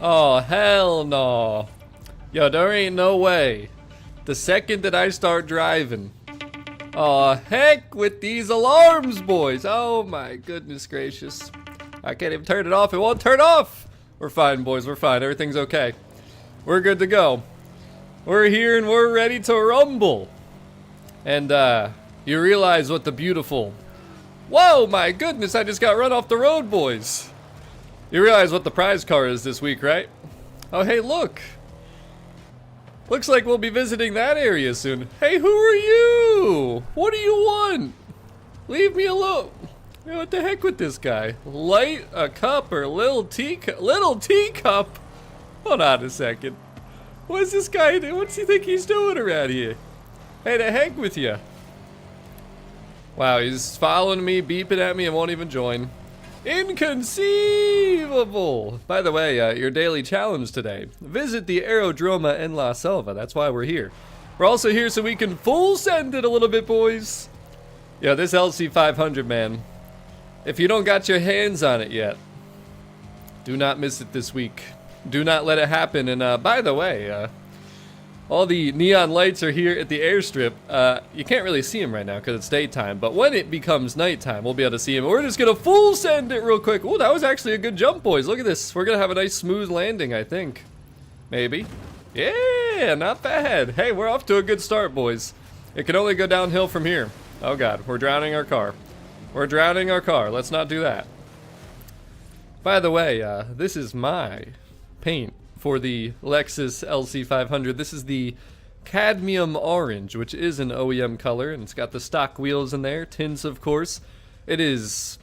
Oh, hell no. Yo, there ain't no way. The second that I start driving. Oh, heck with these alarms, boys. Oh, my goodness gracious. I can't even turn it off. It won't turn off. We're fine, boys. We're fine. Everything's okay. We're good to go. We're here and we're ready to rumble. And, you realize what the beautiful... Whoa, my goodness. I just got run off the road, boys. You realize what the prize car is this week, right? Oh, hey, look. Looks like we'll be visiting that area soon. Hey, who are you? What do you want? Leave me alone. What the heck with this guy? Light a cup or little teacup? Little teacup? Hold on a second. What's this guy doing? What's he think he's doing around here? Hey, the heck with you? Wow, he's following me, beeping at me, and won't even join. Inconceivable! By the way, your daily challenge today. Visit the Aerodroma in La Selva. That's why we're here. We're also here so we can full send it a little bit, boys. Yeah, this LC 500, man. If you don't got your hands on it yet, do not miss it this week. Do not let it happen. And by the way, all the neon lights are here at the airstrip. You can't really see them right now because it's daytime, but when it becomes nighttime, we'll be able to see them. We're just gonna full send it real quick. Oh, that was actually a good jump, boys. Look at this. We're gonna have a nice smooth landing, I think. Maybe. Yeah, not bad. Hey, we're off to a good start, boys. It can only go downhill from here. Oh God, we're drowning our car. We're drowning our car. Let's not do that. By the way, this is my paint for the Lexus LC 500. This is the cadmium orange, which is an OEM color, and it's got the stock wheels in there, tints of course. It is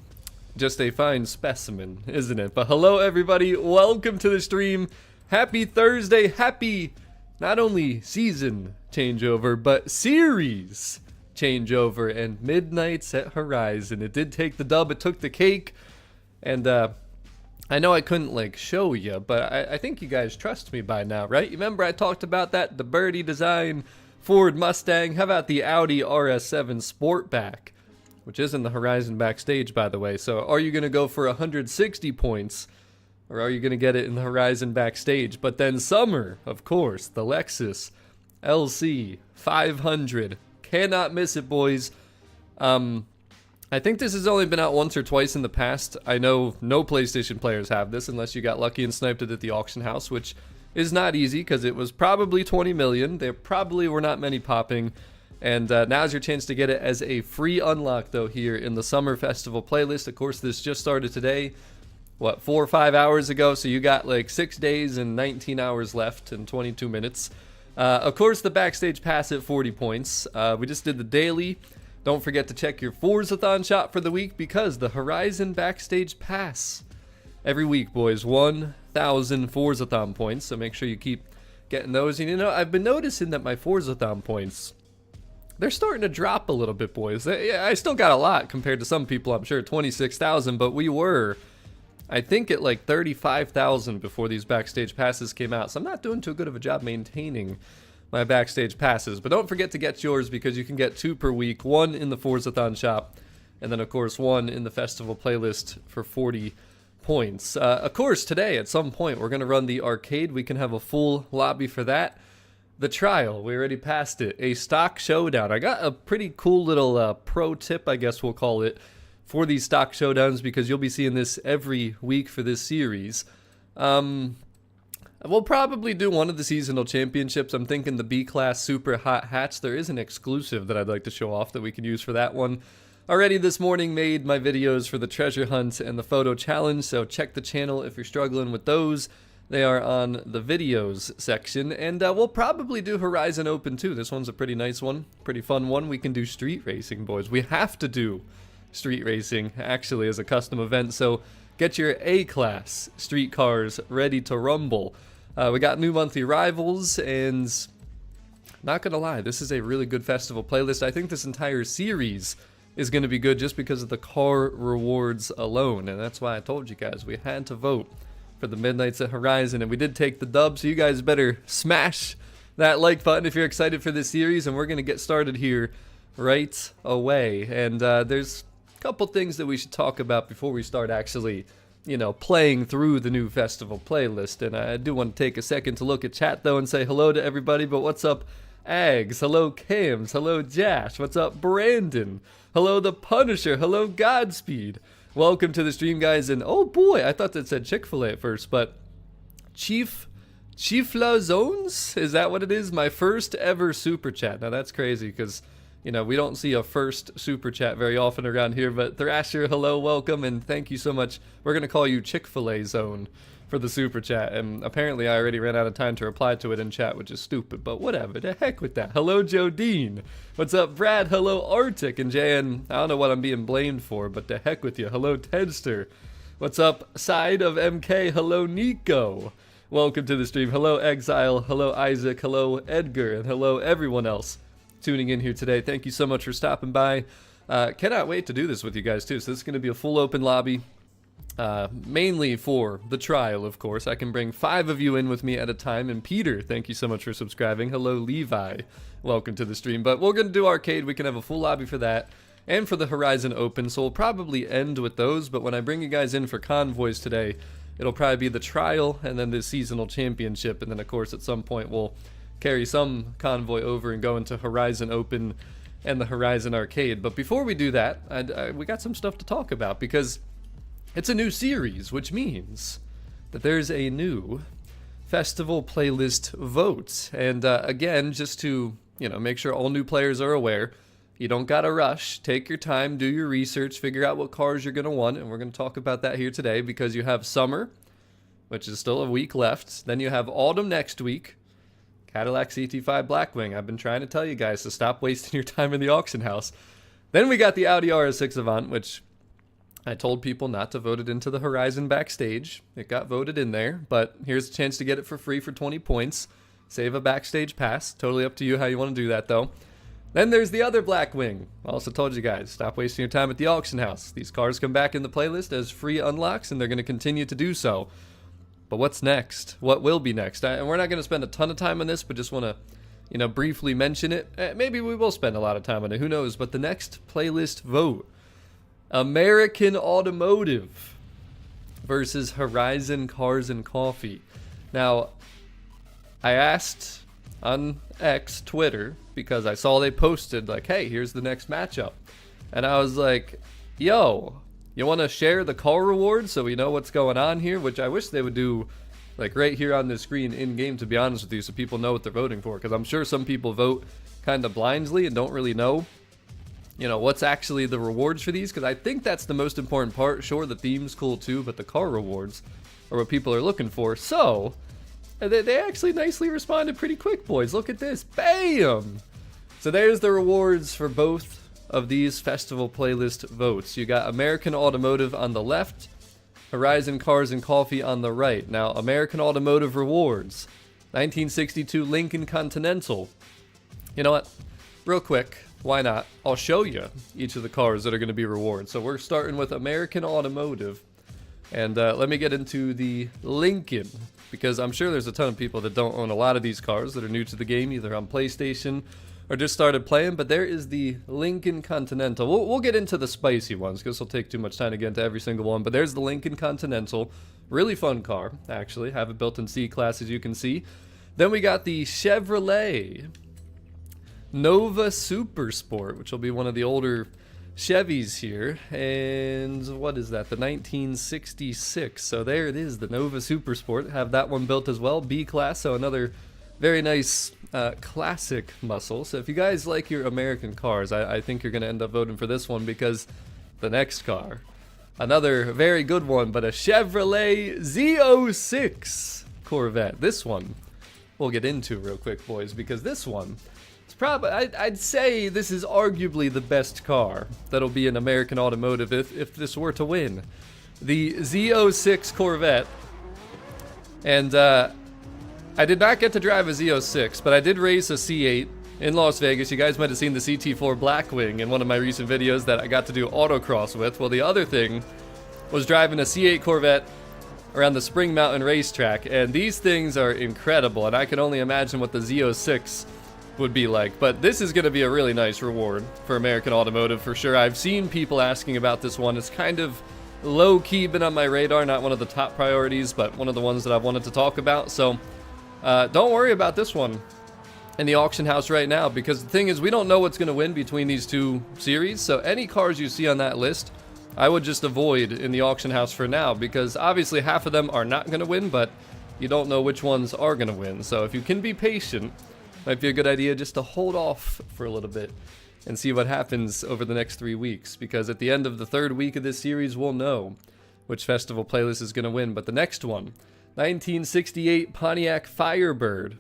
just a fine specimen, isn't it? But hello everybody, welcome to the stream. Happy Thursday, happy not only season changeover, but series changeover, and Midnights at Horizon. It did take the dub, it took the cake, and I know I couldn't like show you, but I think you guys trust me by now, right? You remember I talked about that, the birdie design Ford Mustang. How about the Audi RS7 Sportback, which is in the Horizon Backstage, by the way. So are you going to go for 160 points, or are you going to get it in the Horizon Backstage? But then summer, of course, the Lexus LC 500. Cannot miss it, boys. I think this has only been out once or twice in the past. I know no PlayStation players have this unless you got lucky and sniped it at the auction house, which is not easy because it was probably 20 million. There probably were not many popping. And now's your chance to get it as a free unlock, though, here in the Summer Festival playlist. Of course, this just started today, what, 4 or 5 hours ago? So you got like 6 days and 19 hours left and 22 minutes. Of course, the Backstage Pass at 40 points. We just did the daily. Don't forget to check your Forzathon shop for the week because the Horizon Backstage Pass. Every week, boys, 1,000 Forzathon points, so make sure you keep getting those. And you know, I've been noticing that my Forzathon points, they're starting to drop a little bit, boys. I still got a lot compared to some people, I'm sure, 26,000, but we were, I think, at like 35,000 before these Backstage Passes came out, so I'm not doing too good of a job maintaining my Backstage Passes. But don't forget to get yours because you can get 2 per week, 1 in the Forzathon shop, and then of course 1 in the festival playlist for 40 points. Of course, today at some point we're going to run the arcade. We can have a full lobby for that. The trial, we already passed it. A stock showdown. I got a pretty cool little pro tip, I guess we'll call it, for these stock showdowns because you'll be seeing this every week for this series. We'll probably do one of the seasonal championships. I'm thinking the B-Class Super Hot Hats. There is an exclusive that I'd like to show off that we can use for that one. Already this morning made my videos for the treasure hunt and the photo challenge, so check the channel if you're struggling with those. They are on the videos section, and we'll probably do Horizon Open too. This one's a pretty nice one, pretty fun one. We can do street racing, boys. We have to do street racing, actually, as a custom event, so get your A-Class street cars ready to rumble. We got new monthly rivals, and not gonna lie, this is a really good festival playlist. I think this entire series is gonna be good just because of the car rewards alone, and that's why I told you guys we had to vote for the Midnights at Horizon, and we did take the dub, so you guys better smash that like button if you're excited for this series, and we're gonna get started here right away. And there's a couple things that we should talk about before we start actually you know, playing through the new festival playlist. And I do want to take a second to look at chat, though, and say hello to everybody. But what's up, Ags? Hello, Cams. Hello, Jash. What's up, Brandon? Hello, The Punisher. Hello, Godspeed. Welcome to the stream, guys. And oh boy, I thought that said Chick-fil-A at first, but Chief La Zones? Is that what it is? My first ever super chat. Now that's crazy because, you know, we don't see a first super chat very often around here, but Thrasher, hello, welcome, and thank you so much. We're going to call you Chick-fil-A Zone for the super chat, and apparently I already ran out of time to reply to it in chat, which is stupid, but whatever, the heck with that. Hello, Jodine. What's up, Brad? Hello, Arctic, and JN, I don't know what I'm being blamed for, but the heck with you. Hello, Tedster. What's up, Side of MK? Hello, Nico. Welcome to the stream. Hello, Exile. Hello, Isaac. Hello, Edgar, and hello, everyone else tuning in here today. Thank you so much for stopping by. Cannot wait to do this with you guys too. So this is going to be a full open lobby, mainly for the trial, of course. I can bring 5 of you in with me at a time. And Peter, thank you so much for subscribing. Hello, Levi. Welcome to the stream. But we're going to do arcade. We can have a full lobby for that and for the Horizon Open. So we'll probably end with those. But when I bring you guys in for convoys today, it'll probably be the trial and then the seasonal championship. And then, of course, at some point we'll carry some convoy over and go into Horizon Open and the Horizon Arcade. But before we do that, we got some stuff to talk about because it's a new series, which means that there's a new festival playlist vote. And again, just to, you know, make sure all new players are aware, you don't gotta rush. Take your time, do your research, figure out what cars you're gonna want, and we're gonna talk about that here today because you have summer, which is still a week left. Then you have autumn next week. Cadillac CT5 Blackwing. I've been trying to tell you guys to stop wasting your time in the auction house. Then we got the Audi RS6 Avant, which I told people not to vote it into the Horizon Backstage. It got voted in there, but here's a chance to get it for free for 20 points. Save a Backstage pass. Totally up to you how you want to do that, though. Then there's the other Blackwing. I also told you guys, stop wasting your time at the auction house. These cars come back in the playlist as free unlocks, and they're going to continue to do so. But what's next? What will be next? And we're not going to spend a ton of time on this, but just want to, you know, briefly mention it. Maybe we will spend a lot of time on it. Who knows? But the next playlist vote, American Automotive versus Horizon Cars and Coffee. Now, I asked on X, Twitter, because I saw they posted, like, hey, here's the next matchup. And I was like, yo, you want to share the car rewards so we know what's going on here? Which I wish they would do, like, right here on the screen in-game, to be honest with you, so people know what they're voting for. Because I'm sure some people vote kind of blindly and don't really know, you know, what's actually the rewards for these. Because I think that's the most important part. Sure, the theme's cool too, but the car rewards are what people are looking for. So, they actually nicely responded pretty quick, boys. Look at this. Bam! So there's the rewards for both of these festival playlist votes. You got American Automotive on the left, Horizon Cars and Coffee on the right. Now, American Automotive rewards, 1962 Lincoln Continental. You know what? Real quick, why not? I'll show you each of the cars that are going to be rewards. So we're starting with American Automotive. And let me get into the Lincoln, because I'm sure there's a ton of people that don't own a lot of these cars that are new to the game, either on PlayStation or just started playing. But there is the Lincoln Continental. We'll get into the spicy ones because it'll take too much time to get into every single one. But there's the Lincoln Continental. Really fun car, actually. Have it built in C-Class, as you can see. Then we got the Chevrolet Nova Super Sport, which will be one of the older Chevys here. And what is that? The 1966. So there it is, the Nova Super Sport. Have that one built as well. B-Class, so another very nice classic muscle. So if you guys like your American cars, I think you're going to end up voting for this one, because the next car, another very good one, but a Chevrolet Z06 Corvette. This one we'll get into real quick, boys, because this one is probably, I'd say this is arguably the best car that'll be in American Automotive if this were to win. The Z06 Corvette. And I did not get to drive a Z06, but I did race a C8 in Las Vegas. You guys might have seen the CT4 Blackwing in one of my recent videos that I got to do autocross with. Well, the other thing was driving a C8 Corvette around the Spring Mountain racetrack, and these things are incredible, and I can only imagine what the Z06 would be like. But this is going to be a really nice reward for American Automotive for sure. I've seen people asking about this one. It's kind of low-key been on my radar, not one of the top priorities, but one of the ones that I wanted to talk about. So don't worry about this one in the auction house right now, because the thing is, we don't know what's going to win between these two series. So any cars you see on that list, I would just avoid in the auction house for now, because obviously half of them are not going to win, but you don't know which ones are going to win. So if you can be patient, might be a good idea just to hold off for a little bit and see what happens over the next 3 weeks, because at the end of the 3rd week of this series, we'll know which festival playlist is going to win. But the next one, 1968 Pontiac Firebird.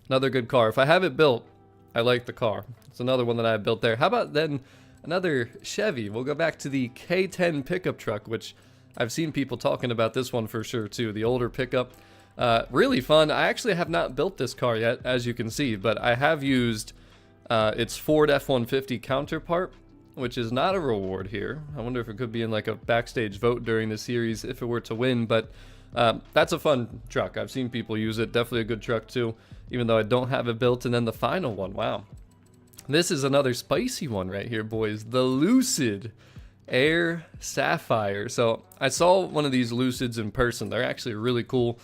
Another good car. If I have it built, I like the car. It's another one that I built there. How about then another Chevy? We'll go back to the K10 pickup truck, which I've seen people talking about this one for sure too. The older pickup. Really fun. I actually have not built this car yet, as you can see, but I have used its Ford F-150 counterpart, which is not a reward here. I wonder if it could be in like a backstage vote during the series if it were to win, but that's a fun truck. I've seen people use it. Definitely a good truck too, even though I don't have it built. And then the final one, wow. This is another spicy one right here, boys. The Lucid Air Sapphire. So I saw one of these Lucids in person. They're actually really cool.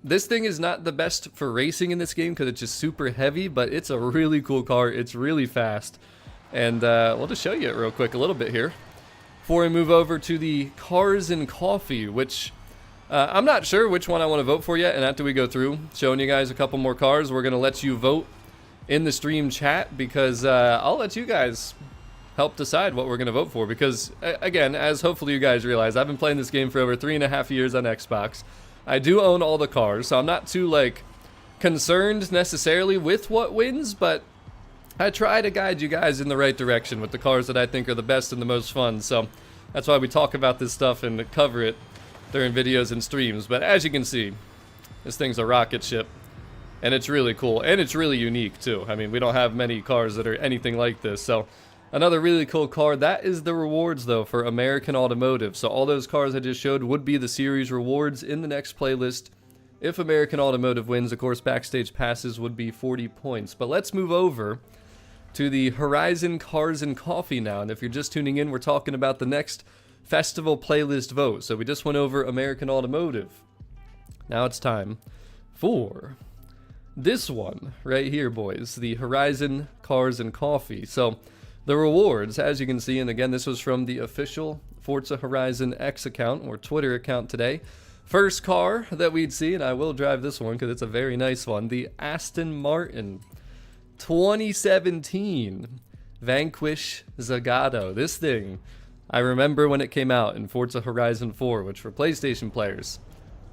This thing is not the best for racing in this game because it's just super heavy, but it's a really cool car. It's really fast. And we'll just show you it real quick a little bit here before we move over to the Cars and Coffee, which I'm not sure which one I want to vote for yet. And after we go through showing you guys a couple more cars, we're going to let you vote in the stream chat, because I'll let you guys help decide what we're going to vote for. Because again, as hopefully you guys realize, I've been playing this game for over 3.5 years on Xbox. I do own all the cars, so I'm not too like concerned necessarily with what wins, but I try to guide you guys in the right direction with the cars that I think are the best and the most fun. So that's why we talk about this stuff and cover it during videos and streams. But as you can see, this thing's a rocket ship, and it's really cool, and it's really unique too. I mean, we don't have many cars that are anything like this. So another really cool car. That is the rewards though for American Automotive. So all those cars I just showed would be the series rewards in the next playlist. If American Automotive wins, of course, backstage passes would be 40 points. But let's move over to the Horizon Cars and Coffee now. And if you're just tuning in, we're talking about the next festival playlist vote. So we just went over American Automotive. Now it's time for this one right here, boys. The Horizon Cars and Coffee. So the rewards, as you can see, and again, this was from the official Forza Horizon X account or Twitter account today. First car that we'd see, and I will drive this one because it's a very nice one, the Aston Martin 2017 Vanquish Zagato. This thing, I remember when it came out in Forza Horizon 4, which for PlayStation players,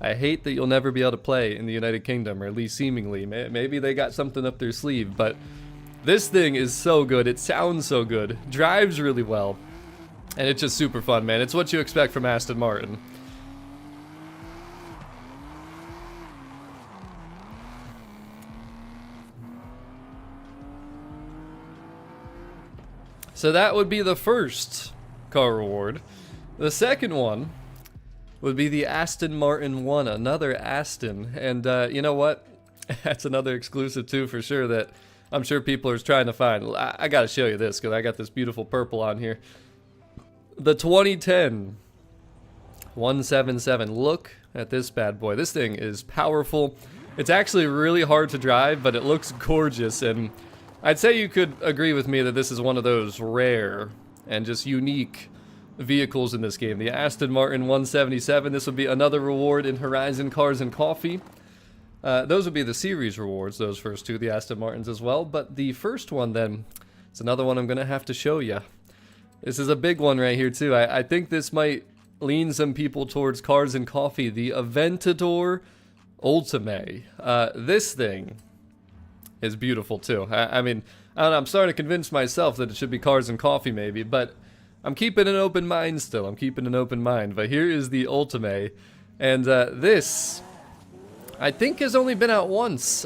I hate that you'll never be able to play in the United Kingdom, or at least seemingly. Maybe they got something up their sleeve, but this thing is so good. It sounds so good, drives really well, and it's just super fun, man. It's what you expect from Aston Martin. So that would be the first car reward. The second one would be the Aston Martin 1, another Aston. And you know what? That's another exclusive too, for sure, that I'm sure people are trying to find. I gotta show you this because I got this beautiful purple on here. The 2010 177. Look at this bad boy. This thing is powerful. It's actually really hard to drive, but it looks gorgeous. And I'd say you could agree with me that this is one of those rare and just unique vehicles in this game. The Aston Martin 177. This would be another reward in Horizon Cars and Coffee. Those would be the series rewards, those first two, the Aston Martins as well. But the first one then, it's another one I'm going to have to show you. This is a big one right here too. I think this might lean some people towards Cars and Coffee. The Aventador Ultimate. This thing is beautiful too. I mean, I don't know, I'm starting to convince myself that it should be Cars and Coffee maybe, but I'm keeping an open mind still. I'm keeping an open mind. But here is the Ultimate. And this, I think, has only been out once.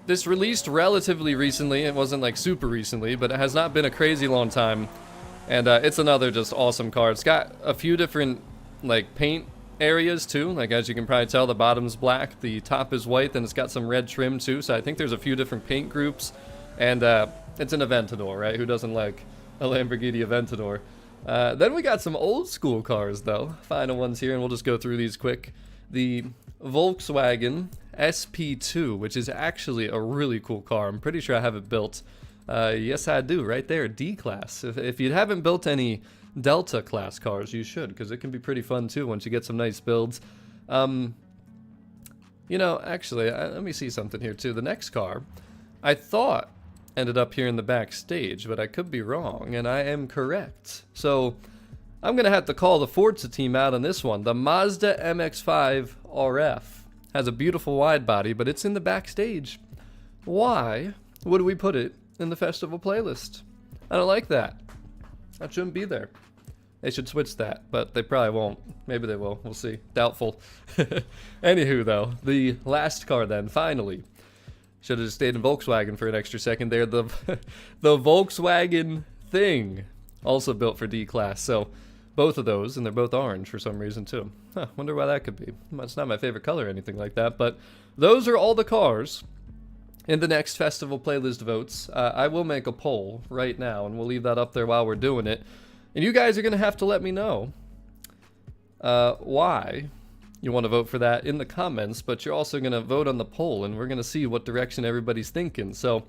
This released relatively recently. It wasn't like super recently, but it has not been a crazy long time. And it's another just awesome car. It's got a few different like paint areas too. Like as you can probably tell, the bottom's black, the top is white, then it's got some red trim too. So I think there's a few different paint groups. And it's an Aventador, right? Who doesn't like a Lamborghini Aventador? Then we got some old school cars, though. Final ones here, and we'll just go through these quick. The Volkswagen SP2, which is actually a really cool car. I'm pretty sure I have it built. Yes, I do, right there, D-Class. If you haven't built any Delta class cars, you should, because it can be pretty fun too once you get some nice builds. You know, actually, let me see something here too. The next car, I thought ended up here in the backstage, but I could be wrong, and I am correct. So I'm gonna have to call the Forza team out on this one. The Mazda MX-5 RF has a beautiful wide body, but it's in the backstage. Why would we put it in the festival playlist? I don't like that. That shouldn't be there. They should switch that, but they probably won't. Maybe they will. We'll see. Doubtful. Anywho, though, the last car then, finally. Should have just stayed in Volkswagen for an extra second there. The Volkswagen Thing, also built for D-Class. So both of those, and they're both orange for some reason too. Huh, wonder why that could be. It's not my favorite color or anything like that, but those are all the cars in the next festival playlist votes. I will make a poll right now, and we'll leave that up there while we're doing it. And you guys are going to have to let me know why you want to vote for that in the comments, but you're also going to vote on the poll, and we're going to see what direction everybody's thinking. So,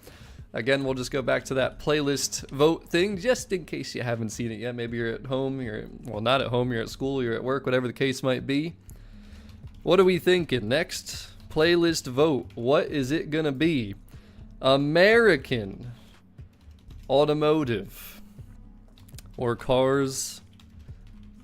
again, we'll just go back to that playlist vote thing, just in case you haven't seen it yet. Maybe you're at home, well, not at home, you're at school, you're at work, whatever the case might be. What are we thinking? Next playlist vote, what is it going to be? American automotive or cars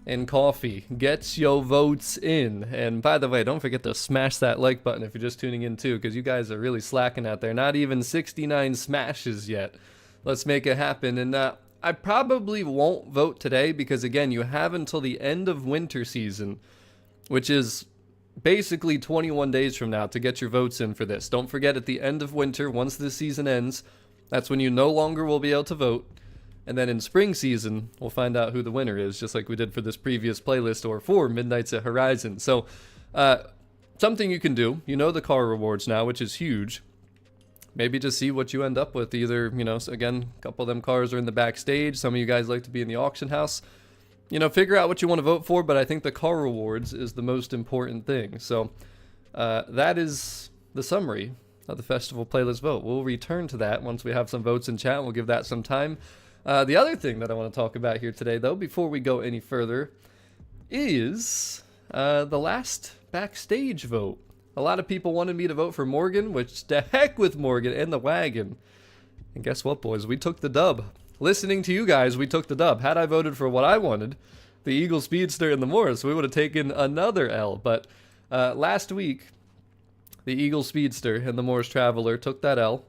and coffee? Get your votes in. And by the way, don't forget to smash that like button if you're just tuning in too, because you guys are really slacking out there. Not even 69 smashes yet. Let's make it happen. And I probably won't vote today because, again, you have until the end of winter season, which is basically 21 days from now, to get your votes in for this. Don't forget, at the end of winter, once the season ends, that's when you no longer will be able to vote. And then in spring season, we'll find out who the winner is, just like we did for this previous playlist or for Midnights at Horizon. So, something you can do. You know the car rewards now, which is huge. Maybe just see what you end up with. Either, you know, again, a couple of them cars are in the backstage. Some of you guys like to be in the auction house. You know, figure out what you want to vote for, but I think the car rewards is the most important thing. So, that is the summary of the festival playlist vote. We'll return to that once we have some votes in chat. We'll give that some time. The other thing that I want to talk about here today, though, before we go any further, is the last backstage vote. A lot of people wanted me to vote for Morgan, which the heck with Morgan and the wagon. And guess what, boys? We took the dub. Listening to you guys, we took the dub. Had I voted for what I wanted, the Eagle Speedster and the Morris, we would have taken another L. But last week, the Eagle Speedster and the Morris Traveler took that L.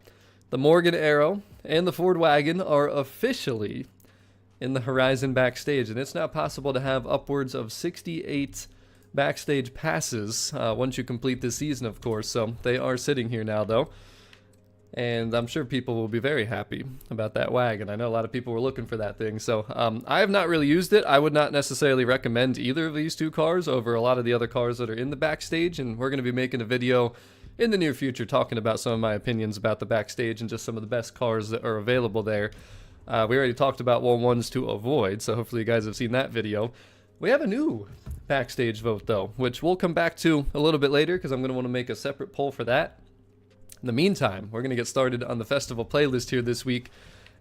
The Morgan Arrow and the Ford Wagon are officially in the Horizon backstage, and it's now possible to have upwards of 68 backstage passes once you complete this season, of course. So they are sitting here now, though, and I'm sure people will be very happy about that wagon. I know a lot of people were looking for that thing, so I have not really used it. I would not necessarily recommend either of these two cars over a lot of the other cars that are in the backstage, and we're going to be making a video in the near future talking about some of my opinions about the backstage and just some of the best cars that are available there. We already talked about ones to avoid, so hopefully you guys have seen that video. We have a new backstage vote, though, which we'll come back to a little bit later because I'm going to want to make a separate poll for that. In the meantime, we're going to get started on the festival playlist here this week.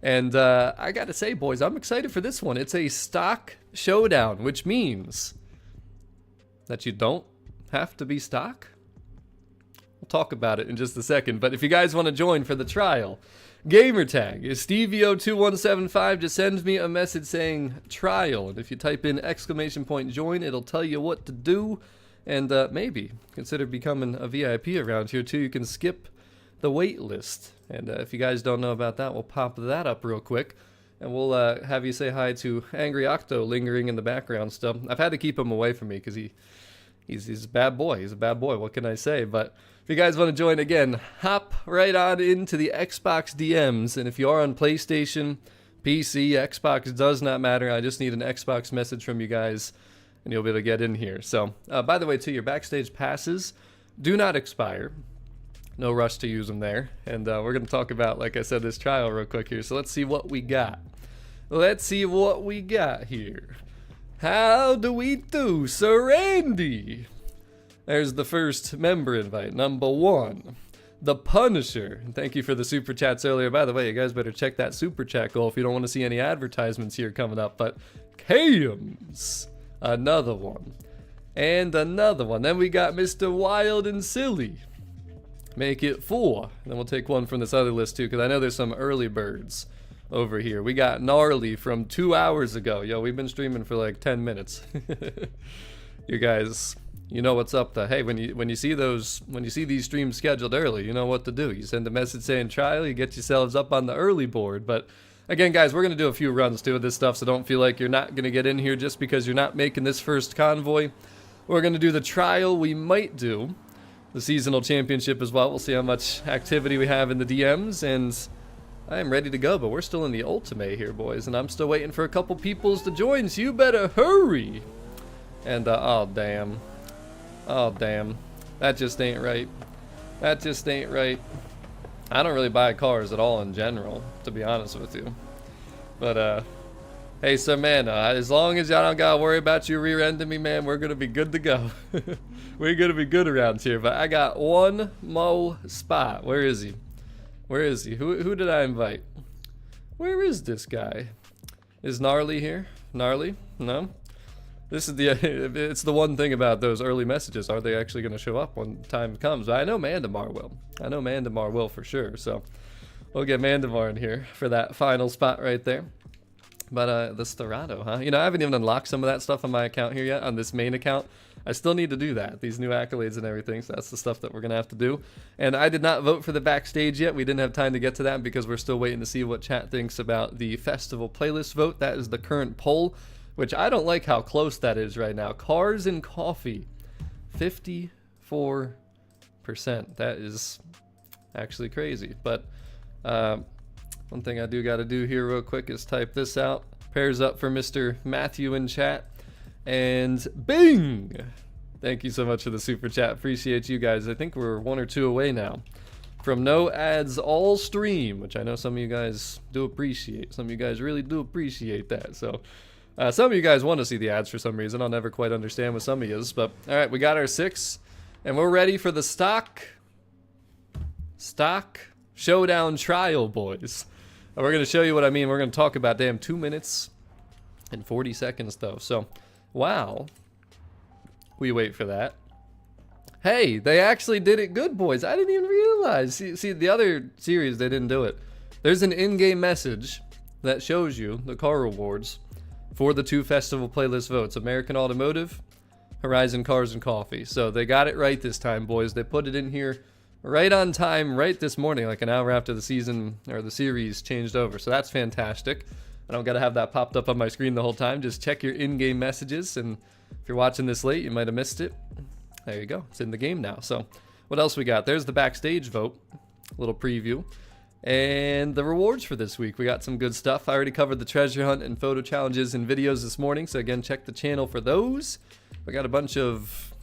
And I got to say, boys, I'm excited for this one. It's a stock showdown, which means that you don't have to be stock. We'll talk about it in just a second, but if you guys want to join for the trial, gamertag is Stevio2175. Just send me a message saying trial, and if you type in !join, it'll tell you what to do, and maybe consider becoming a VIP around here too. You can skip the wait list, and if you guys don't know about that, we'll pop that up real quick, and we'll have you say hi to Angry Octo lingering in the background still. I've had to keep him away from me because he's a bad boy. He's a bad boy. What can I say? But if you guys want to join again, hop right on into the Xbox DMs. And if you are on PlayStation, PC, Xbox, does not matter. I just need an Xbox message from you guys, and you'll be able to get in here. So, by the way, too, your backstage passes do not expire. No rush to use them there. And we're going to talk about, like I said, this trial real quick here. So let's see what we got. Let's see what we got here. How do we do, Sir Andy? There's the first member invite, number 1. The Punisher. Thank you for the super chats earlier. By the way, you guys better check that super chat goal if you don't want to see any advertisements here coming up. But Kams, another one. And another one. Then we got Mr. Wild and Silly. Make it 4. And then we'll take one from this other list too, because I know there's some early birds over here. We got Gnarly from 2 hours ago. Yo, we've been streaming for like 10 minutes. You guys, you know what's up though. Hey, when you see these streams scheduled early, you know what to do. You send a message saying trial, you get yourselves up on the early board. But again, guys, we're gonna do a few runs too of this stuff, so don't feel like you're not gonna get in here just because you're not making this first convoy. We're gonna do the trial. We might do the seasonal championship as well. We'll see how much activity we have in the DMs, and I am ready to go, but we're still in the ultimate here, boys, and I'm still waiting for a couple peoples to join, so you better hurry. And oh damn, that just ain't right. That just ain't right. I don't really buy cars at all in general, to be honest with you. But hey, so man, as long as y'all don't gotta worry about you rear-ending me, man, we're gonna be good to go. We're gonna be good around here. But I got one more spot. Where is he? Where is he? Who did I invite? Where is this guy? Is Gnarly here? Gnarly? No? This is it's the one thing about those early messages. Are they actually going to show up when time comes? I know Mandamar will. I know Mandamar will for sure. So we'll get Mandamar in here for that final spot right there. But the Storado, huh? You know, I haven't even unlocked some of that stuff on my account here yet, on this main account. I still need to do that, these new accolades and everything, so that's the stuff that we're going to have to do. And I did not vote for the Backstage yet. We didn't have time to get to that because we're still waiting to see what chat thinks about the festival playlist vote. That is the current poll, which I don't like how close that is right now. Cars and coffee, 54%. That is actually crazy. But one thing I do got to do here real quick is type this out. Pairs up for Mr. Matthew in chat. And bing! Thank you so much for the super chat. Appreciate you guys. I think we're 1 or 2 away now from no ads all stream, which I know some of you guys do appreciate. Some of you guys really do appreciate that. So some of you guys want to see the ads for some reason. I'll never quite understand what some of you is. But all right, we got our 6 and we're ready for the stock showdown trial, boys. And we're going to show you what I mean. We're going to talk about damn 2 minutes and 40 seconds though. So wow, we wait for that. Hey, they actually did it good, boys. I didn't even realize. See, the other series, they didn't do it. There's an in-game message that shows you the car rewards for the 2 festival playlist votes, American Automotive, Horizon Cars and Coffee. So they got it right this time, boys. They put it in here right on time, right this morning, like an hour after the season or the series changed over. So that's fantastic. I don't got to have that popped up on my screen the whole time. Just check your in-game messages, and if you're watching this late, you might have missed it. There you go. It's in the game now. So what else we got? There's the Backstage vote, a little preview, and the rewards for this week. We got some good stuff. I already covered the treasure hunt and photo challenges and videos this morning, so again, check the channel for those. We got a bunch of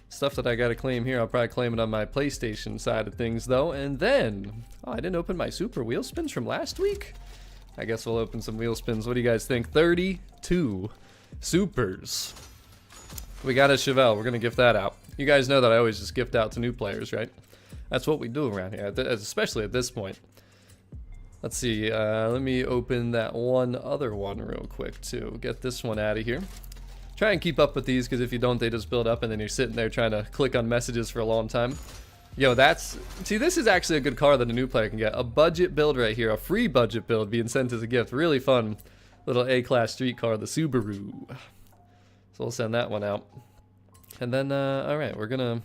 stuff that I got to claim here. I'll probably claim it on my PlayStation side of things, though. And then, oh, I didn't open my super wheel spins from last week. I guess we'll open some wheel spins. What do you guys think? 32 supers. We got a Chevelle. We're going to gift that out. You guys know that I always just gift out to new players, right? That's what we do around here, especially at this point. Let's see. Let me open that one other one real quick, too. Get this one out of here. Try and keep up with these, because if you don't, they just build up, and then you're sitting there trying to click on messages for a long time. Yo, see, this is actually a good car that a new player can get. A budget build right here, a free budget build being sent as a gift. Really fun little A-class street car, the Subaru. So we'll send that one out. And then, all right, we're gonna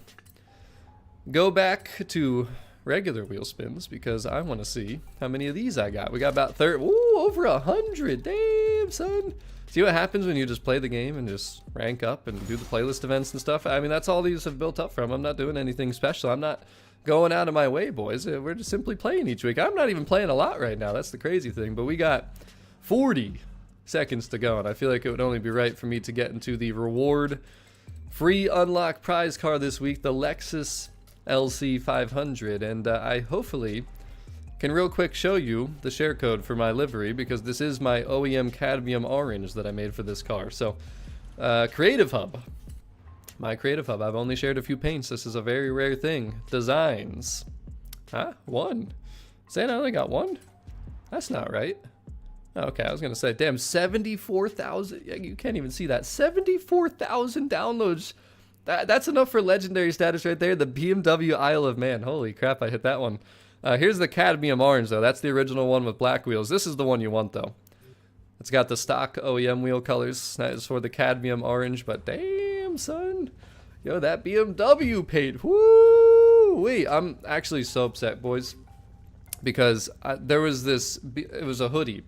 go back to regular wheel spins because I want to see how many of these I got. We got about 30, ooh, over 100. Damn, son. See what happens when you just play the game and just rank up and do the playlist events and stuff? I mean, that's all these have built up from. I'm not doing anything special. I'm not going out of my way, boys. We're just simply playing each week. I'm not even playing a lot right now. That's the crazy thing. But we got 40 seconds to go, and I feel like it would only be right for me to get into the reward free unlock prize car this week, the Lexus LC 500. And I hopefully can real quick show you the share code for my livery, because this is my OEM cadmium orange that I made for this car. So, Creative Hub. My Creative Hub. I've only shared a few paints. This is a very rare thing. Designs. Huh? One? Saying I only got one? That's not right. Okay, I was going to say, damn, 74,000. You can't even see that. 74,000 downloads. That's enough for legendary status right there. The BMW Isle of Man. Holy crap, I hit that one. Here's the cadmium orange, though. That's the original one with black wheels. This is the one you want, though. It's got the stock OEM wheel colors. That is for the cadmium orange, but damn, son. Yo, that BMW paint. Woo! Wait, I'm actually so upset, boys. Because there was this, it was a hoodie.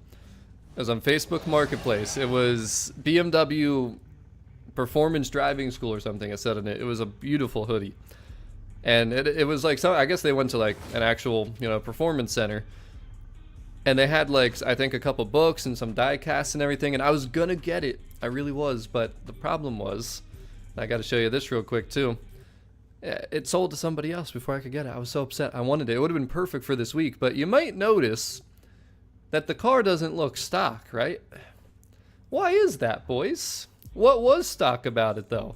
It was on Facebook Marketplace. It was BMW Performance Driving School or something. I said in it. It was a beautiful hoodie. And it was like, I guess they went to like an actual, performance center. And they had like, I think a couple books and some die casts and everything. And I was gonna get it. I really was. But the problem was, I gotta show you this real quick too. It sold to somebody else before I could get it. I was so upset. I wanted it. It would have been perfect for this week. But you might notice that the car doesn't look stock, right? Why is that, boys? What was stock about it, though?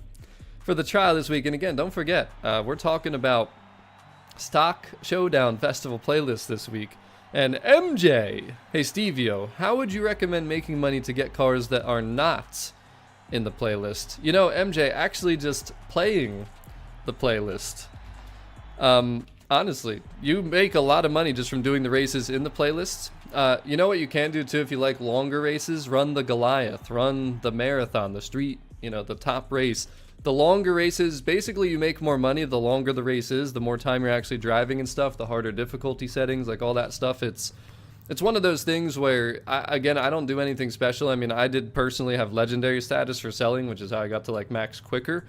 For the trial this week, and again, don't forget, we're talking about Stock Showdown Festival playlist this week. And MJ, hey Stevio, how would you recommend making money to get cars that are not in the playlist? You know, MJ, actually just playing the playlist. Honestly, you make a lot of money just from doing the races in the playlist. You know what you can do too if you like longer races? Run the Goliath, run the marathon, the street, the top race. The longer races, basically you make more money the longer the race is, the more time you're actually driving and stuff, the harder difficulty settings, like all that stuff. It's one of those things where, I don't do anything special. I mean, I did personally have legendary status for selling, which is how I got to like max quicker.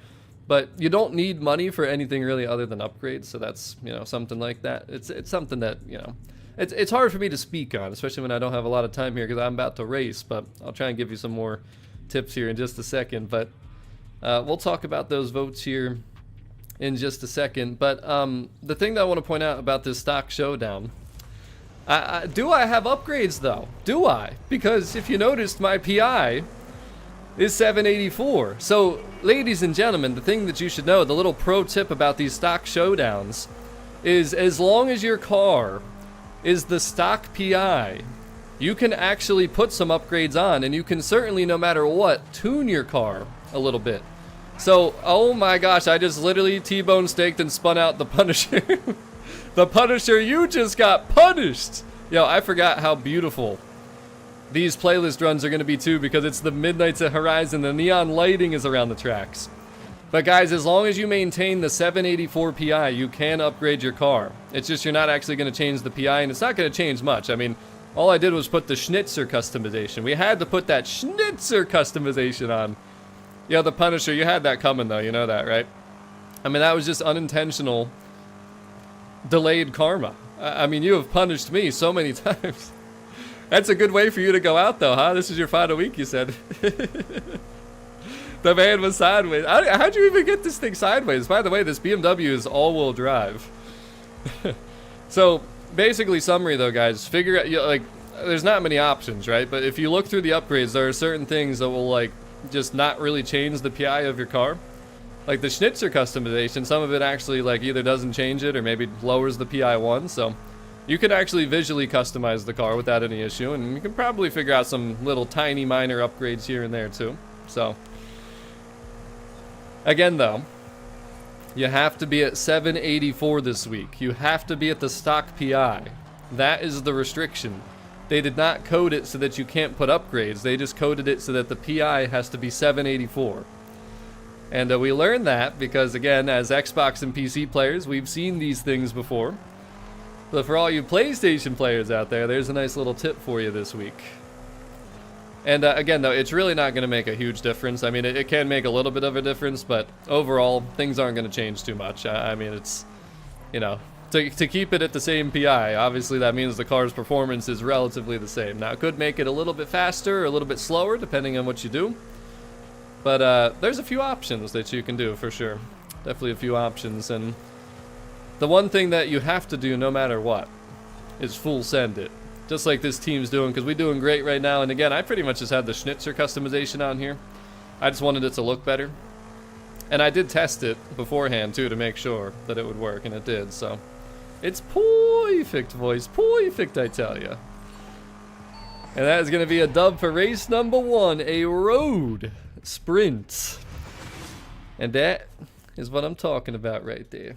But you don't need money for anything really other than upgrades, so that's, something like that. It's something that, it's hard for me to speak on, especially when I don't have a lot of time here because I'm about to race, but I'll try and give you some more tips here in just a second. But we'll talk about those votes here in just a second. But the thing that I want to point out about this stock showdown, do I have upgrades though? Do I? Because if you noticed, my PI is 784. So, ladies and gentlemen, the thing that you should know, the little pro tip about these stock showdowns, is as long as your car is the stock PI, you can actually put some upgrades on, and you can certainly, no matter what, tune your car a little bit. So, oh my gosh, I just literally T-bone staked and spun out the Punisher. The Punisher, you just got punished! Yo, I forgot how beautiful these playlist runs are going to be too, because it's the Midnights at Horizon, the neon lighting is around the tracks. But guys, as long as you maintain the 784 PI, you can upgrade your car. It's just you're not actually going to change the PI, and it's not going to change much. I mean, all I did was put the Schnitzer customization. We had to put that Schnitzer customization on. Yeah, the Punisher, you had that coming though, you know that, right? I mean, that was just unintentional, delayed karma. I mean, you have punished me so many times. That's a good way for you to go out, though, huh? This is your final week, you said. The man was sideways. How'd you even get this thing sideways? By the way, this BMW is all-wheel drive. So, basically, summary, though, guys. Figure out, there's not many options, right? But if you look through the upgrades, there are certain things that will, just not really change the PI of your car. Like the Schnitzer customization, some of it actually, either doesn't change it or maybe lowers the PI one, so you can actually visually customize the car without any issue, and you can probably figure out some little tiny minor upgrades here and there too. So, again though, you have to be at 784 this week. You have to be at the stock PI. That is the restriction. They did not code it so that you can't put upgrades. They just coded it so that the PI has to be 784. And we learned that because, again, as Xbox and PC players, we've seen these things before. But for all you PlayStation players out there, there's a nice little tip for you this week. And again, though, it's really not going to make a huge difference. I mean, it can make a little bit of a difference, but overall, things aren't going to change too much. I mean, it's, to keep it at the same PI, obviously that means the car's performance is relatively the same. Now, it could make it a little bit faster or a little bit slower, depending on what you do. But there's a few options that you can do, for sure. Definitely a few options. And the one thing that you have to do no matter what is full send it. Just like this team's doing, because we're doing great right now. And again, I pretty much just had the Schnitzer customization on here. I just wanted it to look better. And I did test it beforehand, too, to make sure that it would work, and it did, so. It's perfect, boys. Perfect, I tell ya. And that is going to be a dub for race number 1, a road sprint. And that is what I'm talking about right there.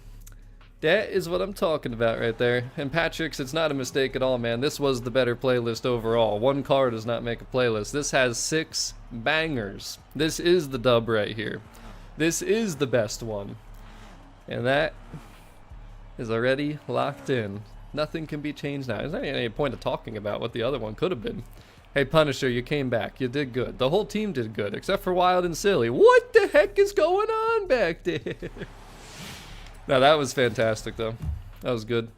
That is what I'm talking about right there. And Patrick's, it's not a mistake at all, man. This was the better playlist overall. One car does not make a playlist. This has 6 bangers. This is the dub right here. This is the best one. And that is already locked in. Nothing can be changed now. There's not any point of talking about what the other one could have been. Hey, Punisher, you came back. You did good. The whole team did good, except for Wild and Silly. What the heck is going on back there? No, that was fantastic, though. That was good.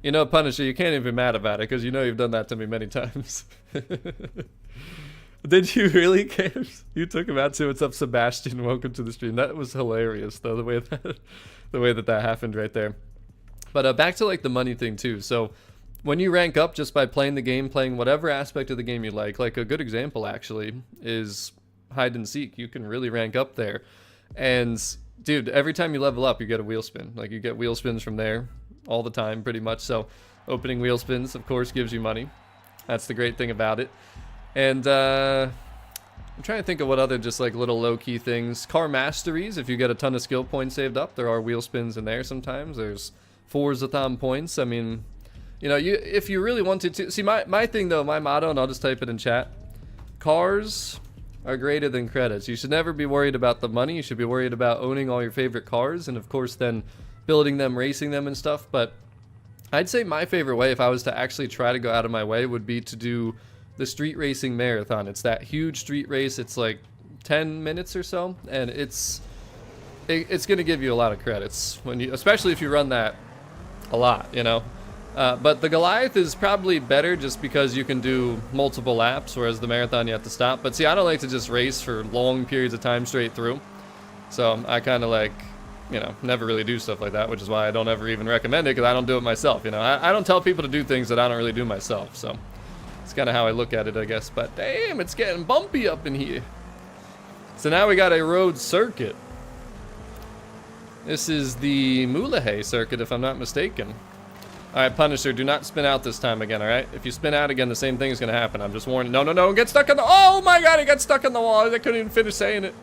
You know, Punisher, you can't even be mad about it, because you know you've done that to me many times. Did you really, Cams? You took him out too. What's up, Sebastian? Welcome to the stream. That was hilarious, though, the way that happened right there. But back to, like, the money thing, too. So, when you rank up just by playing the game, playing whatever aspect of the game you like a good example, actually, is hide and seek. You can really rank up there. And dude, every time you level up, you get a wheel spin. Like, you get wheel spins from there all the time, pretty much. So, opening wheel spins, of course, gives you money. That's the great thing about it. And, I'm trying to think of what other just, like, little low-key things. Car masteries, if you get a ton of skill points saved up, there are wheel spins in there sometimes. There's Forza-thon points. I mean, you know, if you really wanted to... See, my thing, though, my motto, and I'll just type it in chat. Cars are greater than credits. You should never be worried about the money. You should be worried about owning all your favorite cars and, of course, then building them, racing them and stuff. But I'd say my favorite way, if I was to actually try to go out of my way, would be to do the street racing marathon. It's that huge street race. It's like 10 minutes or so, and it's going to give you a lot of credits, when you, especially if you run that a lot, you know. But the Goliath is probably better just because you can do multiple laps, whereas the marathon you have to stop. But see, I don't like to just race for long periods of time straight through. So I kind of like, you know, never really do stuff like that, which is why I don't ever even recommend it, because I don't do it myself, you know. I don't tell people to do things that I don't really do myself, so it's kind of how I look at it, I guess. But damn, it's getting bumpy up in here. So now we got a road circuit. This is the Moulahay circuit, if I'm not mistaken. Alright, Punisher, do not spin out this time again, alright? If you spin out again, the same thing is going to happen. I'm just warning. No, no, no, get stuck in the... Oh my god, he got stuck in the wall. I couldn't even finish saying it.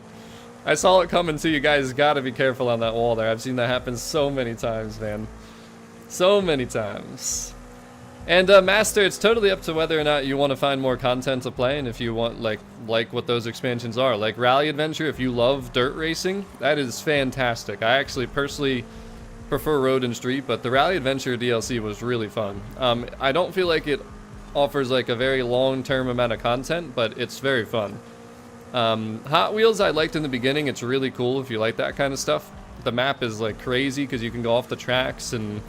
I saw it coming, so you guys got to be careful on that wall there. I've seen that happen so many times, man. So many times. And, Master, it's totally up to whether or not you want to find more content to play, and if you want, like what those expansions are. Like Rally Adventure, if you love dirt racing, that is fantastic. I actually personally prefer Road and Street, but the Rally Adventure DLC was really fun. I don't feel like it offers like a very long-term amount of content, but it's very fun. Hot Wheels I liked in the beginning. It's really cool if you like that kind of stuff. The map is like crazy because you can go off the tracks and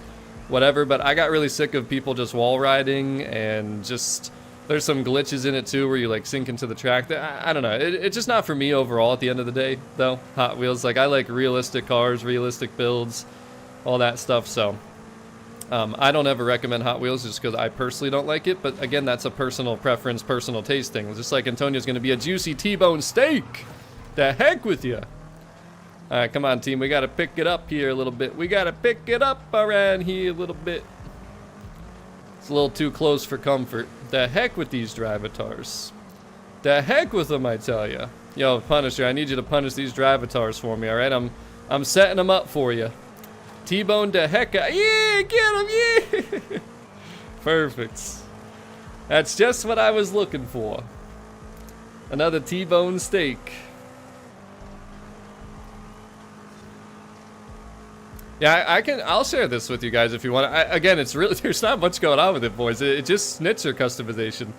whatever, but I got really sick of people just wall riding, and just there's some glitches in it too where you like sink into the track. I don't know, it's just not for me overall at the end of the day though. Hot Wheels, like I like realistic cars, realistic builds, all that stuff. So I don't ever recommend Hot Wheels just because I personally don't like it, but again, that's a personal preference, personal taste thing. Just like Antonio's gonna be a juicy T-bone steak. The heck with you. Alright, come on, team. We gotta pick it up here a little bit. We gotta pick it up around here a little bit. It's a little too close for comfort. The heck with these drivatars. The heck with them, I tell ya. Yo, Punisher, I need you to punish these drivatars for me, alright? I'm setting them up for you. T-bone the heck out. Yeah, get him, yeah! Perfect. That's just what I was looking for. Another T-bone steak. Yeah, I'll share this with you guys if you want. Again, it's really, there's not much going on with it, boys. It's just Schnitzer customization.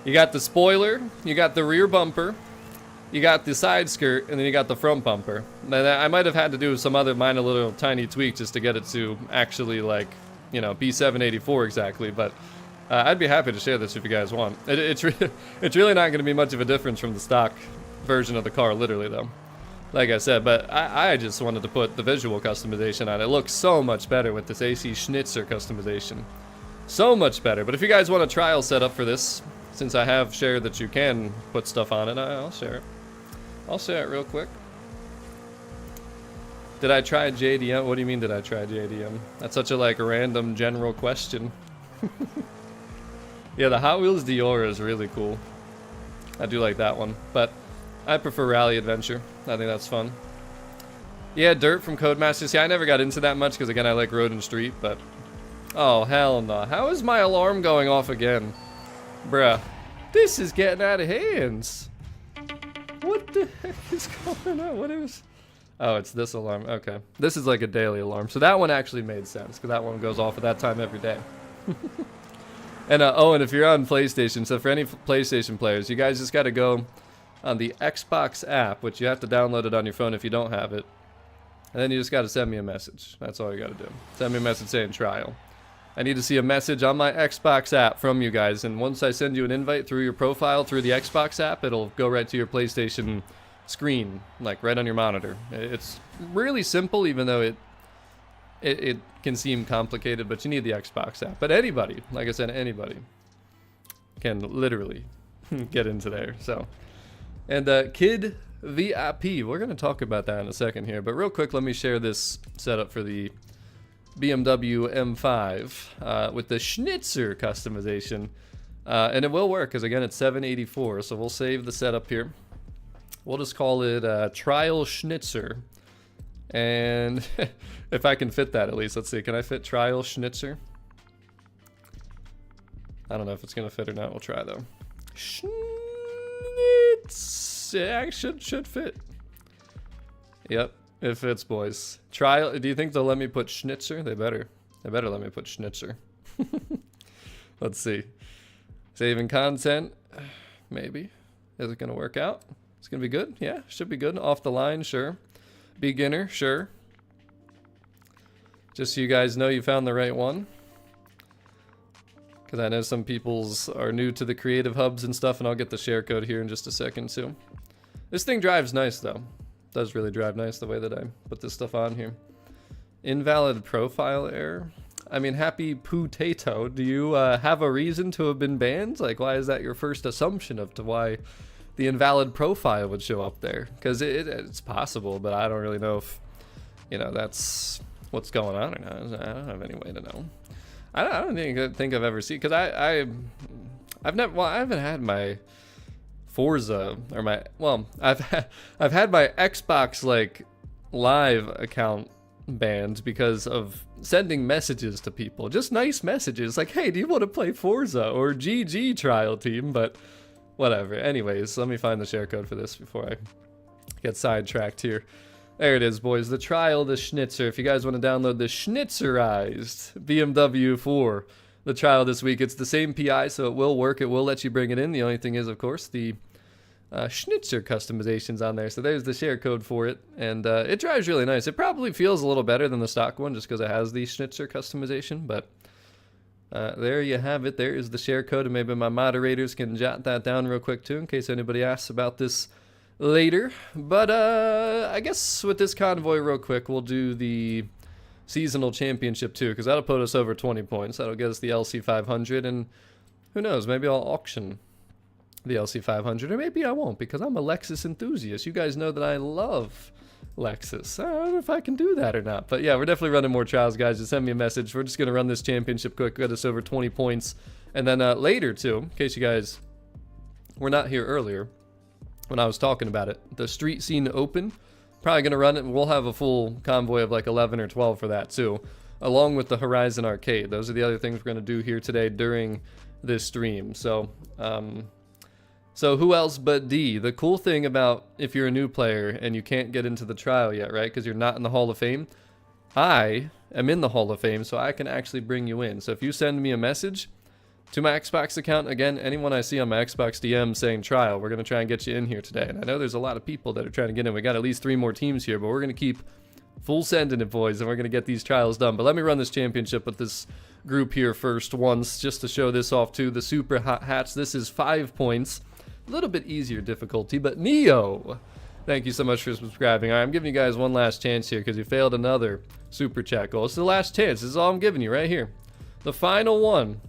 You got the spoiler, you got the rear bumper, you got the side skirt, and then you got the front bumper. And I might have had to do some other minor little tiny tweak just to get it to actually, like, you know, B784 exactly, but I'd be happy to share this if you guys want. It's really not going to be much of a difference from the stock version of the car, literally, though. Like I said, but I just wanted to put the visual customization on. It looks so much better with this AC Schnitzer customization. So much better. But if you guys want a trial setup for this, since I have shared that you can put stuff on it, I'll share it. I'll share it real quick. Did I try JDM? What do you mean did I try JDM? That's such a like random general question. Yeah, the Hot Wheels Dior is really cool. I do like that one, but I prefer Rally Adventure. I think that's fun. Yeah, Dirt from Codemasters. Yeah, I never got into that much because again I like Road and Street, but oh hell no. How is my alarm going off again? Bruh. This is getting out of hands. What the heck is going on? What is... Oh, it's this alarm. Okay. This is like a daily alarm. So that one actually made sense because that one goes off at that time every day. And oh, and if you're on PlayStation, so for any PlayStation players, you guys just got to go on the Xbox app, which you have to download it on your phone if you don't have it. And then you just got to send me a message. That's all you got to do. Send me a message saying trial. I need to see a message on my Xbox app from you guys. And once I send you an invite through your profile through the Xbox app, it'll go right to your PlayStation screen, like right on your monitor. It's really simple, even though it can seem complicated, but you need the Xbox app. But anybody, like I said, anybody can literally get into there. So, and Kid VIP, we're going to talk about that in a second here. But real quick, let me share this setup for the BMW M5 with the Schnitzer customization. And it will work, because again, it's 784. So we'll save the setup here. We'll just call it Trial Schnitzer. And if I can fit that at least. Let's see, can I fit Trial Schnitzer? I don't know if it's going to fit or not. We'll try though. Schnitz. Yeah, should fit. Yep, it fits, boys. Trial. Do you think they'll let me put Schnitzer? They better. They better let me put Schnitzer. Let's see. Saving content. Maybe. Is it going to work out? It's going to be good. Yeah, should be good. Off the line, sure. Beginner, sure. Just so you guys know you found the right one. Because I know some people's are new to the creative hubs and stuff, and I'll get the share code here in just a second too. This thing drives nice though. It does really drive nice the way that I put this stuff on here. Invalid profile error. I mean, happy potato. Do you have a reason to have been banned? Like, why is that your first assumption of to why the invalid profile would show up there? Because it's possible, but I don't really know if, you know, that's what's going on or not. I don't have any way to know. I don't think I've ever seen, because I've never, well, I haven't had my Forza or my, well, I've had my Xbox like live account banned because of sending messages to people, just nice messages like, hey, do you want to play Forza or GG trial team? But whatever. Anyways, let me find the share code for this before I get sidetracked here. There it is, boys. The trial, the Schnitzer. If you guys want to download the Schnitzerized BMW 4, the trial this week, it's the same PI, so it will work. It will let you bring it in. The only thing is, of course, the Schnitzer customizations on there. So there's the share code for it, and it drives really nice. It probably feels a little better than the stock one just because it has the Schnitzer customization, but there you have it. There is the share code, and maybe my moderators can jot that down real quick too in case anybody asks about this later. But I guess with this convoy real quick, we'll do the seasonal championship too, because that'll put us over 20 points. That'll get us the LC 500, and who knows, maybe I'll auction the LC 500, or maybe I won't, because I'm a Lexus enthusiast. You guys know that I love Lexus. I don't know if I can do that or not, but yeah, we're definitely running more trials, guys. Just send me a message. We're just going to run this championship quick, get us over 20 points, and then later too, in case you guys were not here earlier when I was talking about it, the Street Scene Open, probably going to run it. We'll have a full convoy of like 11 or 12 for that too, along with the Horizon Arcade. Those are the other things we're going to do here today during this stream. So so who else but D? The cool thing about if you're a new player and you can't get into the trial yet, right, because you're not in the Hall of Fame, I am in the Hall of Fame, so I can actually bring you in. So if you send me a message to my Xbox account, again, anyone I see on my Xbox DM saying trial, we're going to try and get you in here today. And I know there's a lot of people that are trying to get in. We got at least 3 more teams here, but we're going to keep full sending it, boys, and we're going to get these trials done. But let me run this championship with this group here first once, just to show this off too. The super hot hats. This is 5 points. A little bit easier difficulty, but Neo, thank you so much for subscribing. All right, I'm giving you guys one last chance here because you failed another super chat goal. It's the last chance. This is all I'm giving you right here. The final one.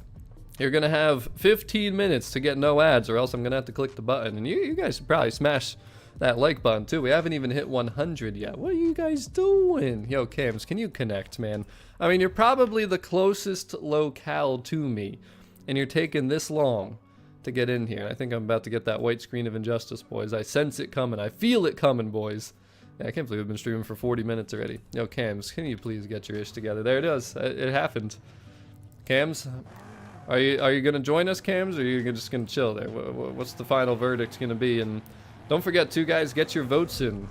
You're going to have 15 minutes to get no ads, or else I'm going to have to click the button. And you guys should probably smash that like button, too. We haven't even hit 100 yet. What are you guys doing? Yo, Cams, can you connect, man? I mean, you're probably the closest locale to me, and you're taking this long to get in here. I think I'm about to get that white screen of injustice, boys. I sense it coming. I feel it coming, boys. Yeah, I can't believe we've been streaming for 40 minutes already. Yo, Cams, can you please get your ish together? There it is. It happened. Cams, are you gonna join us, Cams, or are you just gonna chill there? What's the final verdict gonna be? And don't forget, too, guys, get your votes in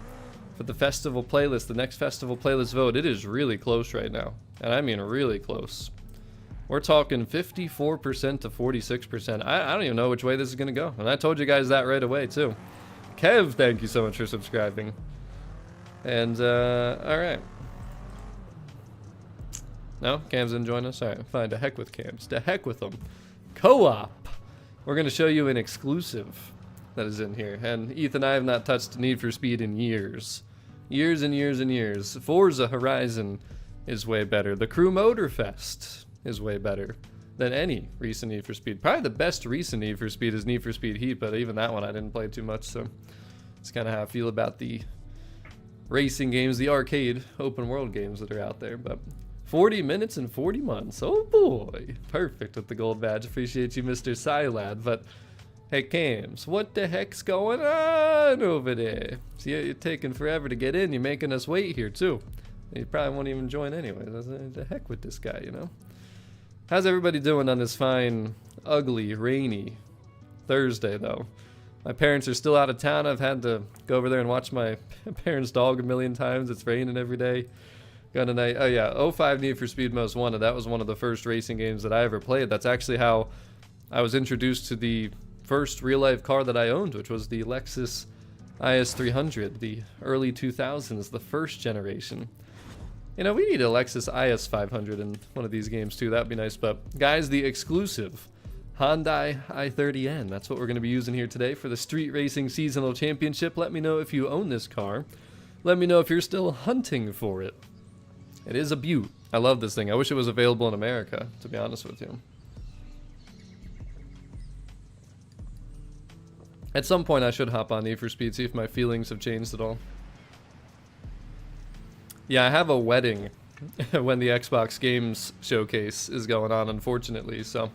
for the festival playlist, the next festival playlist vote. It is really close right now, and I mean really close. We're talking 54% to 46%. I don't even know which way this is gonna go, and I told you guys that right away too. Kev, thank you so much for subscribing. And all right. No, Cam's didn't join us. All right, fine. To heck with Cams. To heck with them. Co-op. We're gonna show you an exclusive that is in here. And Ethan and I have not touched Need for Speed in years. Years and years and years. Forza Horizon is way better. The Crew Motorfest is way better than any recent Need for Speed. Probably the best recent Need for Speed is Need for Speed Heat, but even that one I didn't play too much, so it's kind of how I feel about the racing games, the arcade open world games that are out there. But 40 minutes and 40 months. Oh boy. Perfect with the gold badge. Appreciate you, Mr. Silad. But hey, Cams, what the heck's going on over there? See, you're taking forever to get in. You're making us wait here, too. You probably won't even join anyway. The heck with this guy, you know? How's everybody doing on this fine, ugly, rainy Thursday, though? My parents are still out of town. I've had to go over there and watch my parents' dog a million times. It's raining every day. Got a night. Oh, yeah. 05 Need for Speed Most Wanted. That was one of the first racing games that I ever played. That's actually how I was introduced to the first real-life car that I owned, which was the Lexus IS300, the early 2000s, the first generation. You know, we need a Lexus IS500 in one of these games, too. That'd be nice. But, guys, the exclusive Hyundai i30N. That's what we're going to be using here today for the Street Racing Seasonal Championship. Let me know if you own this car. Let me know if you're still hunting for it. It is a beaut. I love this thing. I wish it was available in America, to be honest with you. At some point, I should hop on Need for Speed, see if my feelings have changed at all. Yeah, I have a wedding when the Xbox Games Showcase is going on, unfortunately, so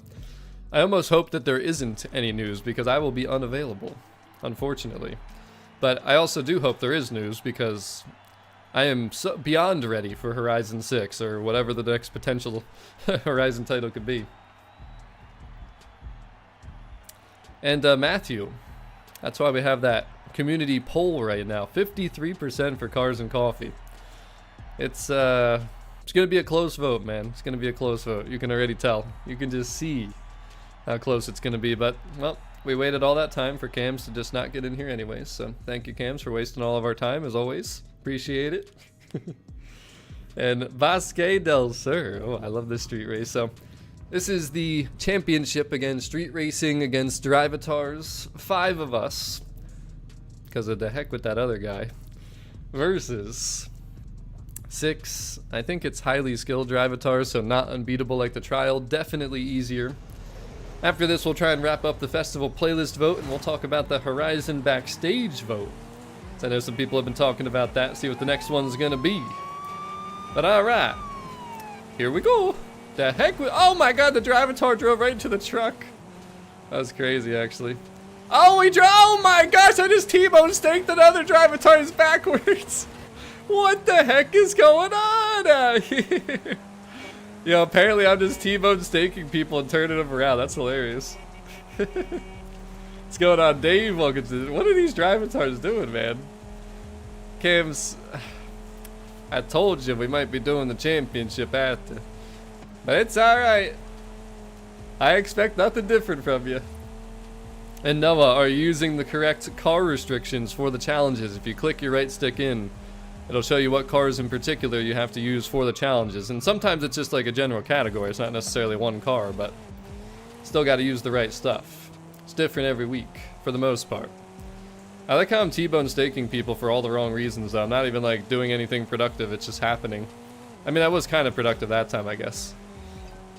I almost hope that there isn't any news because I will be unavailable, unfortunately. But I also do hope there is news because I am so beyond ready for Horizon 6 or whatever the next potential Horizon title could be. And Matthew, that's why we have that community poll right now. 53% for Cars and Coffee. It's going to be a close vote, man. It's going to be a close vote. You can already tell. You can just see how close it's going to be. But, well, we waited all that time for Cams to just not get in here anyways. So thank you, Cams, for wasting all of our time, as always. Appreciate it. And Vasque del Sur. Oh, I love this street race. So this is the championship against street racing against Drivatars. 5 of us, because of the heck with that other guy, versus 6, I think it's highly skilled Drivatars, so not unbeatable like the trial, definitely easier. After this, we'll try and wrap up the festival playlist vote, and we'll talk about the Horizon Backstage vote. So I know some people have been talking about that, see what the next one's gonna be. But alright, here we go. The heck with, oh my god, the Drivatar drove right into the truck. That was crazy, actually. Oh, oh my gosh, I just T-bone staked another Drivatars backwards. What the heck is going on out here? Yo, apparently I'm just T-bone staking people and turning them around. That's hilarious. What's going on, Dave? Welcome to, what are these Drivatars doing, man? Cams, I told you we might be doing the championship after. But it's alright. I expect nothing different from you. And Noah, are you using the correct car restrictions for the challenges? If you click your right stick in, it'll show you what cars in particular you have to use for the challenges. And sometimes it's just like a general category. It's not necessarily one car, but still got to use the right stuff. It's different every week, for the most part. I like how I'm T-bone staking people for all the wrong reasons, though. I'm not even, like, doing anything productive. It's just happening. I mean, I was kind of productive that time, I guess.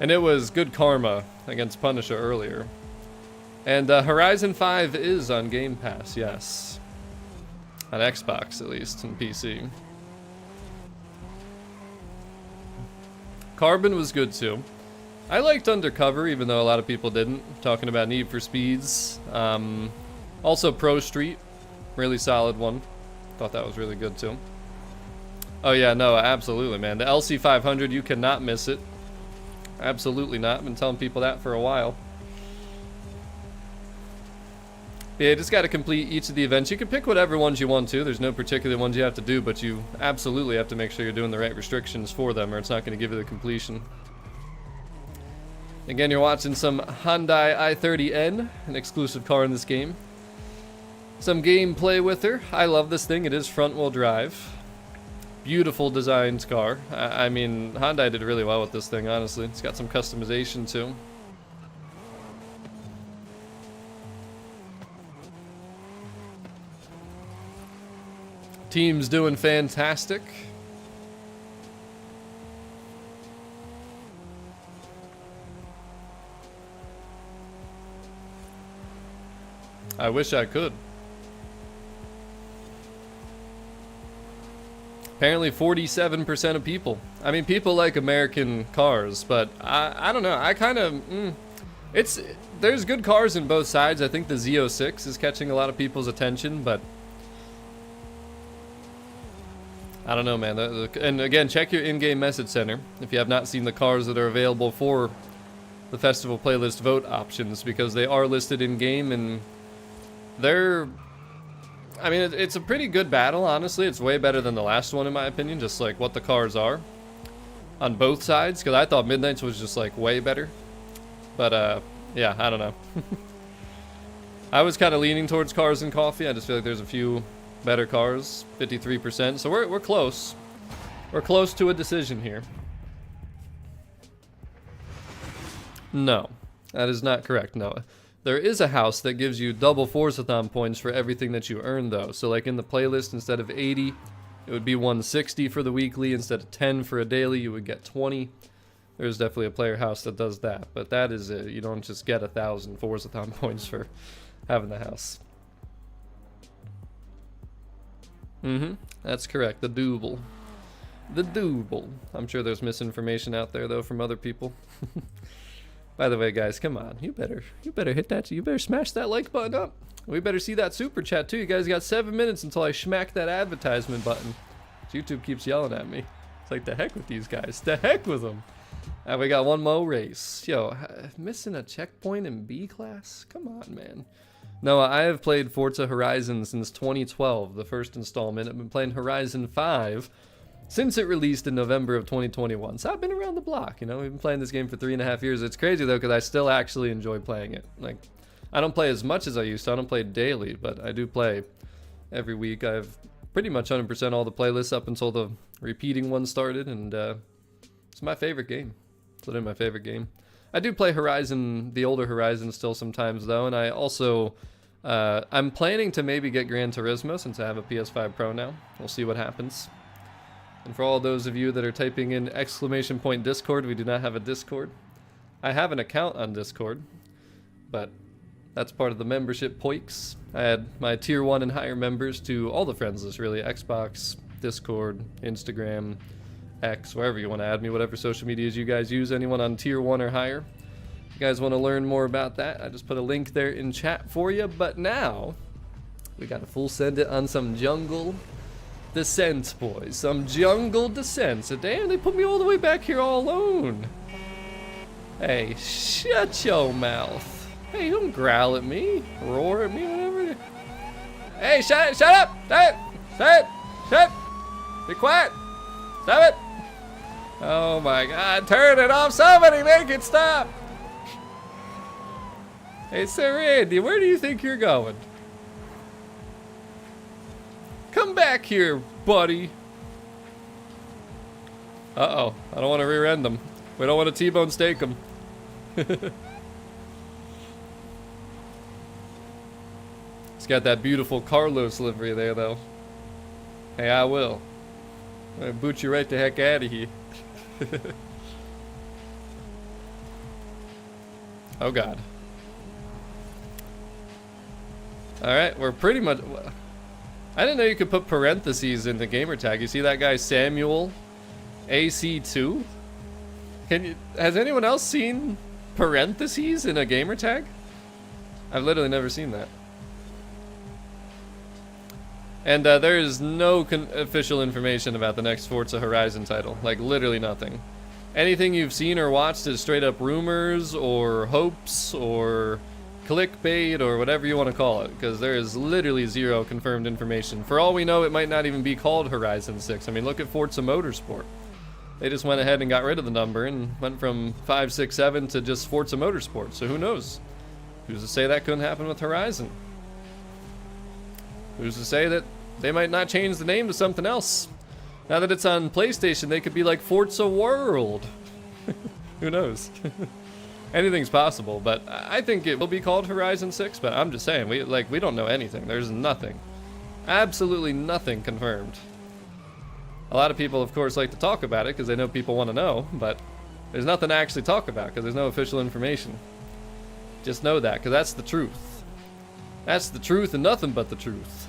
And it was good karma against Punisher earlier. And Horizon 5 is on Game Pass, yes. On Xbox, at least, and PC. Carbon was good, too. I liked Undercover, even though a lot of people didn't. Talking about Need for Speeds. Also Pro Street. Really solid one. Thought that was really good, too. Oh, yeah, no, absolutely, man. The LC 500, you cannot miss it. Absolutely not. I've been telling people that for a while. Yeah, you just got to complete each of the events. You can pick whatever ones you want to. There's no particular ones you have to do, but you absolutely have to make sure you're doing the right restrictions for them, or it's not going to give you the completion. Again, you're watching some Hyundai i30N, an exclusive car in this game. Some gameplay with her. I love this thing. It is front-wheel drive. Beautiful designed car. I mean, Hyundai did really well with this thing, honestly. It's got some customization, too. Team's doing fantastic. I wish I could. Apparently 47% of people. I mean, people like American cars, but I don't know. I kind of... there's good cars in both sides. I think the Z06 is catching a lot of people's attention, but... I don't know, man. And again, check your in-game message center if you have not seen the cars that are available for the festival playlist vote options, because they are listed in-game, and they're... I mean, it's a pretty good battle, honestly. It's way better than the last one, in my opinion, just like what the cars are on both sides, because I thought Midnight's was just like way better. But yeah, I don't know. I was kind of leaning towards Cars and Coffee. I just feel like there's a few better cars, 53%. So we're close. We're close to a decision here. No, that is not correct, Noah. There is a house that gives you double Forzathon points for everything that you earn, though. So like in the playlist, instead of 80, it would be 160 for the weekly. Instead of 10 for a daily, you would get 20. There's definitely a player house that does that. But that is it. You don't just get 1,000 Forzathon points for having the house. That's correct. The double. The double. I'm sure there's misinformation out there, though, from other people. By the way, guys, come on. You better hit that. You better smash that like button up. We better see that super chat, too. You guys got 7 minutes until I smack that advertisement button. YouTube keeps yelling at me. It's like, the heck with these guys. The heck with them. We got one more race. Yo, missing a checkpoint in B class? Come on, man. No, I have played Forza Horizon since 2012, the first installment. I've been playing Horizon 5 since it released in November of 2021. So I've been around the block, you know. We've been playing this game for 3.5 years. It's crazy, though, because I still actually enjoy playing it. Like, I don't play as much as I used to. I don't play daily, but I do play every week. I have pretty much 100% all the playlists up until the repeating one started, and it's my favorite game. It's literally my favorite game. I do play Horizon, the older Horizon, still sometimes, though, and I also... I'm planning to maybe get Gran Turismo since I have a PS5 Pro now. We'll see what happens. And for all those of you that are typing in ! Discord, we do not have a Discord. I have an account on Discord, but that's part of the membership poiks. I had my tier 1 and higher members to all the friends list, really. Xbox, Discord, Instagram, X, wherever you want to add me, whatever social medias you guys use, anyone on tier 1 or higher. If you guys want to learn more about that, I just put a link there in chat for you. But now, we got to full send it on some jungle descent, boys. Some jungle descent. So damn, they put me all the way back here all alone. Hey, shut your mouth. Hey, don't growl at me, roar at me, whatever. Hey, shut up! Shut it! Shut it! Shut! Be quiet! Stop it! Oh my God! Turn it off! Somebody make it stop! Hey, Sir Randy, where do you think you're going? Come back here, buddy. Uh-oh. I don't want to rear end them. We don't want to T-bone steak them. It's got that beautiful Carlos livery there, though. Hey, I will. I'm gonna boot you right the heck out of here. Oh God. All right, we're pretty much. I didn't know you could put parentheses in the gamer tag. You see that guy Samuel AC2? Has anyone else seen parentheses in a gamer tag? I've literally never seen that. And there is no official information about the next Forza Horizon title. Like, literally nothing. Anything you've seen or watched is straight up rumors or hopes or clickbait or whatever you want to call it, because there is literally zero confirmed information. For all we know, it might not even be called Horizon 6. I mean, look at Forza Motorsport. They just went ahead and got rid of the number and went from 5, 6, 7 to just Forza Motorsport. So who knows? Who's to say that couldn't happen with Horizon? Who's to say that they might not change the name to something else? Now that it's on PlayStation, they could be like Forza World. Who knows? Anything's possible, but I think it will be called Horizon 6, but I'm just saying, we don't know anything. There's nothing. Absolutely nothing confirmed. A lot of people, of course, like to talk about it because they know people want to know, but there's nothing to actually talk about because there's no official information. Just know that, because that's the truth. That's the truth and nothing but the truth.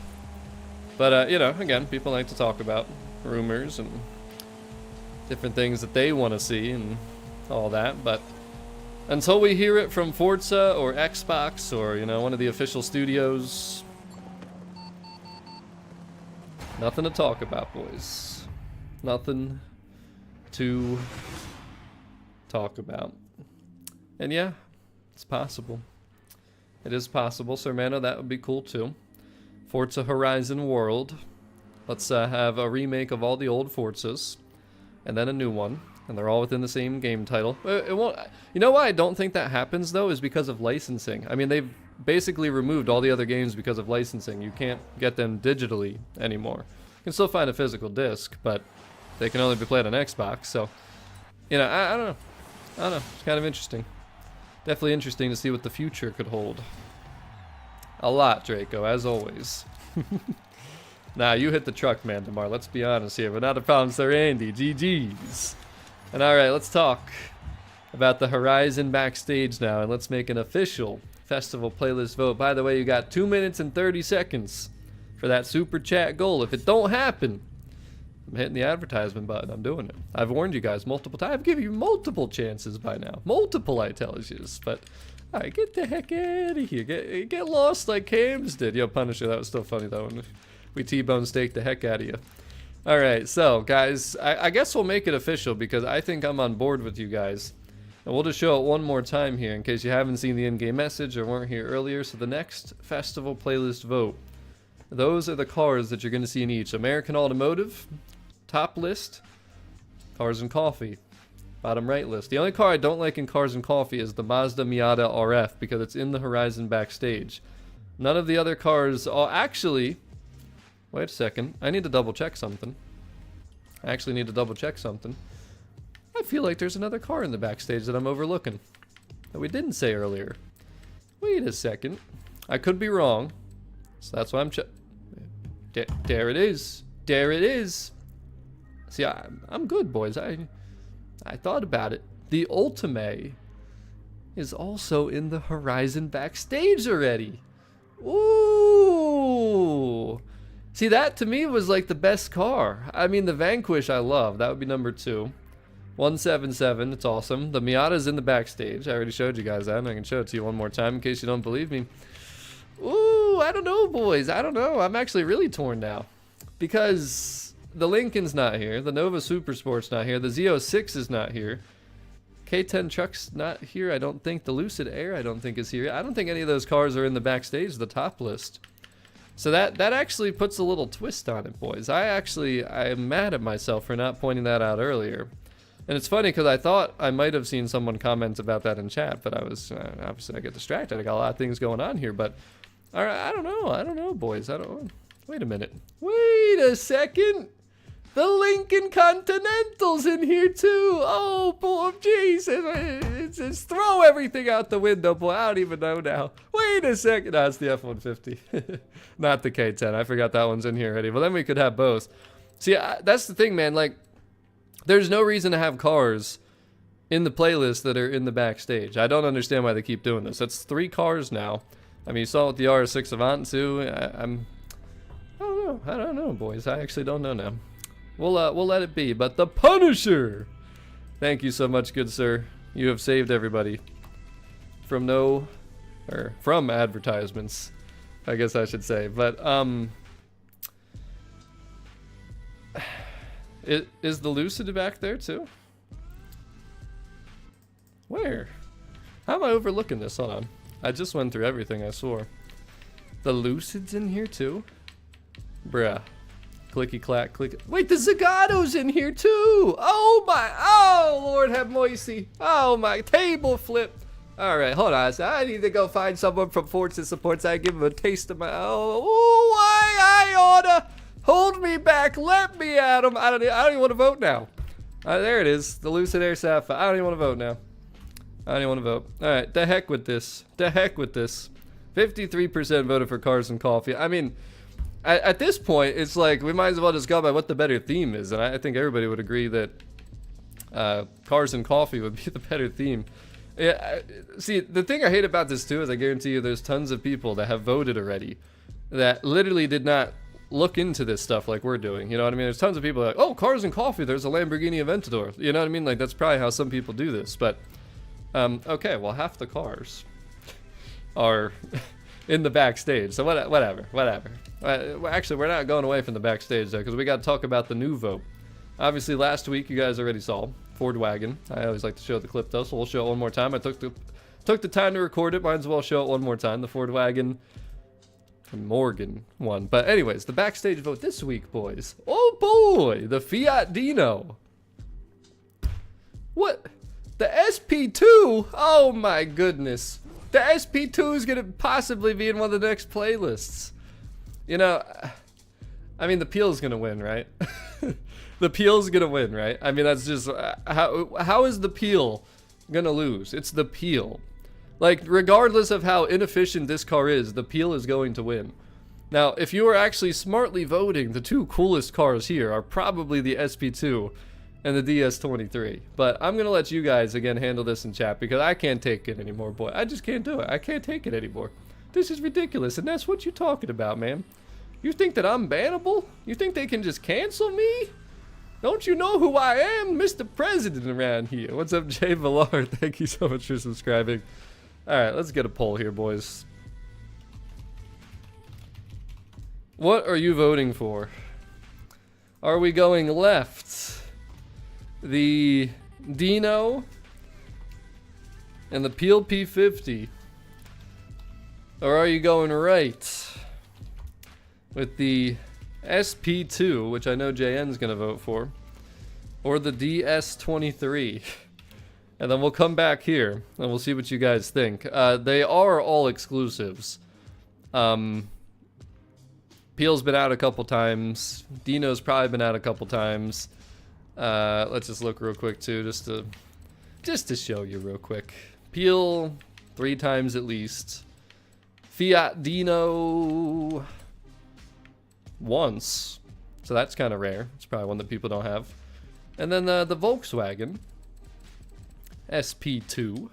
But, you know, again, people like to talk about rumors and different things that they want to see and all that, but until we hear it from Forza or Xbox or, you know, one of the official studios, nothing to talk about, boys. Nothing to talk about. And yeah, it's possible. It is possible, Sir Mano. That would be cool too. Forza Horizon World. Let's have a remake of all the old Forzas, and then a new one, and they're all within the same game title. It won't. You know why I don't think that happens though? Is because of licensing. I mean, they've basically removed all the other games because of licensing. You can't get them digitally anymore. You can still find a physical disc, but they can only be played on Xbox. So, you know, I don't know. I don't know. It's kind of interesting. Definitely interesting to see what the future could hold. A lot, Draco, as always. Nah, you hit the truck, man, Damar. Let's be honest here. But not a problem, Sir Andy. GG's. And alright, let's talk about the Horizon Backstage now. And let's make an official festival playlist vote. By the way, you got 2 minutes and 30 seconds for that super chat goal. If it don't happen, I'm hitting the advertisement button. I'm doing it. I've warned you guys multiple times. I've given you multiple chances by now. Multiple, I tell you. But, alright, get the heck out of here. Get lost like Cams did. Yo, Punisher, that was still funny, though. We T-bone steak the heck out of you. Alright, so, guys, I guess we'll make it official because I think I'm on board with you guys. And we'll just show it one more time here in case you haven't seen the in-game message or weren't here earlier. So the next festival playlist vote, those are the cars that you're going to see in each. American Automotive, top list, Cars and Coffee, bottom right list. The only car I don't like in Cars and Coffee is the Mazda Miata RF because it's in the Horizon Backstage. None of the other cars, actually... Wait a second. I need to double check something. I actually need to double check something. I feel like there's another car in the Backstage that I'm overlooking that we didn't say earlier. Wait a second. I could be wrong. So that's why I'm there it is. There it is. See, I'm good, boys. I thought about it. The Ultimate is also in the Horizon Backstage already. Ooh. See, that to me was like the best car. I mean, the Vanquish I love. That would be number 2. 177, it's awesome. The Miata's in the Backstage. I already showed you guys that, and I can show it to you one more time in case you don't believe me. Ooh, I don't know, boys. I don't know. I'm actually really torn now. Because the Lincoln's not here. The Nova Super Sport's not here. The Z06 is not here. K10 Truck's not here, I don't think. The Lucid Air, I don't think, is here. I don't think any of those cars are in the Backstage, the top list. So that actually puts a little twist on it, boys. I am mad at myself for not pointing that out earlier. And it's funny because I thought I might have seen someone comment about that in chat, but I was, obviously I get distracted. I got a lot of things going on here, but all right, I don't know, boys. Wait a minute. Wait a second. The Lincoln Continental's in here too. Oh, boy, jeez. It's throw everything out the window, boy. I don't even know now. Wait a second. No, it's the F-150. Not the K10. I forgot that one's in here already. Well, then we could have both. See, that's the thing, man. Like, there's no reason to have cars in the playlist that are in the backstage. I don't understand why they keep doing this. That's 3 cars now. I mean, you saw it with the RS6 Avant too. I don't know, boys. I actually don't know now. We'll let it be. But the Punisher. Thank you so much, good sir. You have saved everybody from from advertisements, I guess I should say. But is the Lucid back there too? Where? How am I overlooking this? Hold on. I just went through everything, I swore. The Lucid's in here too? Bruh. Clicky clack, click. Wait, the Zagato's in here too! Oh my, oh Lord have mercy. Oh my, table flip. Alright, hold on. So I need to go find someone from Forza supports. I give him a taste of my, oh, why I oughta. Hold me back, let me at him. I don't even want to vote now. There it is, the Lucid Air Sapphire. I don't even want to vote now. I don't even want to vote. Alright, the heck with this. The heck with this. 53% voted for Cars and Coffee. I mean, at this point, it's like we might as well just go by what the better theme is. And I think everybody would agree that Cars and Coffee would be the better theme. Yeah, see, the thing I hate about this too is I guarantee you there's tons of people that have voted already that literally did not look into this stuff like we're doing. You know what I mean? There's tons of people like, oh, Cars and Coffee, there's a Lamborghini Aventador. You know what I mean? Like, that's probably how some people do this. But okay, well, half the cars are in the backstage, so whatever. Actually, we're not going away from the backstage though, because we got to talk about the new vote. Obviously, last week you guys already saw Ford wagon. I always like to show the clip though, so we'll show it one more time. I took the time to record it. Might as well show it one more time. The Ford wagon Morgan won. But anyways, the backstage vote this week, boys. Oh boy, the Fiat Dino. What? The SP2? Oh my goodness. The SP2 is going to possibly be in one of the next playlists. You know, I mean, the Peel's going to win, right? The Peel's going to win, right? I mean, that's just, how is the Peel going to lose? It's the Peel. Like, regardless of how inefficient this car is, the Peel is going to win. Now, if you are actually smartly voting, the 2 coolest cars here are probably the SP2 and the DS23. But I'm going to let you guys, again, handle this in chat because I can't take it anymore, boy. I just can't do it. I can't take it anymore. This is ridiculous, and that's what you're talking about, man. You think that I'm bannable? You think they can just cancel me? Don't you know who I am? Mr. President around here. What's up, Jay Villar? Thank you so much for subscribing. Alright, let's get a poll here, boys. What are you voting for? Are we going left? The Dino and the Peel P50? Or are you going right with the SP2, which I know JN's gonna vote for, or the DS23? And then we'll come back here and we'll see what you guys think. They are all exclusives. Peel's been out a couple times. Dino's probably been out a couple times. Let's just look real quick too, just to show you real quick. Peel 3 times at least. Fiat Dino once, so that's kind of rare. It's probably one that people don't have. And then the Volkswagen SP2.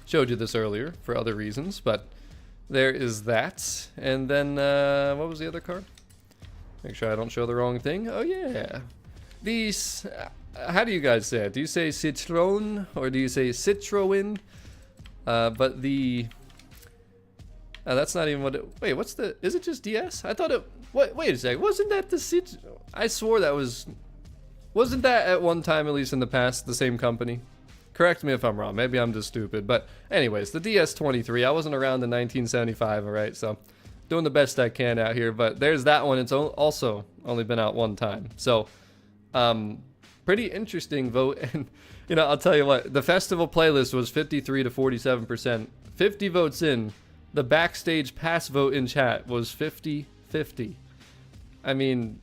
Showed you this earlier for other reasons, but there is that. And then what was the other car? Make sure I don't show the wrong thing. Oh yeah, these. How do you guys say it? Do you say Citroën or do you say Citroën? But the. That's not even what it, wait, what's the, is it just DS? I thought it, wait a sec, wasn't that the I swore that wasn't that at one time, at least in the past, the same company? Correct me if I'm wrong, maybe I'm just stupid, but anyways, the DS23, I wasn't around in 1975, alright, so doing the best I can out here, but there's that one, it's also only been out one time, so, pretty interesting vote, and, you know, I'll tell you what, the festival playlist was 53 to 47%, 50 votes in. The backstage pass vote in chat was 50-50. I mean,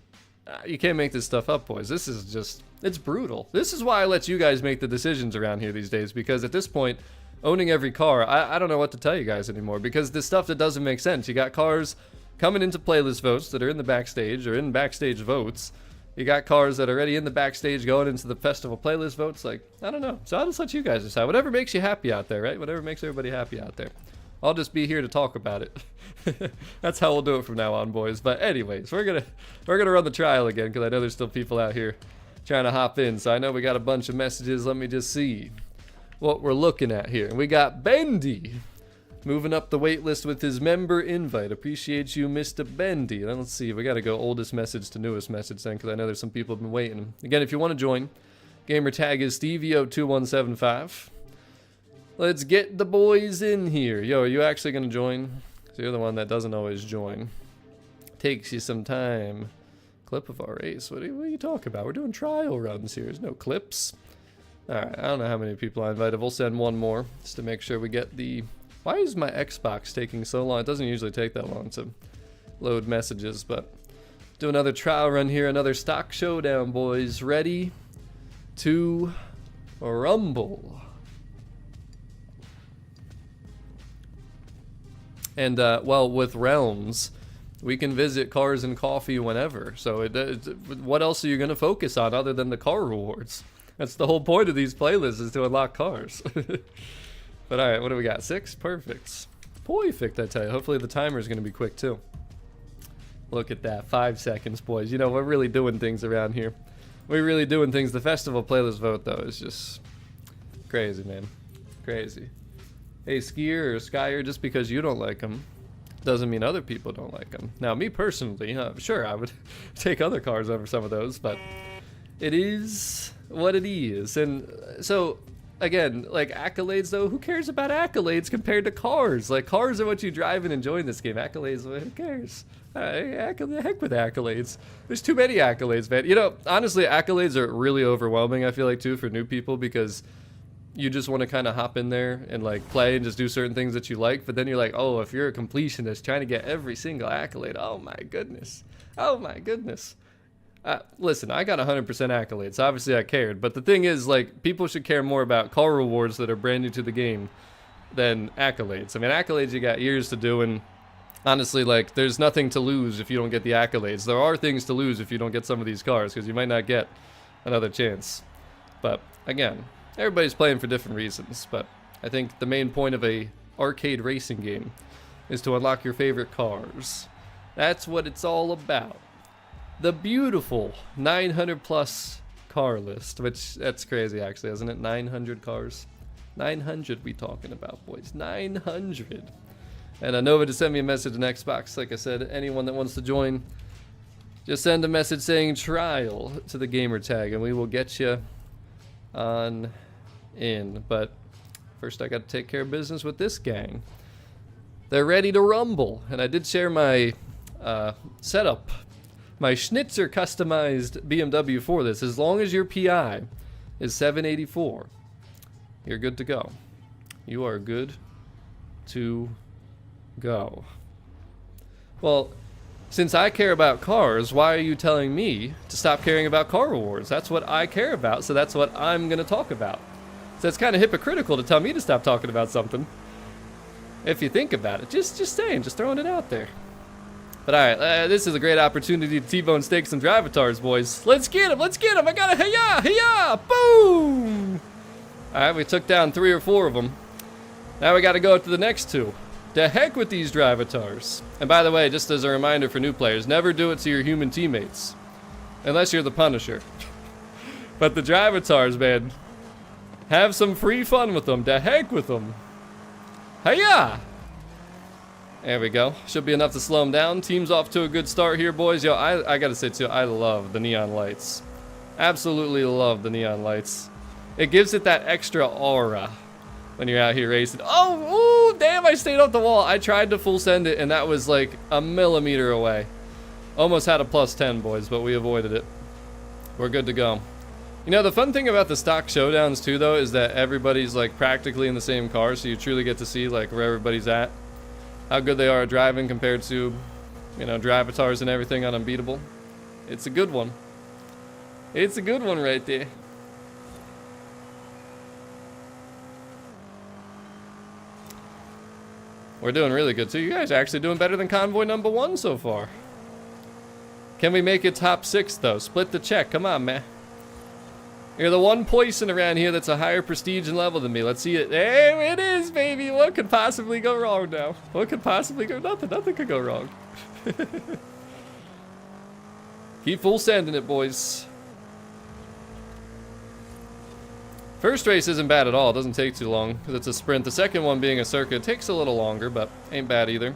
you can't make this stuff up, boys. This is just, it's brutal. This is why I let you guys make the decisions around here these days, because at this point, owning every car, I don't know what to tell you guys anymore, because this stuff that doesn't make sense. You got cars coming into playlist votes that are in the backstage or in backstage votes. You got cars that are already in the backstage going into the festival playlist votes. Like, I don't know. So I'll just let you guys decide. Whatever makes you happy out there, right? Whatever makes everybody happy out there. I'll just be here to talk about it. That's how we'll do it from now on, boys. But anyways, we're gonna run the trial again because I know there's still people out here trying to hop in. So I know we got a bunch of messages. Let me just see what we're looking at here. We got Bendy moving up the wait list with his member invite. Appreciate you, Mr. Bendy. Then let's see. We got to go oldest message to newest message then because I know there's some people have been waiting. Again, if you want to join, gamer tag is StevieO2175. Let's get the boys in here. Yo, are you actually going to join? So you're the one that doesn't always join. Takes you some time. Clip of our race. What are you talking about? We're doing trial runs here. There's no clips. Alright, I don't know how many people I invited. We'll send one more just to make sure we get the... Why is my Xbox taking so long? It doesn't usually take that long to load messages, but... Do another trial run here. Another stock showdown, boys. Ready to rumble. And, well, with Realms, we can visit cars and coffee whenever. So what else are you going to focus on other than the car rewards? That's the whole point of these playlists, is to unlock cars. But alright, what do we got? 6? Perfect. Perfect, I tell you. Hopefully the timer is going to be quick, too. Look at that. 5 seconds, boys. You know, we're really doing things around here. We're really doing things. The festival playlist vote, though, is just crazy, man. Crazy. Hey, Skier or Skyer, just because you don't like them doesn't mean other people don't like them. Now, me personally, sure, I would take other cars over some of those, but it is what it is. And so, again, like accolades, though, who cares about accolades compared to cars? Like, cars are what you drive and enjoy in this game. Accolades, well, who cares? Heck with accolades. There's too many accolades, man. You know, honestly, accolades are really overwhelming, I feel like, too, for new people, because you just want to kind of hop in there and like play and just do certain things that you like, but then you're like, oh, if you're a completionist trying to get every single accolade, oh my goodness, listen, I got 100% accolades, obviously I cared, but the thing is, like, people should care more about car rewards that are brand new to the game than accolades. I mean, accolades you got years to do, and honestly, like, there's nothing to lose if you don't get the accolades. There are things to lose if you don't get some of these cars, because you might not get another chance. But again, everybody's playing for different reasons, but I think the main point of a arcade racing game is to unlock your favorite cars. That's what it's all about. The beautiful 900 plus car list, which that's crazy actually, isn't it? 900 cars. 900 we talking about, boys. 900. And I know to send me a message on Xbox. Like I said, anyone that wants to join, just send a message saying trial to the gamer tag and we will get you on in. But first I got to take care of business with this gang. They're ready to rumble, and I did share my setup, my Schnitzer customized BMW for this. As long as your PI is 784, you're good to go. You are good to go. Well, since I care about cars, why are you telling me to stop caring about car rewards? That's what I care about, so that's what I'm gonna talk about. So it's kind of hypocritical to tell me to stop talking about something. If you think about it, just saying, just throwing it out there. But alright, this is a great opportunity to T-bone steak some drivatars, boys. Let's get him, I got a hey-ya, boom! Alright, we took down 3 or 4 of them. Now we gotta go to the next 2. To heck with these drivatars. And by the way, just as a reminder for new players, never do it to your human teammates. Unless you're the Punisher. But the drivatars, man, have some free fun with them. To heck with them. Hiya! There we go. Should be enough to slow them down. Team's off to a good start here, boys. Yo, I gotta say too, I love the neon lights. Absolutely love the neon lights. It gives it that extra aura when you're out here racing. Oh, ooh, damn, I stayed off the wall. I tried to full send it, and that was like a millimeter away. Almost had a +10, boys, but we avoided it. We're good to go. You know, the fun thing about the stock showdowns too, though, is that everybody's like practically in the same car, so you truly get to see like where everybody's at, how good they are at driving compared to, you know, drivatars and everything on Unbeatable. It's a good one. It's a good one right there. We're doing really good too. You guys are actually doing better than convoy number 1 so far. Can we make it top 6 though? Split the check. Come on, man. You're the one person around here that's a higher prestige and level than me. Let's see it. There it is, baby. What could possibly go wrong now? What could possibly go? Nothing. Nothing could go wrong. Keep full sending it, boys. First race isn't bad at all. It doesn't take too long because it's a sprint. The second one being a circuit takes a little longer, but ain't bad either.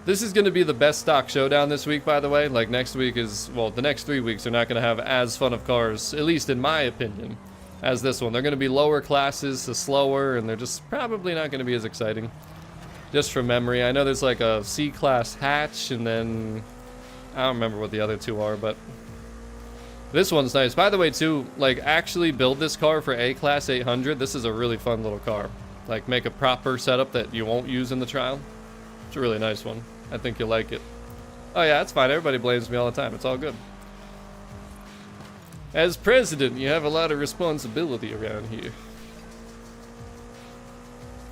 This is going to be the best stock showdown this week, by the way. Like, next week is, well, the next 3 weeks are not going to have as fun of cars, at least in my opinion, as this one. They're going to be lower classes, so slower, and they're just probably not going to be as exciting. Just from memory. I know there's like a C-class hatch, and then I don't remember what the other 2 are, but this one's nice. By the way, too, like, actually build this car for A-Class 800. This is a really fun little car. Like, make a proper setup that you won't use in the trial. It's a really nice one. I think you'll like it. Oh yeah, that's fine. Everybody blames me all the time. It's all good. As president, you have a lot of responsibility around here.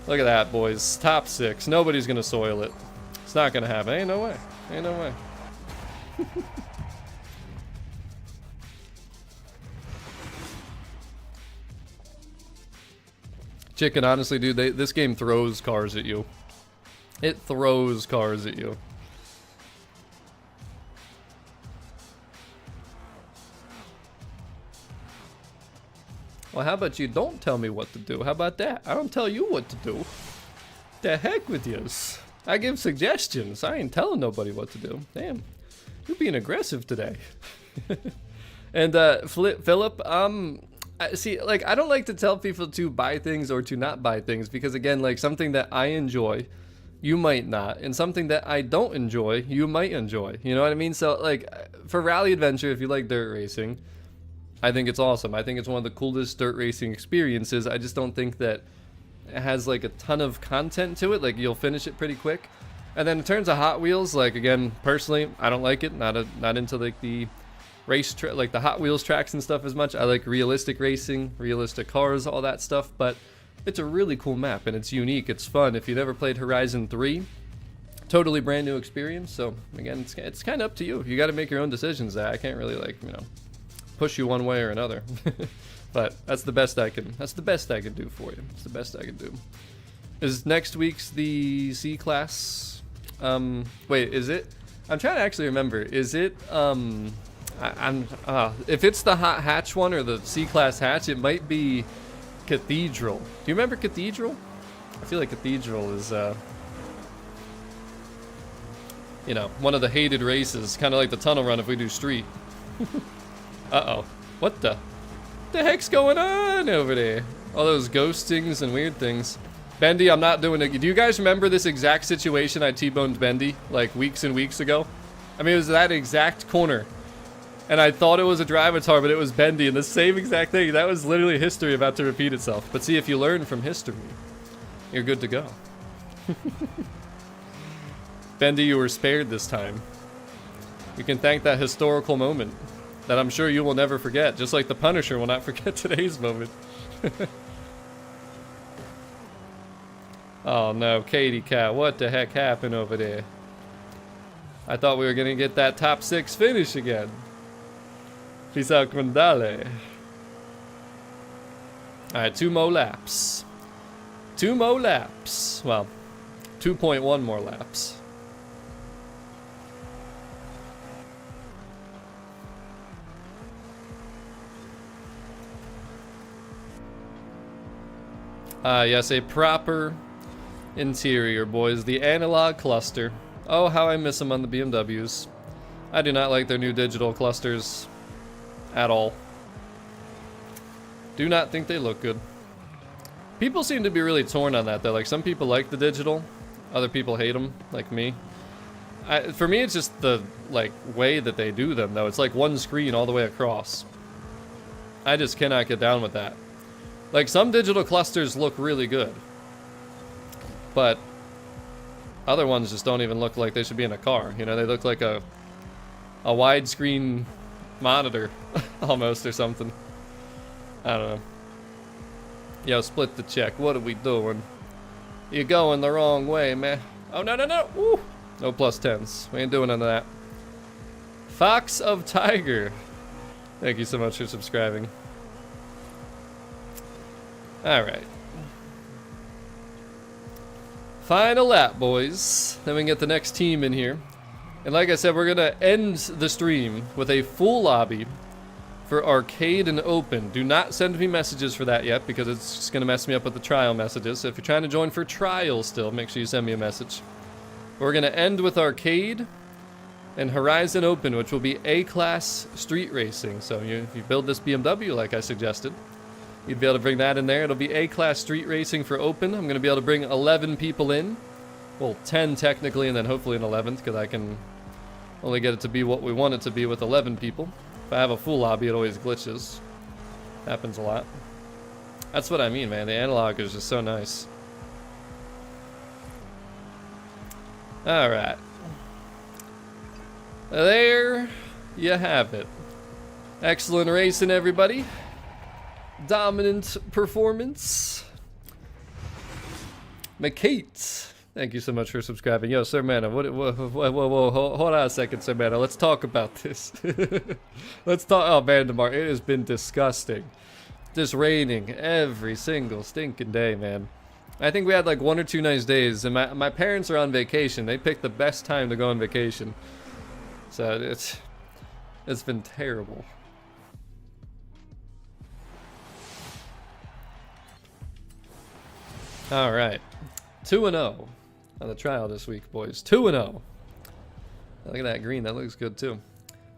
Look at that, boys. Top 6. Nobody's gonna soil it. It's not gonna happen. Ain't no way. Ain't no way. Chicken, honestly, dude, this game throws cars at you. It throws cars at you. Well, how about you don't tell me what to do? How about that? I don't tell you what to do. The heck with yous. I give suggestions. I ain't telling nobody what to do. Damn. You're being aggressive today. And, Philip, see, like, I don't like to tell people to buy things or to not buy things because, again, like, something that I enjoy, you might not, and something that I don't enjoy, you might enjoy. You know what I mean? So, like, for Rally Adventure, if you like dirt racing, I think it's awesome. I think it's one of the coolest dirt racing experiences. I just don't think that it has, like, a ton of content to it. Like, you'll finish it pretty quick. And then in terms of Hot Wheels, like, again, personally, I don't like it. Not into, like, the like the Hot Wheels tracks and stuff as much. I like realistic racing, realistic cars, all that stuff, but it's a really cool map and it's unique, it's fun. If you've never played Horizon 3, totally brand new experience. So again, it's kind of up to you. You got to make your own decisions. I can't really, like, you know, push you one way or another. But that's the best I can do for you. It's the best I can do. Is next week's the C class? Wait, is it? I'm trying to actually remember. Is it if it's the hot hatch one or the C-class hatch, it might be Cathedral. Do you remember Cathedral? I feel like Cathedral is, you know, one of the hated races, kind of like the tunnel run if we do street. Uh-oh. What the heck's going on over there? All those ghostings and weird things. Bendy, I'm not doing it. Do you guys remember this exact situation I T-boned Bendy, like, weeks and weeks ago? I mean, it was that exact corner. And I thought it was a Drivatar, but it was Bendy, and the same exact thing. That was literally history about to repeat itself. But see, if you learn from history, you're good to go. Bendy, you were spared this time. You can thank that historical moment that I'm sure you will never forget, just like the Punisher will not forget today's moment. Oh no, Katie Cat, what the heck happened over there? I thought we were gonna get that top 6 finish again. Peace out, Quindale. Alright, 2 more laps. 2 more laps. Well, 2.1 more laps. Yes, a proper interior, boys. The analog cluster. Oh, how I miss them on the BMWs. I do not like their new digital clusters at all. Do not think they look good. People seem to be really torn on that, though. Like, some people like the digital, other people hate them, like me. For me, it's just the, like, way that they do them, though. It's like one screen all the way across. I just cannot get down with that. Like, some digital clusters look really good, but other ones just don't even look like they should be in a car. You know, they look like a widescreen monitor, almost, or something. I don't know. Yo, split the check. What are we doing? You're going the wrong way, man. Oh, no, no, no. Woo. No plus 10s. We ain't doing none of that. Fox of Tiger. Thank you so much for subscribing. Alright. Final lap, boys. Then we can get the next team in here. And like I said, we're going to end the stream with a full lobby for arcade and open. Do not send me messages for that yet, because it's just going to mess me up with the trial messages. So if you're trying to join for trial still, make sure you send me a message. We're going to end with arcade and Horizon Open, which will be A-Class street racing. So if you build this BMW like I suggested, you'd be able to bring that in there. It'll be A-Class street racing for Open. I'm going to be able to bring 11 people in. Well, 10 technically, and then hopefully an 11th, because I can only get it to be what we want it to be with 11 people. If I have a full lobby, it always glitches. Happens a lot. That's what I mean, man. The analog is just so nice. Alright. There you have it. Excellent racing, everybody. Dominant performance. McKate, thank you so much for subscribing. Yo, Sir Mana, whoa, hold on a second, Sir Mana. Let's talk about this. Let's talk. Oh, Vandemar, it has been disgusting. Just raining every single stinking day, man. I think we had like 1 or 2 nice days, and my parents are on vacation. They picked the best time to go on vacation. So it's been terrible. All right, 2-0 on the trial this week, boys. 2-0. Look at that green. That looks good too.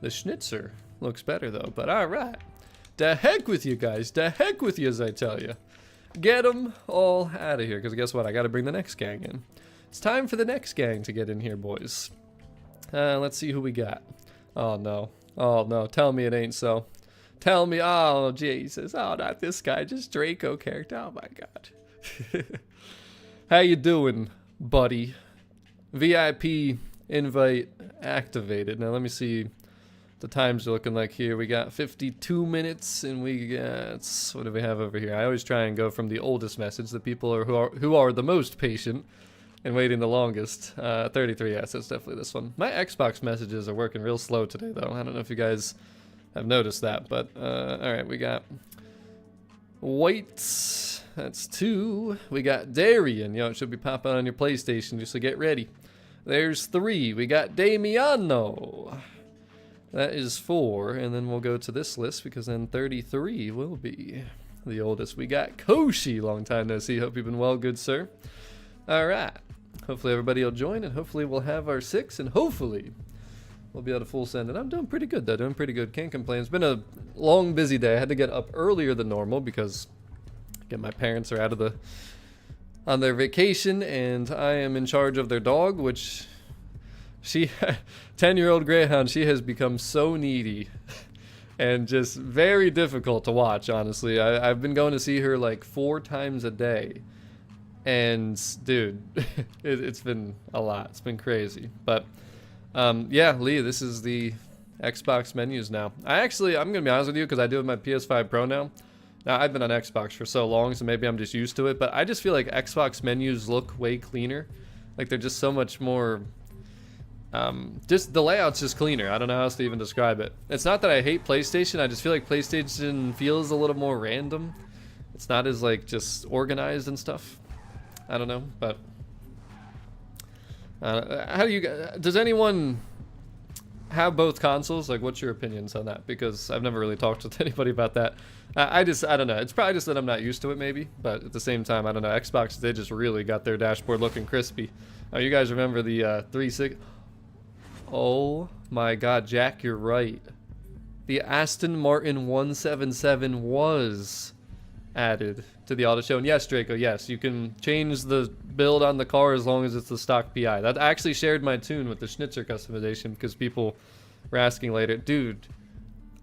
The Schnitzer looks better though. But all right, the heck with you guys. The heck with you, as I tell you. Get them all out of here. Because guess what? I got to bring the next gang in. It's time for the next gang to get in here, boys. Let's see who we got. Oh no. Oh no. Tell me it ain't so. Tell me. Oh Jesus. Oh, not this guy. Just Draco character. Oh my God. How you doing, buddy? VIP invite activated. Now let me see the times are looking like here. We got 52 minutes, and we got, what do we have over here? I always try and go from the oldest message, the people who are the most patient and waiting the longest. 33, yes, that's definitely this one. My Xbox messages are working real slow today, though. I don't know if you guys have noticed that, but all right, we got White. That's 2. We got Darian. Yo, it should be popping on your PlayStation just to get ready. There's 3. We got Damiano. That is 4. And then we'll go to this list because then 33 will be the oldest. We got Koshi. Long time no see. Hope you've been well, good sir. All right. Hopefully everybody will join, and hopefully we'll have our 6, and hopefully we'll be able to full send it. I'm doing pretty good though. Doing pretty good. Can't complain. It's been a long, busy day. I had to get up earlier than normal because my parents are on their vacation, and I am in charge of their dog, which 10-year-old Greyhound, she has become so needy and just very difficult to watch, honestly. I've been going to see her like 4 times a day, and dude, it's been a lot. It's been crazy. But yeah, Lee, this is the Xbox menus now. I'm gonna be honest with you, because I do have my PS5 Pro now. Now, I've been on Xbox for so long, so maybe I'm just used to it, but I just feel like Xbox menus look way cleaner. Like, they're just so much more, just the layout's just cleaner. I don't know how else to even describe it. It's not that I hate PlayStation, I just feel like PlayStation feels a little more random. It's not as, like, just organized and stuff. I don't know, but how do you, does anyone have both consoles? Like, what's your opinions on that? Because I've never really talked with anybody about that. I don't know. It's probably just that I'm not used to it, maybe. But at the same time, I don't know. Xbox, they just really got their dashboard looking crispy. Oh, you guys remember the 360? Oh my God, Jack, you're right. The Aston Martin 177 was added to the auto show. And yes, Draco, yes, you can change the build on the car as long as it's the stock PI. That actually shared my tune with the Schnitzer customization because people were asking later. Dude,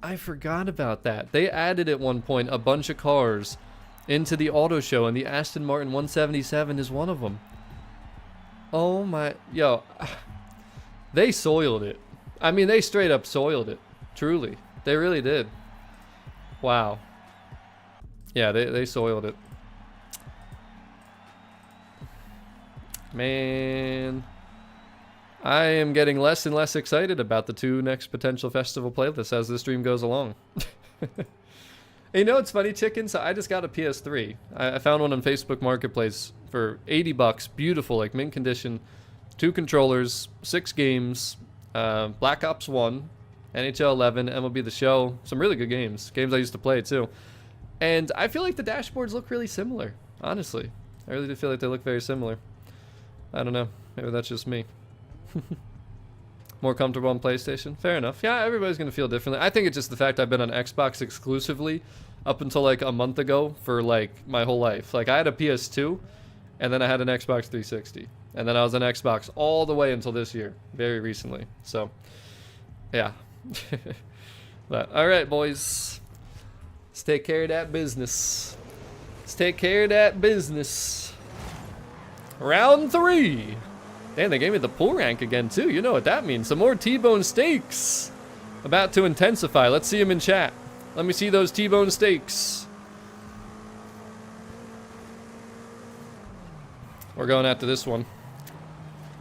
I forgot about that. They added at one point a bunch of cars into the auto show, and the Aston Martin 177 is one of them. Oh my, yo, they soiled it. I mean, they straight up soiled it. Truly, they really did. Wow. Yeah, they soiled it. Man. I am getting less and less excited about the 2 next potential festival playlists as this stream goes along. You know what's funny, chicken? So I just got a PS3. I found one on Facebook Marketplace for 80 bucks. Beautiful, like mint condition. 2 controllers, 6 games, Black Ops 1, NHL 11, MLB The Show. Some really good games. Games I used to play too. And I feel like the dashboards look really similar, honestly. I really do feel like they look very similar. I don't know. Maybe that's just me. More comfortable on PlayStation? Fair enough. Yeah, everybody's going to feel differently. I think it's just the fact I've been on Xbox exclusively up until like a month ago for like my whole life. Like I had a PS2 and then I had an Xbox 360. And then I was on Xbox all the way until this year, very recently. So, yeah. But, all right, boys. Let's take care of that business. Let's take care of that business. Round 3. Damn, they gave me the pool rank again, too. You know what that means. Some more T-bone steaks. About to intensify. Let's see them in chat. Let me see those T-bone steaks. We're going after this one.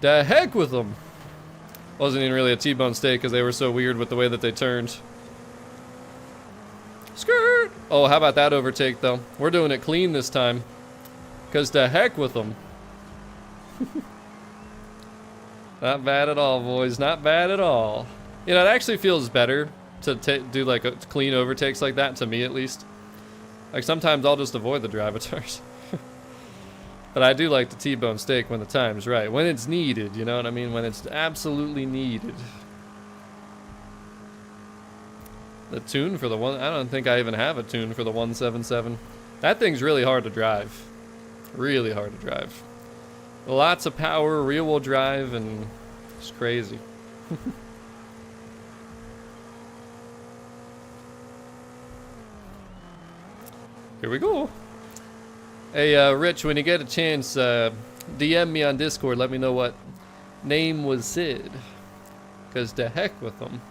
The heck with them. Wasn't even really a T-bone steak because they were so weird with the way that they turned. Skirt! Oh, how about that overtake, though? We're doing it clean this time. Because the heck with them. Not bad at all, boys. Not bad at all. You know, it actually feels better to do like a clean overtakes like that, to me at least. Like sometimes I'll just avoid the drivatars. But I do like the T-bone steak when the time's right. When it's needed, you know what I mean? When it's absolutely needed. The tune for the one... I don't think I even have a tune for the 177. That thing's really hard to drive. Really hard to drive. Lots of power, rear-wheel drive, and it's crazy. Here we go. Hey, Rich, when you get a chance, DM me on Discord. Let me know what name was said. Because the heck with them.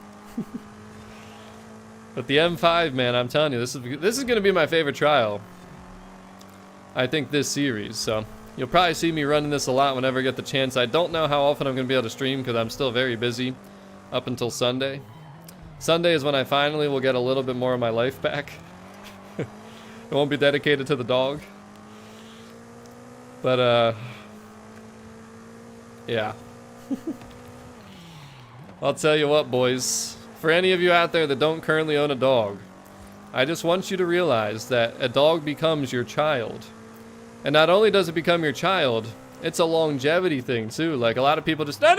But the M5, man, I'm telling you, this is going to be my favorite trial. I think this series, so... You'll probably see me running this a lot whenever I get the chance. I don't know how often I'm going to be able to stream because I'm still very busy up until Sunday. Sunday is when I finally will get a little bit more of my life back. It won't be dedicated to the dog. But, yeah. I'll tell you what, boys. For any of you out there that don't currently own a dog, I just want you to realize that a dog becomes your child. And not only does it become your child, it's a longevity thing too. Like a lot of people just, no, I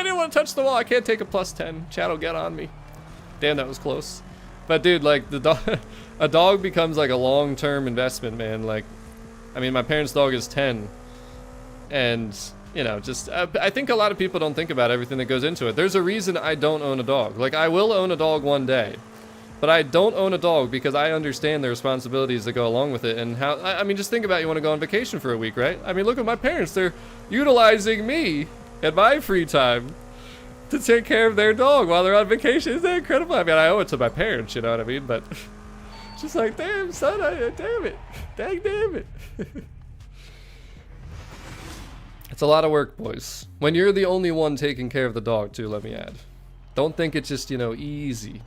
didn't want to touch the wall. I can't take a +10. Chat will get on me. Damn, that was close. But dude, like the dog, a dog becomes like a long-term investment, man. Like, I mean, my parents' dog is 10, and you know, just I think a lot of people don't think about everything that goes into it. There's a reason I don't own a dog. Like, I will own a dog one day. But I don't own a dog because I understand the responsibilities that go along with it and how, I mean, just think about you want to go on vacation for a week, right? I mean, look at my parents. They're utilizing me at my free time to take care of their dog while they're on vacation. Isn't that incredible? I mean, I owe it to my parents, you know what I mean? But it's just like, damn, son, damn it. Dang, damn it. It's a lot of work, boys. When you're the only one taking care of the dog, too, let me add. Don't think it's just, you know, easy.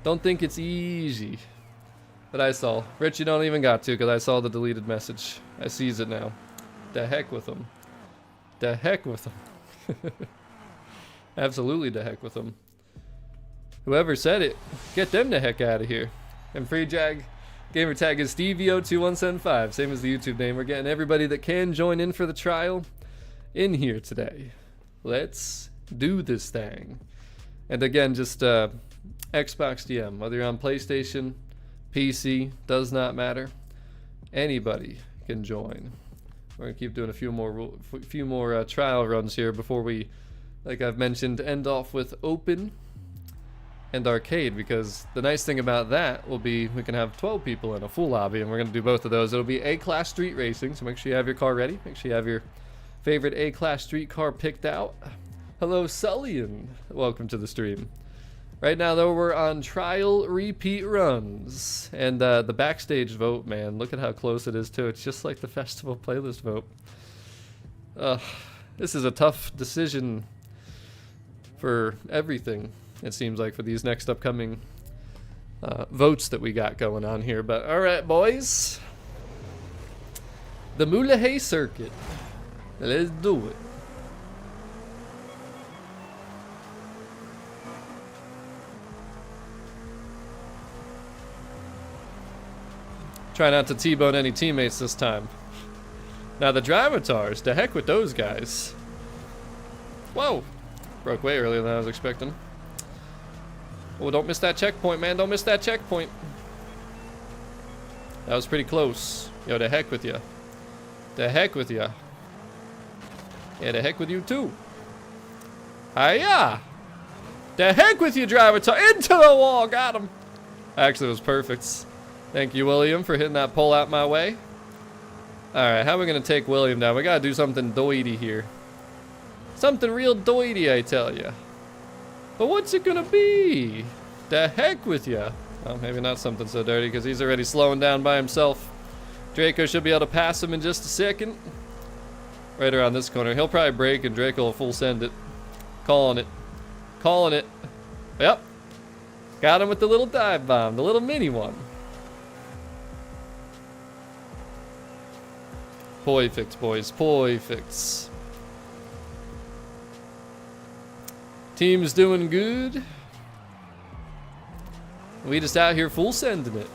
Don't think it's easy. But I saw. Rich, you don't even got to because I saw the deleted message. I sees it now. The heck with them. The heck with them. Absolutely the heck with them. Whoever said it, get them the heck out of here. And Free Jag gamer tag is StevieO2175. Same as the YouTube name. We're getting everybody that can join in for the trial in here today. Let's do this thing. And again, just Xbox DM, whether you're on PlayStation, PC, does not matter. Anybody can join. We're gonna keep doing a few more trial runs here before we, like I've mentioned, end off with open and arcade, because the nice thing about that will be we can have 12 people in a full lobby, and we're gonna do both of those. It'll be A-class street racing, so make sure you have your car ready. Make sure you have your favorite A-class street car picked out. Hello, Sullian. Welcome to the stream. Right now, though, we're on trial repeat runs. And the Backstage vote, man, look at how close it is, too. It's just like the festival playlist vote. This is a tough decision for everything, it seems like, for these next upcoming votes that we got going on here. But all right, boys. The Mulahey Circuit. Let's do it. Try not to T-bone any teammates this time. Now the Drivatars, to heck with those guys. Whoa. Broke way earlier than I was expecting. Oh, don't miss that checkpoint, man. Don't miss that checkpoint. That was pretty close. Yo, to heck with you. To heck with you. Yeah, to heck with you too. Hiya! To heck with you, Drivatar. Into the wall. Got him. Actually, it was perfect. Thank you, William, for hitting that pole out my way. Alright, how are we going to take William down? We got to do something doity here. Something real doity, I tell ya. But what's it going to be? The heck with ya. Well, maybe not something so dirty, because he's already slowing down by himself. Draco should be able to pass him in just a second. Right around this corner. He'll probably brake, and Draco will full send it. Calling it. Calling it. Yep. Got him with the little dive bomb. The little mini one. Perfect, boys. Perfect. Team's doing good. We just out here full sending it.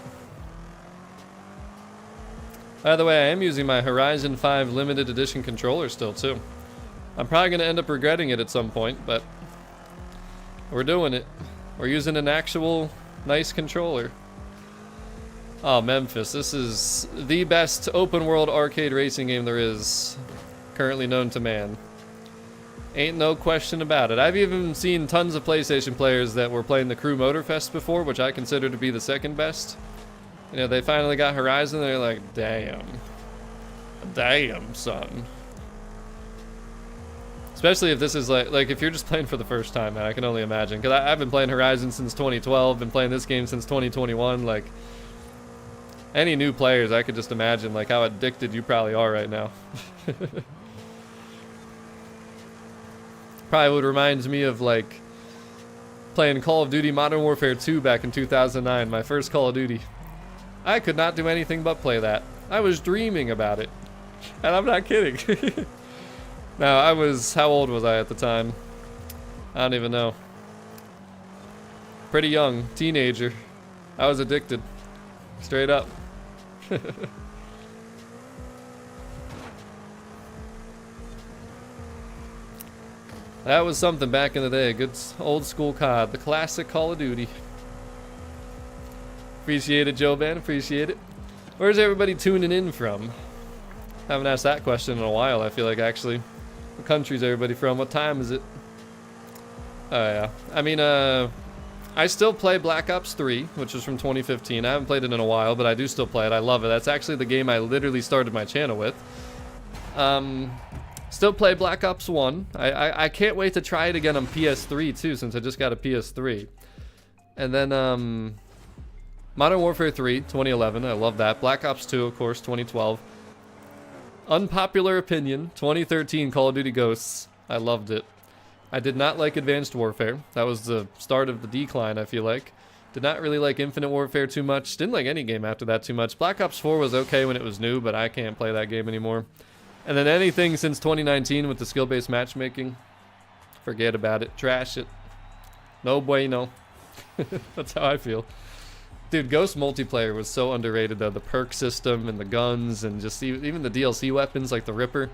By the way, I am using my Horizon 5 limited edition controller still too. I'm probably going to end up regretting it at some point, but we're doing it. We're using an actual nice controller. Oh, Memphis. This is the best open world arcade racing game there is currently known to man. Ain't no question about it. I've even seen tons of PlayStation players that were playing the Crew Motorfest before, which I consider to be the second best. You know, they finally got Horizon, they're like, damn. Damn, son. Especially if this is like if you're just playing for the first time, man, I can only imagine. Because I've been playing Horizon since 2012, been playing this game since 2021, like... Any new players, I could just imagine like how addicted you probably are right now. Probably what reminds me of like playing Call of Duty Modern Warfare 2 back in 2009, my first Call of Duty. I could not do anything but play that. I was dreaming about it. And I'm not kidding. Now, how old was I at the time? I don't even know. Pretty young, teenager. I was addicted. Straight up. That was something back in the day. Good old school COD. The classic Call of Duty. Appreciate it, Joe Van. Appreciate it. Where's everybody tuning in from? Haven't asked that question in a while, I feel like, actually. What country's everybody from? What time is it? Oh, yeah. I mean, I still play Black Ops 3, which is from 2015. I haven't played it in a while, but I do still play it. I love it. That's actually the game I literally started my channel with. Still play Black Ops 1. I can't wait to try it again on PS3 too, since I just got a PS3. And then Modern Warfare 3, 2011. I love that. Black Ops 2, of course, 2012. Unpopular opinion, 2013 Call of Duty Ghosts. I loved it. I did not like Advanced Warfare. That was the start of the decline, I feel like. Did not really like Infinite Warfare too much. Didn't like any game after that too much. Black Ops 4 was okay when it was new, but I can't play that game anymore. And then anything since 2019 with the skill-based matchmaking, forget about it. Trash it. No bueno. That's how I feel. Dude, Ghost multiplayer was so underrated though. The perk system and the guns and just even the DLC weapons like the Ripper.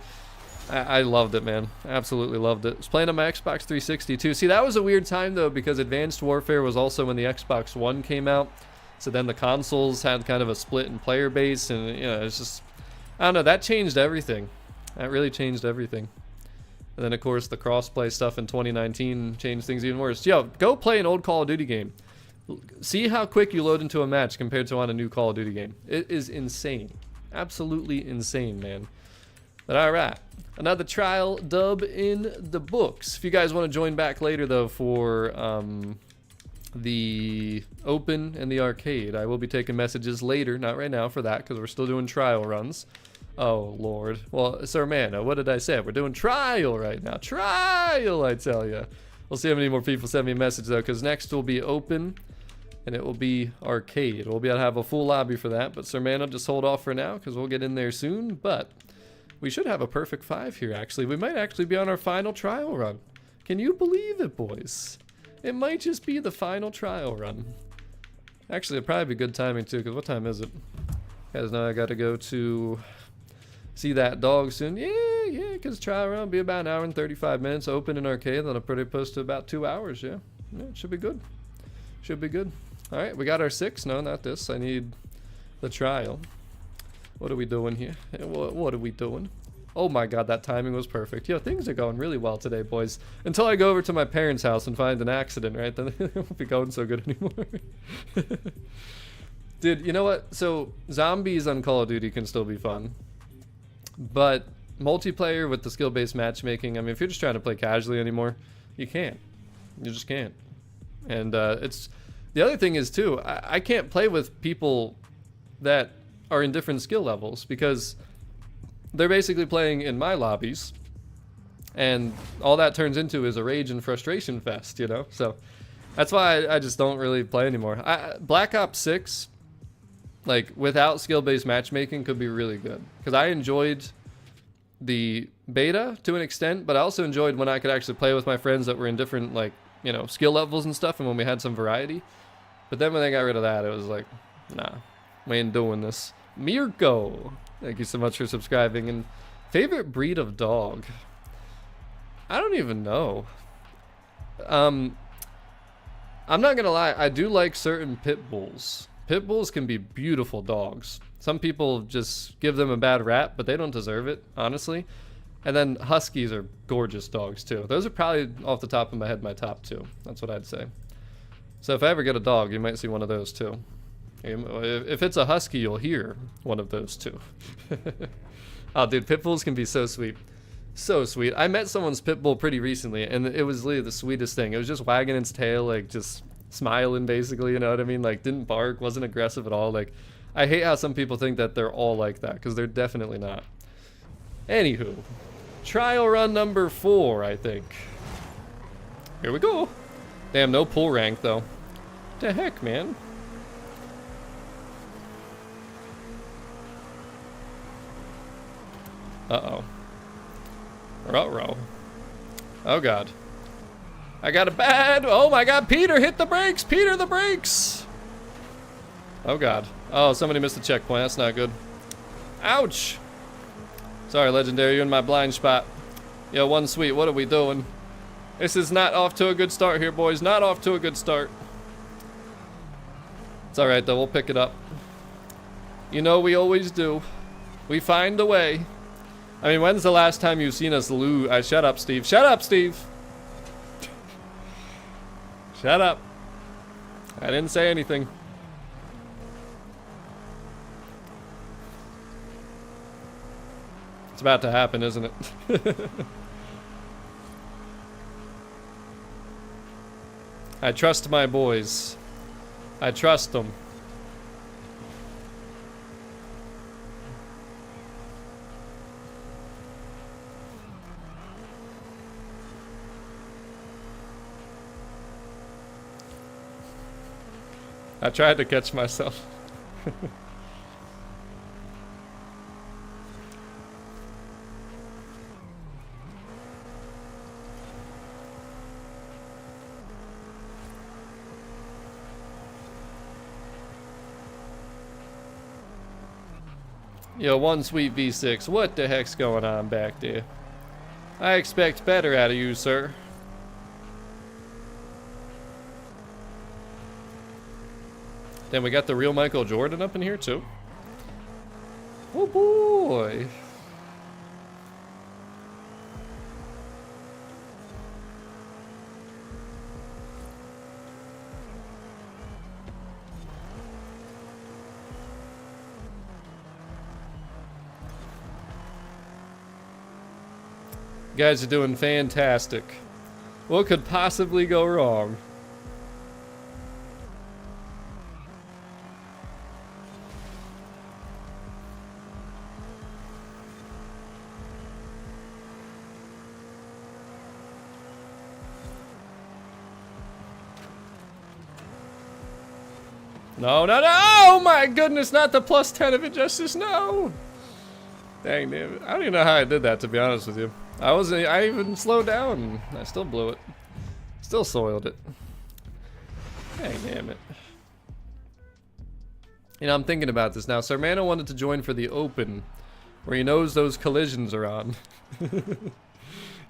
I loved it, man. Absolutely loved it. I was playing on my Xbox 360 too. See, that was a weird time though, because Advanced Warfare was also when the Xbox One came out. So then the consoles had kind of a split in player base, and you know, it's just, I don't know, that changed everything. That really changed everything. And then of course the crossplay stuff in 2019 changed things even worse. Yo, go play an old Call of Duty game. See how quick you load into a match compared to on a new Call of Duty game. It is insane. Absolutely insane, man. But alright, another trial dub in the books. If you guys want to join back later though for the open and the arcade, I will be taking messages later, not right now for that because we're still doing trial runs. Oh, Lord. Well, Sir Mana, what did I say? We're doing trial right now. Trial, I tell you. We'll see how many more people send me a message, though, because next will be open, and it will be arcade. We'll be able to have a full lobby for that, but Sir Mana, just hold off for now, because we'll get in there soon, but we should have a perfect 5 here, actually. We might actually be on our final trial run. Can you believe it, boys? It might just be the final trial run. Actually, it'd probably be good timing, too, because what time is it? Guys know I got to go to see that dog soon. Yeah, because trial run will be about an hour and 35 minutes. Open in arcade, then I'll put it post to about 2 hours, yeah. It should be good. Should be good. All right, we got our 6. No, not this. I need the trial. What are we doing here? What are we doing? Oh my god, that timing was perfect. Yo, things are going really well today, boys. Until I go over to my parents' house and find an accident, right? Then it won't be going so good anymore. Dude, you know what? So, zombies on Call of Duty can still be fun. But multiplayer with the skill-based matchmaking, I mean, if you're just trying to play casually anymore, you can't. You just can't. And it's... The other thing is, too, I can't play with people that are in different skill levels because they're basically playing in my lobbies, and all that turns into is a rage and frustration fest, you know? So that's why I just don't really play anymore. Black Ops 6, like, without skill-based matchmaking could be really good. Because I enjoyed the beta to an extent, but I also enjoyed when I could actually play with my friends that were in different, like, you know, skill levels and stuff, and when we had some variety. But then when they got rid of that, it was like, nah, we ain't doing this. Mirko, thank you so much for subscribing. And favorite breed of dog? I don't even know. I'm not gonna lie, I do like certain pit bulls. Pit bulls can be beautiful dogs. Some people just give them a bad rap, but they don't deserve it, honestly. And then huskies are gorgeous dogs too. Those are probably, off the top of my head, my top 2. That's what I'd say. So if I ever get a dog, you might see one of those too. If it's a husky, you'll hear one of those too. Oh, dude, pit bulls can be so sweet. So sweet. I met someone's pit bull pretty recently, and it was literally the sweetest thing. It was just wagging its tail, like, just smiling, basically, you know what I mean? Like, didn't bark, wasn't aggressive at all. Like, I hate how some people think that they're all like that, because they're definitely not. Anywho, trial run number 4, I think. Here we go. Damn, no pull rank, though. What the heck, man? Uh-oh. Uh-oh. Oh, God. I got a bad... Oh, my God. Peter, hit the brakes. Peter, the brakes. Oh, God. Oh, somebody missed the checkpoint. That's not good. Ouch. Sorry, Legendary. You're in my blind spot. Yo, one sweet. What are we doing? This is not off to a good start here, boys. Not off to a good start. It's all right, though. We'll pick it up. You know we always do. We find a way. I mean, when's the last time you've seen us lose? Shut up, Steve. Shut up, Steve. Shut up. I didn't say anything. It's about to happen, isn't it? I trust my boys. I trust them. I tried to catch myself. Yo, one sweet V6. What the heck's going on back there? I expect better out of you, sir. Then we got the real Michael Jordan up in here too. Oh boy. You guys are doing fantastic. What could possibly go wrong? No, no, no! Oh my goodness, not the +10 of Injustice, no! Dang, damn it. I don't even know how I did that, to be honest with you. I even slowed down. I still blew it. Still soiled it. Dang, damn it. You know, I'm thinking about this now. Sarmano wanted to join for the Open, where he knows those collisions are on.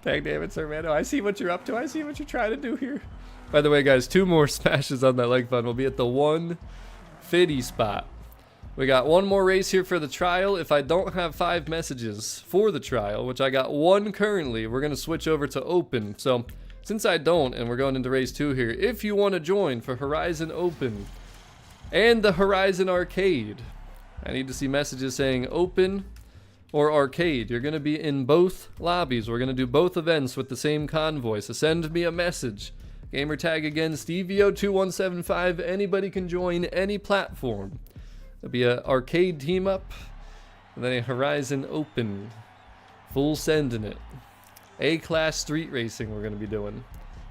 Dang, damn it, Sarmano. I see what you're up to. I see what you're trying to do here. By the way, guys, 2 more smashes on that leg fund. We'll be at the 150 spot. We got 1 more race here for the trial. If I don't have 5 messages for the trial, which I got 1 currently, we're going to switch over to Open. So, since I don't, and we're going into race 2 here, if you want to join for Horizon Open and the Horizon Arcade, I need to see messages saying Open or Arcade. You're going to be in both lobbies. We're going to do both events with the same convoy. So send me a message. Gamer tag again, StevieO2175. Anybody can join any platform. There'll be an arcade team up, and then a Horizon Open. Full send in it. A-class street racing we're going to be doing.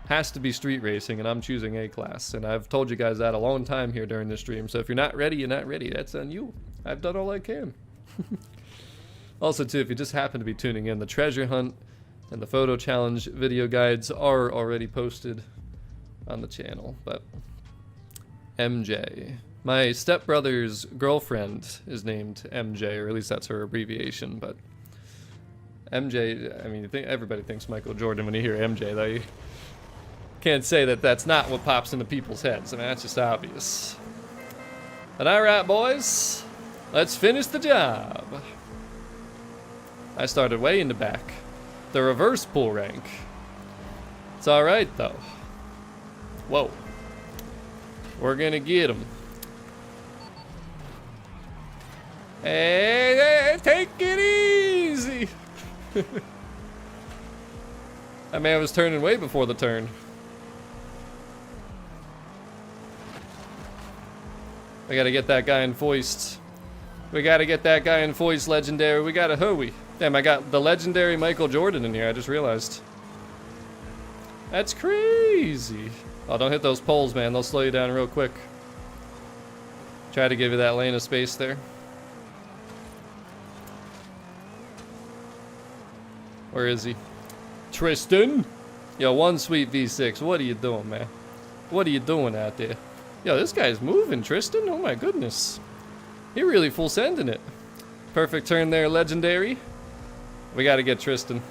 Has to be street racing, and I'm choosing A-class. And I've told you guys that a long time here during the stream. So if you're not ready, you're not ready. That's on you. I've done all I can. Also, too, if you just happen to be tuning in, the treasure hunt and the photo challenge video guides are already posted on the channel. But MJ, my stepbrother's girlfriend is named MJ, or at least that's her abbreviation. But MJ, I mean, everybody thinks Michael Jordan when you hear MJ, though. You can't say that that's not what pops into people's heads. I mean, that's just obvious. But alright, boys, let's finish the job. I started way in the back. The reverse pull rank. It's alright, though. Whoa. We're gonna get him. Hey, take it easy. That man was turning way before the turn. We gotta get that guy in foist. We gotta get that guy in foist, legendary. We got a hooey. Damn, I got the legendary Michael Jordan in here, I just realized. That's crazy. Oh, don't hit those poles, man. They'll slow you down real quick. Try to give you that lane of space there. Where is he? Tristan? Yo, one sweet V6. What are you doing, man? What are you doing out there? Yo, this guy's moving, Tristan. Oh my goodness. He really full sending it. Perfect turn there, legendary. We gotta get Tristan.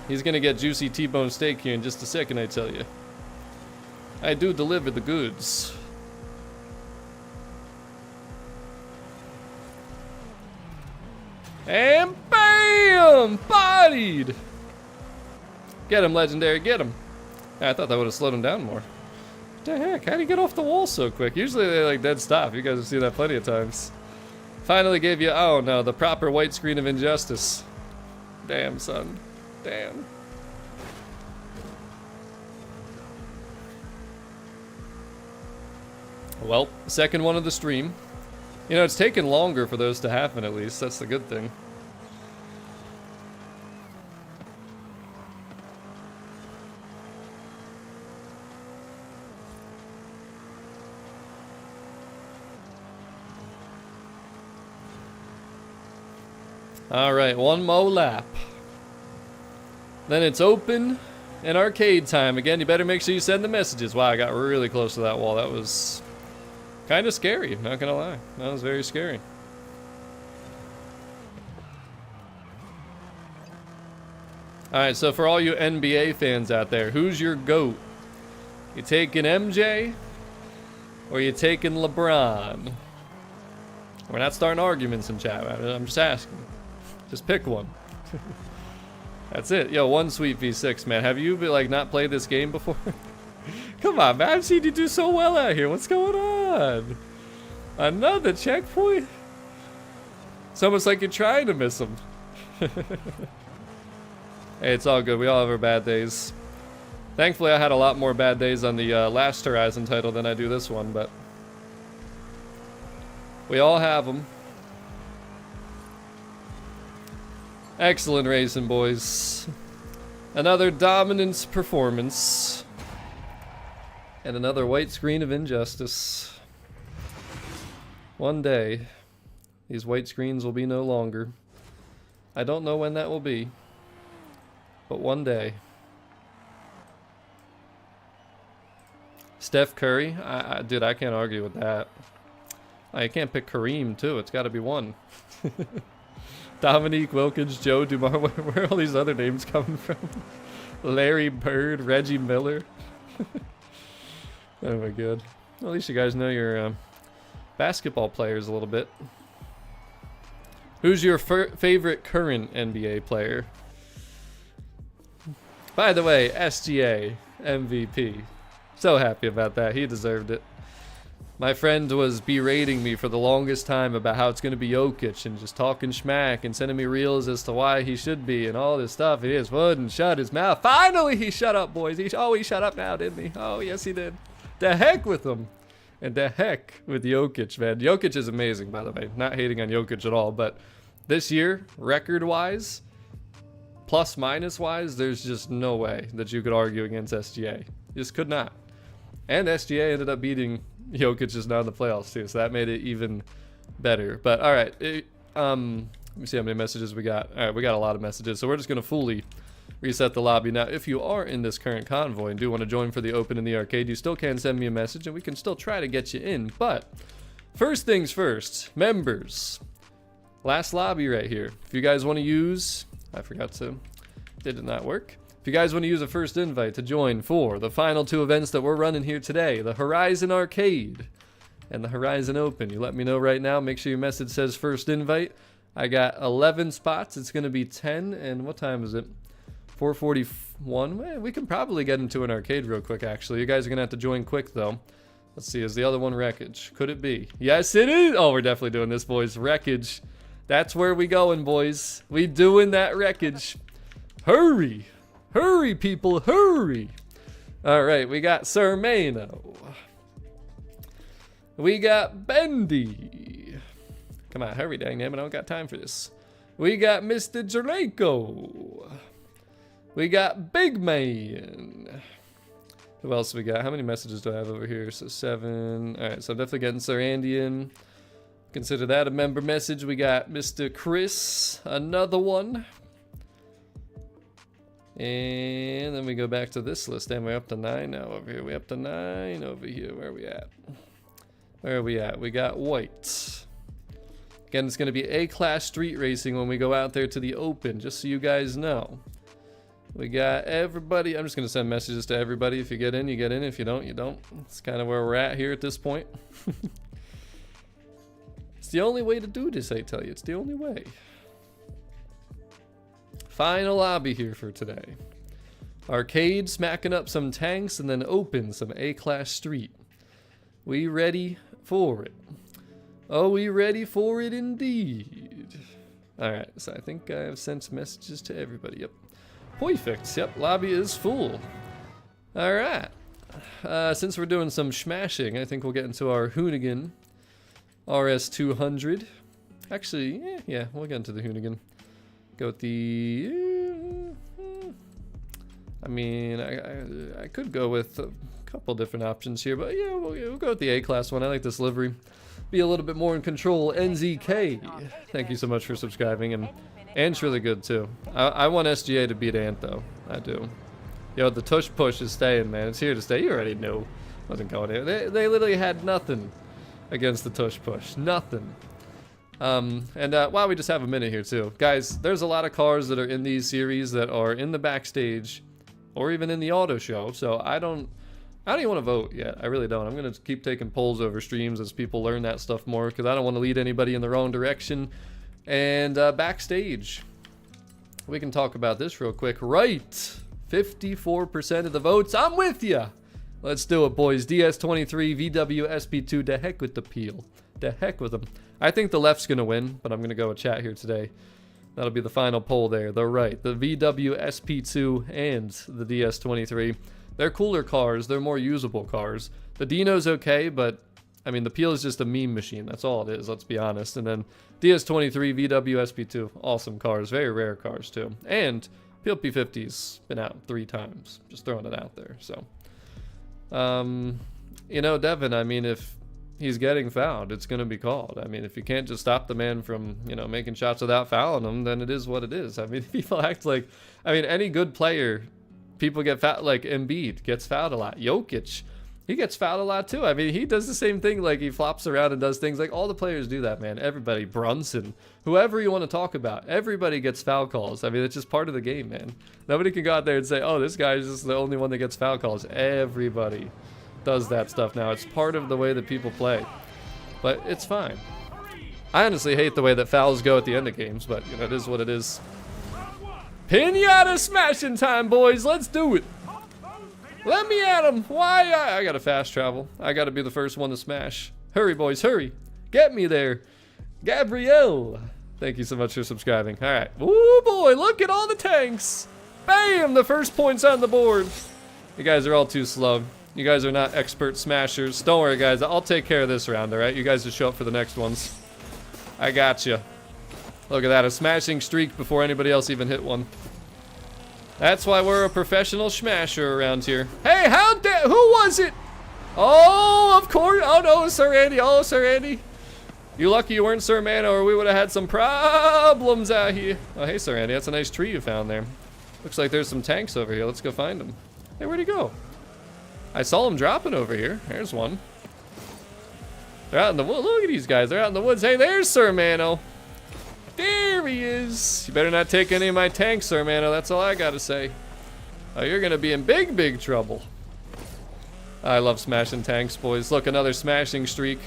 He's gonna get juicy T-bone steak here in just a second, I tell you. I do deliver the goods. And BAM! Bodied! Get him, legendary, get him. I thought that would have slowed him down more. What the heck? How'd he get off the wall so quick? Usually they like dead stop. You guys have seen that plenty of times. Finally gave you, oh no, the proper white screen of injustice. Damn, son. Damn. Well, second one of the stream. You know, it's taken longer for those to happen, at least. That's the good thing. Alright, one more lap. Then it's open and arcade time. Again, you better make sure you send the messages. Wow, I got really close to that wall. That was kind of scary, not gonna lie. That was very scary. Alright, so for all you NBA fans out there, who's your GOAT? You taking MJ? Or you taking LeBron? We're not starting arguments in chat. I'm just asking. Just pick one. That's it. Yo, one sweet V6, man. Have you like not played this game before? Come on, man. I've seen you do so well out here. What's going on? Another checkpoint? It's almost like you're trying to miss them. Hey, it's all good. We all have our bad days. Thankfully, I had a lot more bad days on the last Horizon title than I do this one, but we all have them. Excellent racing, boys. Another dominance performance. And another white screen of injustice. One day, these white screens will be no longer. I don't know when that will be, but one day. Steph Curry, dude, I can't argue with that. I can't pick Kareem too. It's got to be one. Dominique Wilkins, Joe Dumars. Where are all these other names coming from? Larry Bird, Reggie Miller. Oh my god. Well, at least you guys know your basketball players a little bit. Who's your favorite current NBA player? By the way, SGA MVP. So happy about that. He deserved it. My friend was berating me for the longest time about how it's going to be Jokic and just talking schmack and sending me reels as to why he should be and all this stuff. He just wouldn't shut his mouth. Finally, he shut up, boys. He shut up now, didn't he? Oh, yes, he did. The heck with him. And the heck with Jokic, man. Jokic is amazing, by the way. Not hating on Jokic at all, but this year, record-wise, plus-minus-wise, there's just no way that you could argue against SGA. You just could not. And SGA ended up beating Jokic just now in the playoffs too, so that made it even better. But all right, let me see how many messages we got. All right, we got a lot of messages, so we're just gonna fully reset the lobby. Now, if you are in this current convoy and do want to join for the open in the arcade, you still can send me a message and we can still try to get you in. But first things first, members, last lobby right here. If you guys want to use, I forgot to, did not work. If you guys want to use a first invite to join for the final two events that we're running here today, the Horizon Arcade and the Horizon Open, you let me know right now. Make sure your message says first invite. I got 11 spots. It's going to be 10. And what time is it? 4:41. Well, we can probably get into an arcade real quick, actually. You guys are going to have to join quick, though. Let's see. Is the other one Wreckage? Could it be? Yes, it is. Oh, we're definitely doing this, boys. Wreckage. That's where we going, boys. We doing that Wreckage. Hurry. Hurry, people, hurry. All right, we got Sermano. We got Bendy. Come on, hurry, dang it, I don't got time for this. We got Mr. Jereko. We got Big Man. Who else we got? How many messages do I have over here? So 7. All right, so I'm definitely getting Sir Andy in. Consider that a member message. We got Mr. Chris, another one. And then we go back to this list, and we're up to 9 now over here. We're up to 9 over here. Where are we at? Where are we at? We got White. Again, it's going to be A-class street racing when we go out there to the open, just so you guys know. We got everybody. I'm just going to send messages to everybody. If you get in, you get in. If you don't, you don't. It's kind of where we're at here at this point. It's the only way to do this, I tell you. It's the only way. Final lobby here for today. Arcade, smacking up some tanks, and then open some A-class street. We ready for it? Oh, we ready for it indeed. Alright, so I think I have sent messages to everybody. Yep. Perfect. Yep, lobby is full. Alright. Since we're doing some smashing, I think we'll get into our Hoonigan RS200. Actually, yeah, we'll get into the Hoonigan. Go with the... I mean, I could go with a couple different options here, but yeah, we'll go with the A-class one. I like this livery. Be a little bit more in control. NZK, thank you so much for subscribing, and Ant's really good too. I want SGA to beat Ant though. I do. Yo, the tush push is staying, man. It's here to stay. You already knew. Wasn't going here. They literally had nothing against the tush push. Nothing. While we just have a minute here too, guys, there's a lot of cars that are in these series that are in the backstage or even in the auto show, so I don't even want to vote yet. I really don't. I'm going to keep taking polls over streams as people learn that stuff more, because I don't want to lead anybody in the wrong direction. And backstage, we can talk about this real quick. Right, 54% of the votes. I'm with ya. Let's do it, boys. DS23 VW SP2. The heck with the peel. The heck with them. I think the left's going to win, but I'm going to go with chat here today. That'll be the final poll there. The right, the VW SP2 and the DS23. They're cooler cars. They're more usable cars. The Dino's okay, but I mean, the Peel is just a meme machine. That's all it is, let's be honest. And then DS23, VW SP2, awesome cars. Very rare cars, too. And Peel P50's been out 3 times. Just throwing it out there, so. You know, Devin, I mean, if he's getting fouled, it's going to be called. I mean, if you can't just stop the man from, you know, making shots without fouling him, then it is what it is. I mean, people act like, I mean, any good player, people get fouled. Like Embiid gets fouled a lot. Jokic, he gets fouled a lot too. I mean, he does the same thing. Like, he flops around and does things. Like, all the players do that, man. Everybody, Brunson, whoever you want to talk about, everybody gets foul calls. I mean, it's just part of the game, man. Nobody can go out there and say, oh, this guy is just the only one that gets foul calls. Everybody does that stuff now. It's part of the way that people play. But it's fine. I honestly hate the way that fouls go at the end of games, but, you know, it is what it is. Pinata smashing time, boys. Let's do it. Let me at him. Why? I gotta fast travel. I gotta be the first one to smash. Hurry, boys, hurry. Get me there. Gabrielle. Thank you so much for subscribing. All right. Ooh, boy, look at all the tanks. Bam, the first point's on the board. You guys are all too slow. You guys are not expert smashers. Don't worry, guys. I'll take care of this round, all right? You guys just show up for the next ones. I got you. Look at that, a smashing streak before anybody else even hit one. That's why we're a professional smasher around here. Hey, who was it? Oh, of course. Oh, no, Sir Andy. Oh, Sir Andy. You lucky you weren't Sir Mano, or we would have had some problems out here. Oh, hey, Sir Andy. That's a nice tree you found there. Looks like there's some tanks over here. Let's go find them. Hey, where'd he go? I saw him dropping over here. There's one. They're out in the woods. Look at these guys. They're out in the woods. Hey, there's Sir Mano. There he is. You better not take any of my tanks, Sir Mano. That's all I gotta say. Oh, you're gonna be in big, big trouble. I love smashing tanks, boys. Look, another smashing streak.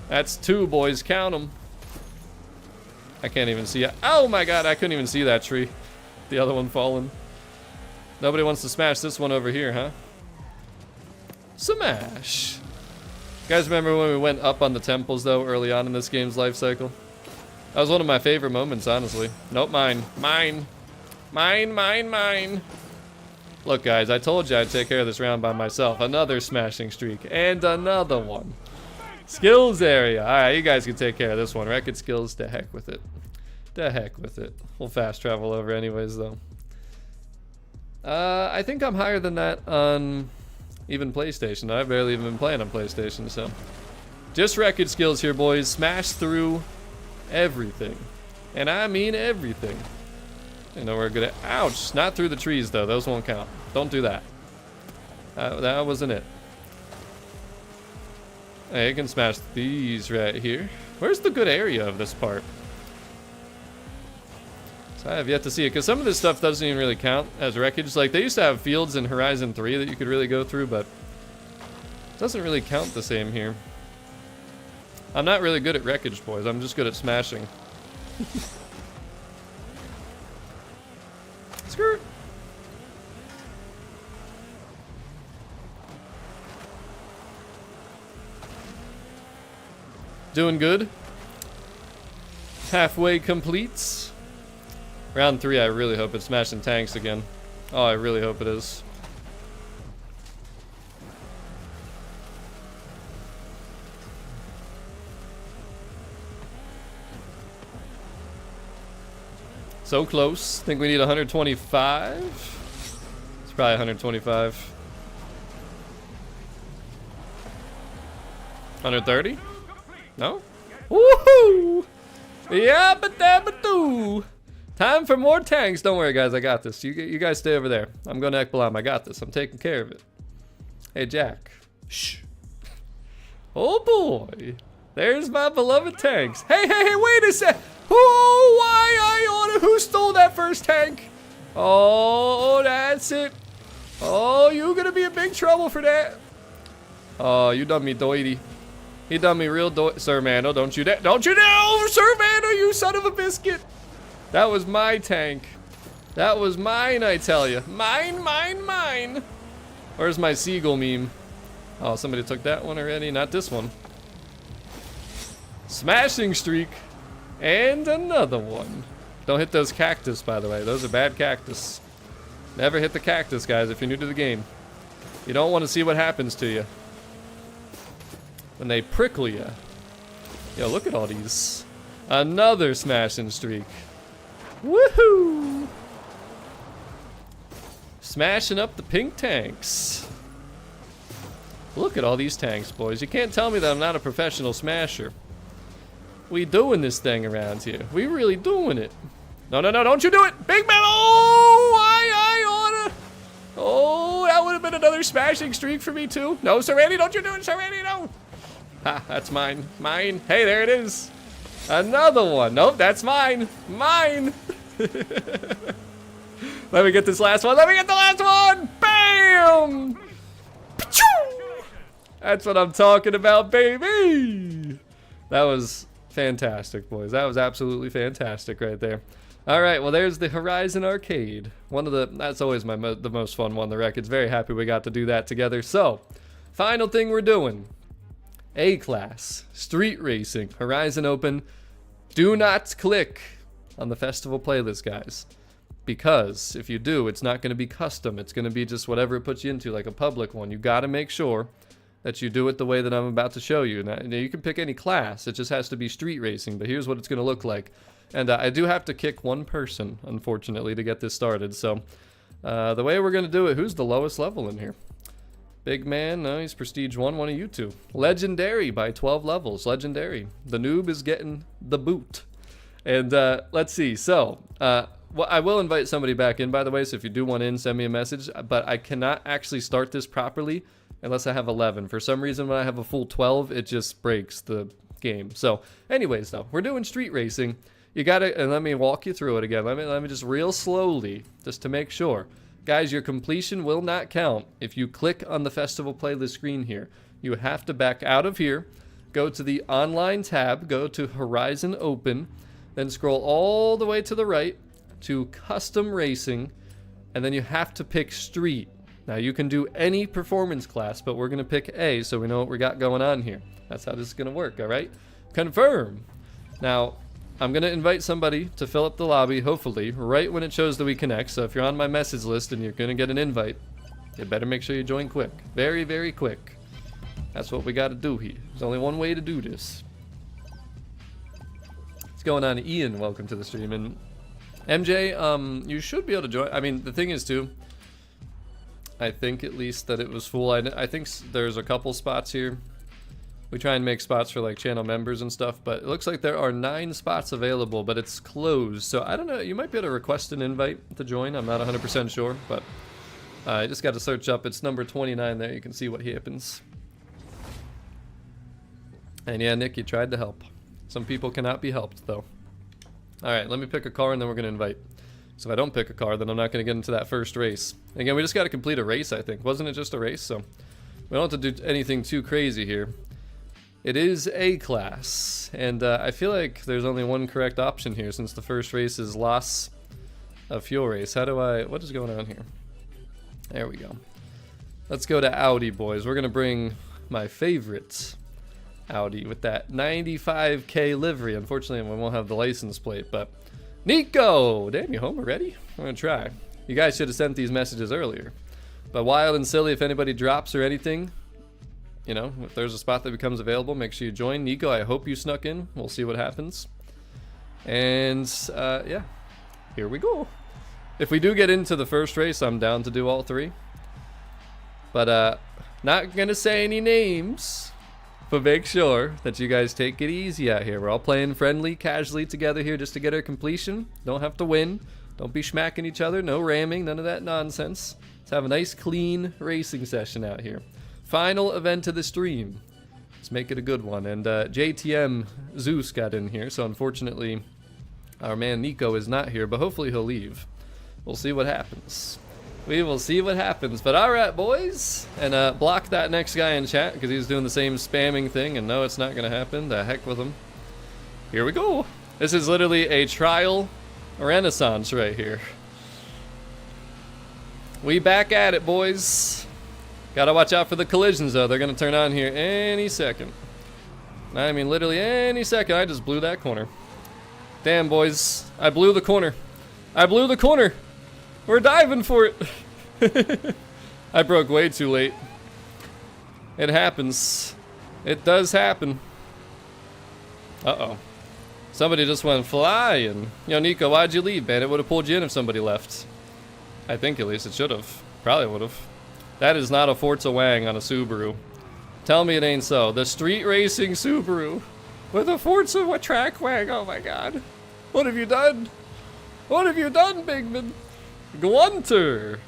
That's 2, boys. Count them. I can't even see it. Oh my god, I couldn't even see that tree. The other one falling. Nobody wants to smash this one over here, huh? Smash. You guys remember when we went up on the temples, though, early on in this game's life cycle? That was one of my favorite moments, honestly. Nope, mine. Mine. Mine, mine, mine. Look, guys, I told you I'd take care of this round by myself. Another smashing streak. And another one. Skills area. Alright, you guys can take care of this one. Record skills, to heck with it. To heck with it. We'll fast travel over anyways, though. I think I'm higher than that on even PlayStation. I've barely even been playing on PlayStation, so. Just record skills here, boys. Smash through everything. And I mean everything. I know we're good at. Ouch! Not through the trees, though. Those won't count. Don't do that. That wasn't it. Hey, you can smash these right here. Where's the good area of this part? So I have yet to see it, because some of this stuff doesn't even really count as wreckage. Like, they used to have fields in Horizon 3 that you could really go through, but it doesn't really count the same here. I'm not really good at wreckage, boys. I'm just good at smashing. Skirt. Doing good. Halfway completes. Round 3, I really hope it's smashing tanks again. Oh, I really hope it is. So close. Think we need 125? It's probably 125. 130? No? Woohoo! Yeah, but doo. Time for more tanks. Don't worry, guys. I got this. You guys stay over there. I'm going to Ekbalam. I got this. I'm taking care of it. Hey, Jack. Shh. Oh, boy. There's my beloved tanks. Hey, wait a sec. Who stole that first tank? Oh, that's it. Oh, you gonna be in big trouble for that. Oh, you done me doity. He done me real Sir Mano, don't you dare. Don't you dare, Sir Mano, you son of a biscuit. That was my tank. That was mine, I tell you. Mine, mine, mine. Where's my seagull meme? Oh, somebody took that one already. Not this one. Smashing streak. And another one. Don't hit those cactus, by the way. Those are bad cactus. Never hit the cactus, guys, if you're new to the game. You don't want to see what happens to you when they prickle you. Yo, look at all these. Another smashing streak. Woohoo! Smashing up the pink tanks. Look at all these tanks, boys. You can't tell me that I'm not a professional smasher. We doing this thing around here. We really doing it. No, no, no, don't you do it! Big man! Oh, I oughta. Oh, that would have been another smashing streak for me, too. No, Serenity, don't you do it, Serenity, no! Ha, that's mine. Mine. Hey, there it is. Another one. Nope, that's mine. Mine. Let me get this last one. Let me get the last one! Bam! That's what I'm talking about, baby! That was fantastic, boys. That was absolutely fantastic right there. All right, well, there's the Horizon Arcade. That's always the most fun one, the Records. Very happy we got to do that together. So, final thing we're doing. A-Class, Street Racing, Horizon Open. Do not click on the festival playlist, guys. Because if you do, it's not going to be custom. It's going to be just whatever it puts you into, like a public one. You got to make sure that you do it the way that I'm about to show you. Now, you can pick any class. It just has to be street racing. But here's what it's going to look like. And I do have to kick one person, unfortunately, to get this started. So the way we're going to do it, who's the lowest level in here? Big man, no, he's Prestige 1, one of you two. Legendary by 12 levels, Legendary. The noob is getting the boot. And let's see, so, well, I will invite somebody back in, by the way, so if you do want in, send me a message. But I cannot actually start this properly unless I have 11. For some reason, when I have a full 12, it just breaks the game. So, anyways, though, we're doing street racing. You gotta, and let me walk you through it again. Let me just real slowly, just to make sure. Guys, your completion will not count if you click on the festival playlist screen here. You have to back out of here, go to the online tab, go to Horizon Open, then scroll all the way to the right to Custom Racing, and then you have to pick Street. Now, you can do any performance class, but we're going to pick A so we know what we got going on here. That's how this is going to work, all right? Confirm. Now, I'm going to invite somebody to fill up the lobby, hopefully, right when it shows that we connect. So if you're on my message list and you're going to get an invite, you better make sure you join quick. Very, very quick. That's what we got to do here. There's only one way to do this. What's going on, Ian? Welcome to the stream. And MJ, you should be able to join. I mean, the thing is, too, I think at least that it was full. I think there's a couple spots here. We try and make spots for like channel members and stuff, but it looks like there are 9 spots available, but it's closed. So I don't know, you might be able to request an invite to join. I'm not 100% sure, but I just got to search up. It's number 29 there. You can see what happens. And yeah, Nick, you tried to help. Some people cannot be helped, though. All right, let me pick a car and then we're going to invite. So if I don't pick a car, then I'm not going to get into that first race. Again, we just got to complete a race, I think. Wasn't it just a race? So we don't have to do anything too crazy here. It is A-Class, and I feel like there's only one correct option here since the first race is loss of fuel race. What is going on here? There we go. Let's go to Audi, boys. We're going to bring my favorite Audi with that 95K livery. Unfortunately, we won't have the license plate, but Nico! Damn, you home already? I'm going to try. You guys should have sent these messages earlier. But wild and silly, if anybody drops or anything, you know, if there's a spot that becomes available, make sure you join. Nico, I hope you snuck in. We'll see what happens. And, yeah, here we go. If we do get into the first race, I'm down to do all 3. But, not gonna say any names, but make sure that you guys take it easy out here. We're all playing friendly, casually together here just to get our completion. Don't have to win. Don't be smacking each other. No ramming, none of that nonsense. Let's have a nice, clean racing session out here. Final event of the stream. Let's make it a good one. And JTM Zeus got in here, so unfortunately our man Nico is not here, but hopefully he'll leave. We'll see what happens. We will see what happens. But alright, boys. And block that next guy in chat because he's doing the same spamming thing, and no, it's not going to happen. The heck with him. Here we go. This is literally a trial renaissance right here. We back at it, boys. Gotta watch out for the collisions, though. They're gonna turn on here any second. I mean, literally any second. I just blew that corner. Damn, boys. I blew the corner. I blew the corner. We're diving for it. I broke way too late. It happens. It does happen. Uh-oh. Somebody just went flying. Yo, Nico, why'd you leave, man? It would have pulled you in if somebody left. I think at least it should have. Probably would have. That is not a Forza Wang on a Subaru. Tell me it ain't so. The street racing Subaru with a Forza track wag. Oh my god. What have you done? What have you done, Bigman? Gwenter.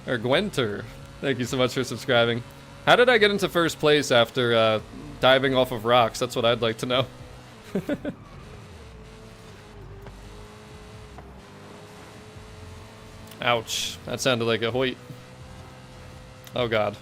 Or Gwenter. Thank you so much for subscribing. How did I get into first place after diving off of rocks? That's what I'd like to know. Ouch. That sounded like a hoit. Oh god.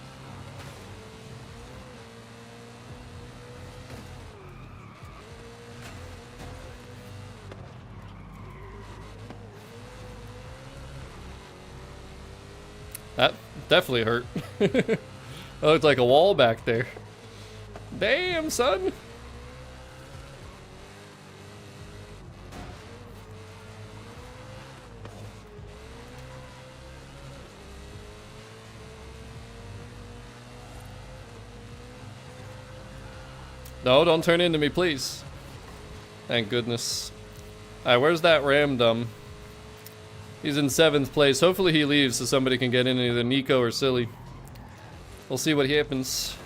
That definitely hurt. That looked like a wall back there. Damn, son. No, don't turn into me, please. Thank goodness. Alright, where's that Ramdum? He's in 7th place. Hopefully he leaves so somebody can get in, either Nico or Silly. We'll see what happens.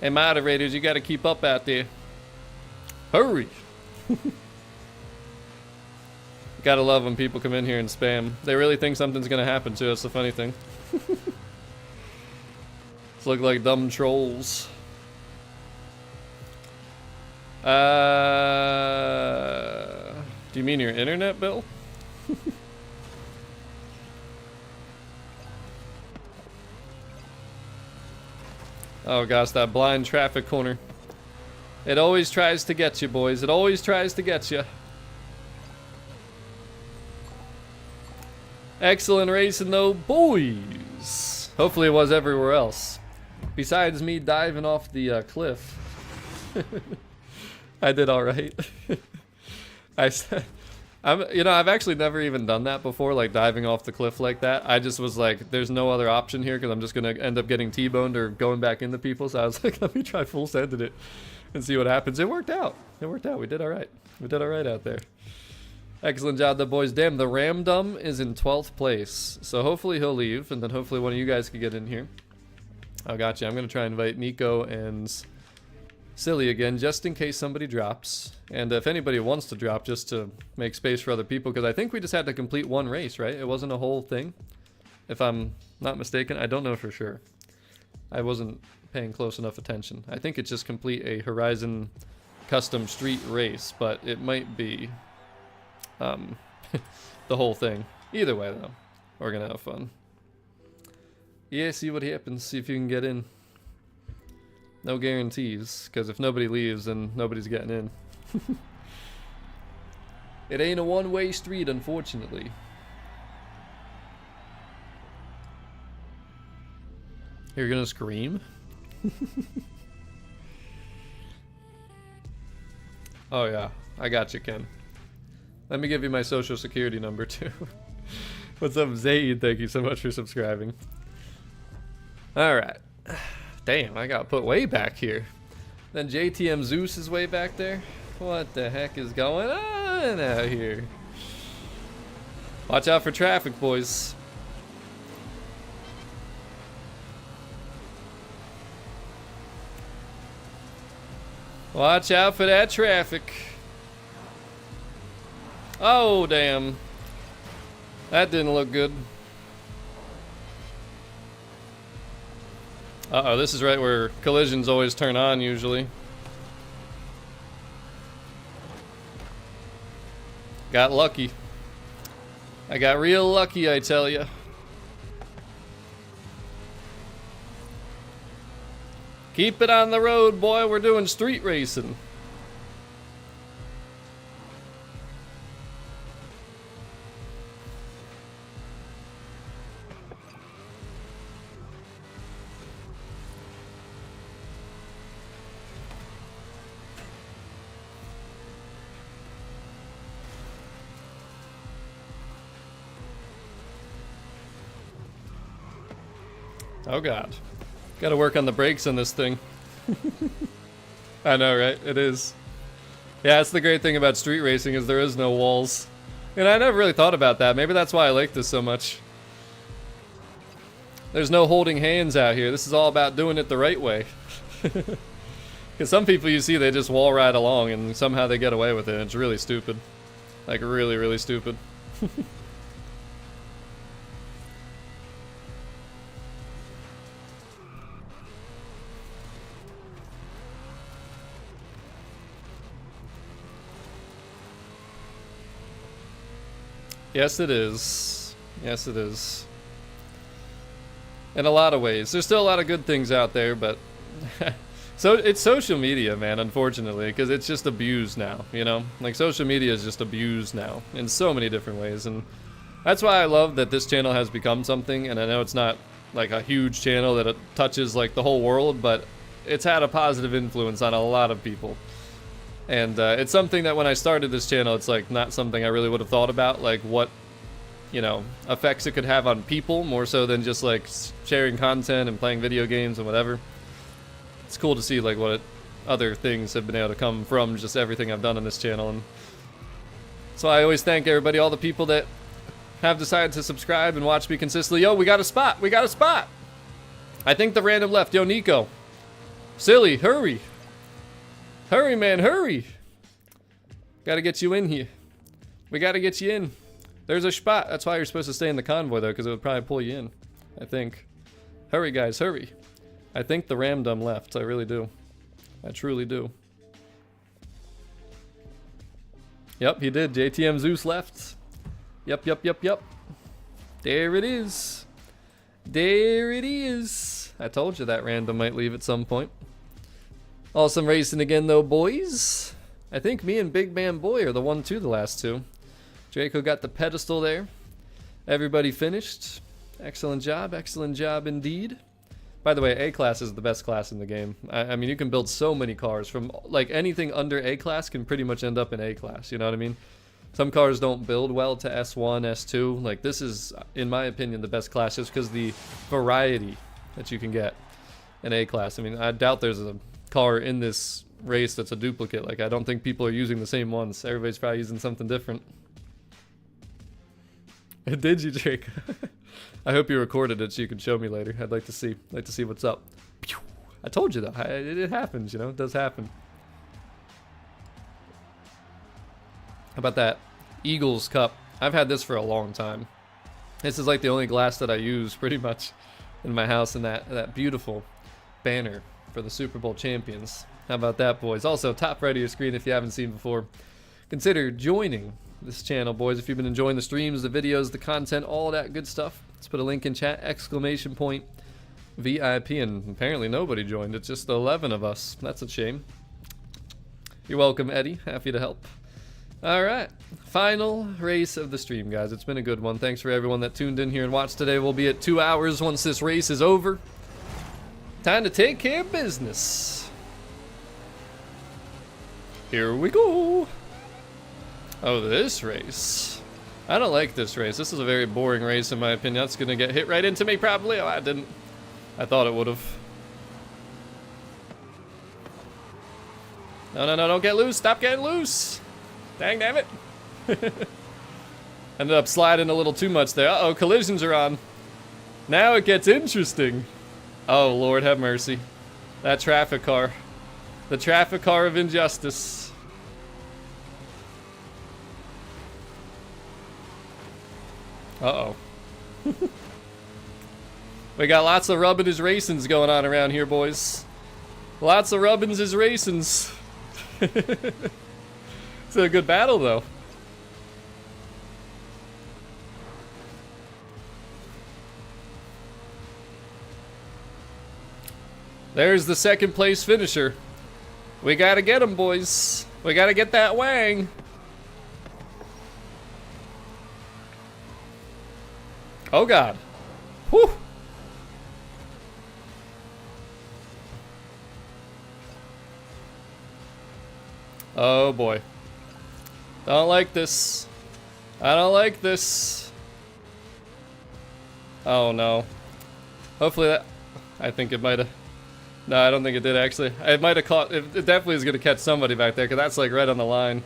Hey, moderators, you gotta keep up out there. Hurry! Gotta love when people come in here and spam. They really think something's gonna happen too, that's the funny thing. Look like dumb trolls. Do you mean your internet bill? Oh gosh, that blind traffic corner. It always tries to get you, boys. It always tries to get you. Excellent racing though, boys. Hopefully it was everywhere else. Besides me diving off the cliff. I did alright. I've actually never even done that before, like diving off the cliff like that. I just was like, there's no other option here because I'm just going to end up getting T-boned or going back into people. So I was like, let me try full sending it and see what happens. It worked out. It worked out. We did alright. We did alright out there. Excellent job, the boys. Damn, the Ramdum is in 12th place. So hopefully he'll leave, and then hopefully one of you guys can get in here. Oh, gotcha. I'm going to try and invite Nico and Silly again, just in case somebody drops. And if anybody wants to drop, just to make space for other people, because I think we just had to complete one race, right? It wasn't a whole thing, if I'm not mistaken. I don't know for sure. I wasn't paying close enough attention. I think it's just complete a Horizon custom street race, but it might be the whole thing. Either way, though, we're going to have fun. Yeah, see what happens. See if you can get in. No guarantees, because if nobody leaves, then nobody's getting in. It ain't a one-way street, unfortunately. You're gonna scream? Oh yeah, I got you, Ken. Let me give you my social security number too. What's up, Zaid? Thank you so much for subscribing. Alright. Damn, I got put way back here. Then JTM Zeus is way back there. What the heck is going on out here? Watch out for traffic, boys. Watch out for that traffic. Oh, damn. That didn't look good. Uh-oh, this is right where collisions always turn on, usually. Got lucky. I got real lucky, I tell ya. Keep it on the road, boy. We're doing street racing. Oh god. Gotta work on the brakes on this thing. I know, right? It is. Yeah, that's the great thing about street racing is there is no walls. And I never really thought about that. Maybe that's why I like this so much. There's no holding hands out here. This is all about doing it the right way. Because some people you see, they just wall ride along and somehow they get away with it. It's really stupid. Like, really, really stupid. Yes, it is. Yes, it is. In a lot of ways. There's still a lot of good things out there, but... So it's social media, man, unfortunately, because it's just abused now, you know? Like, social media is just abused now in so many different ways, and that's why I love that this channel has become something, and I know it's not, like, a huge channel that it touches, like, the whole world, but it's had a positive influence on a lot of people. And it's something that when I started this channel, it's, like, not something I really would have thought about, like, what, you know, effects it could have on people, more so than just, like, sharing content and playing video games and whatever. It's cool to see like what other things have been able to come from just everything I've done on this channel, and so I always thank everybody, all the people that have decided to subscribe and watch me consistently. Yo, we got a spot. We got a spot. I think the random left. Yo, Nico. Silly, hurry. Hurry, man, hurry. Gotta get you in here. We gotta get you in. There's a spot. That's why you're supposed to stay in the convoy, though, because it would probably pull you in, I think. Hurry, guys, hurry. I think the Ramdom left. I really do. I truly do. Yep, he did. JTM Zeus left. Yep. There it is. There it is. I told you that Random might leave at some point. Awesome racing again, though, boys. I think me and Big Man Boy are the 1-2 the last two. Draco got the pedestal there. Everybody finished. Excellent job indeed. By the way, A-Class is the best class in the game. I mean, you can build so many cars from, like, anything under A-Class can pretty much end up in A-Class, you know what I mean? Some cars don't build well to S1, S2. Like, this is, in my opinion, the best class just because the variety that you can get in A-Class. I mean, I doubt there's a car in this race that's a duplicate. Like, I don't think people are using the same ones. Everybody's probably using something different. Did you, Drake? I hope you recorded it so you can show me later. I'd like to see what's up. I told you though, it happens, you know, it does happen. How about that Eagles Cup? I've had this for a long time. This is like the only glass that I use pretty much in my house, and that beautiful banner for the Super Bowl champions. How about that, boys? Also, top right of your screen if you haven't seen before. Consider joining this channel, boys, if you've been enjoying the streams, the videos, the content, all that good stuff. Let's put a link in chat, exclamation point VIP, and apparently nobody joined. It's just 11 of us. That's a shame. You're welcome, Eddie. Happy to help. Alright, final race of the stream, guys. It's been a good one. Thanks for everyone that tuned in here and watched today. We'll be at 2 hours once this race is over. Time to take care of business. Here we go. Oh, this race. I don't like this race. This is a very boring race in my opinion. That's gonna get hit right into me probably. Oh, I didn't. I thought it would have. No, don't get loose. Stop getting loose. Dang, damn it. Ended up sliding a little too much there. Uh-oh, collisions are on. Now it gets interesting. Oh, Lord have mercy. That traffic car. The traffic car of injustice. Uh-oh. We got lots of rubbing his racings going on around here, boys. Lots of rubbing his racings. It's a good battle, though. There's the second place finisher. We gotta get him, boys. We gotta get that Wang. Oh God. Whew. Oh boy. Don't like this. I don't like this. Oh no. Hopefully that... I think it might have... No, I don't think it did actually. It might have caught... It definitely is going to catch somebody back there because that's like right on the line.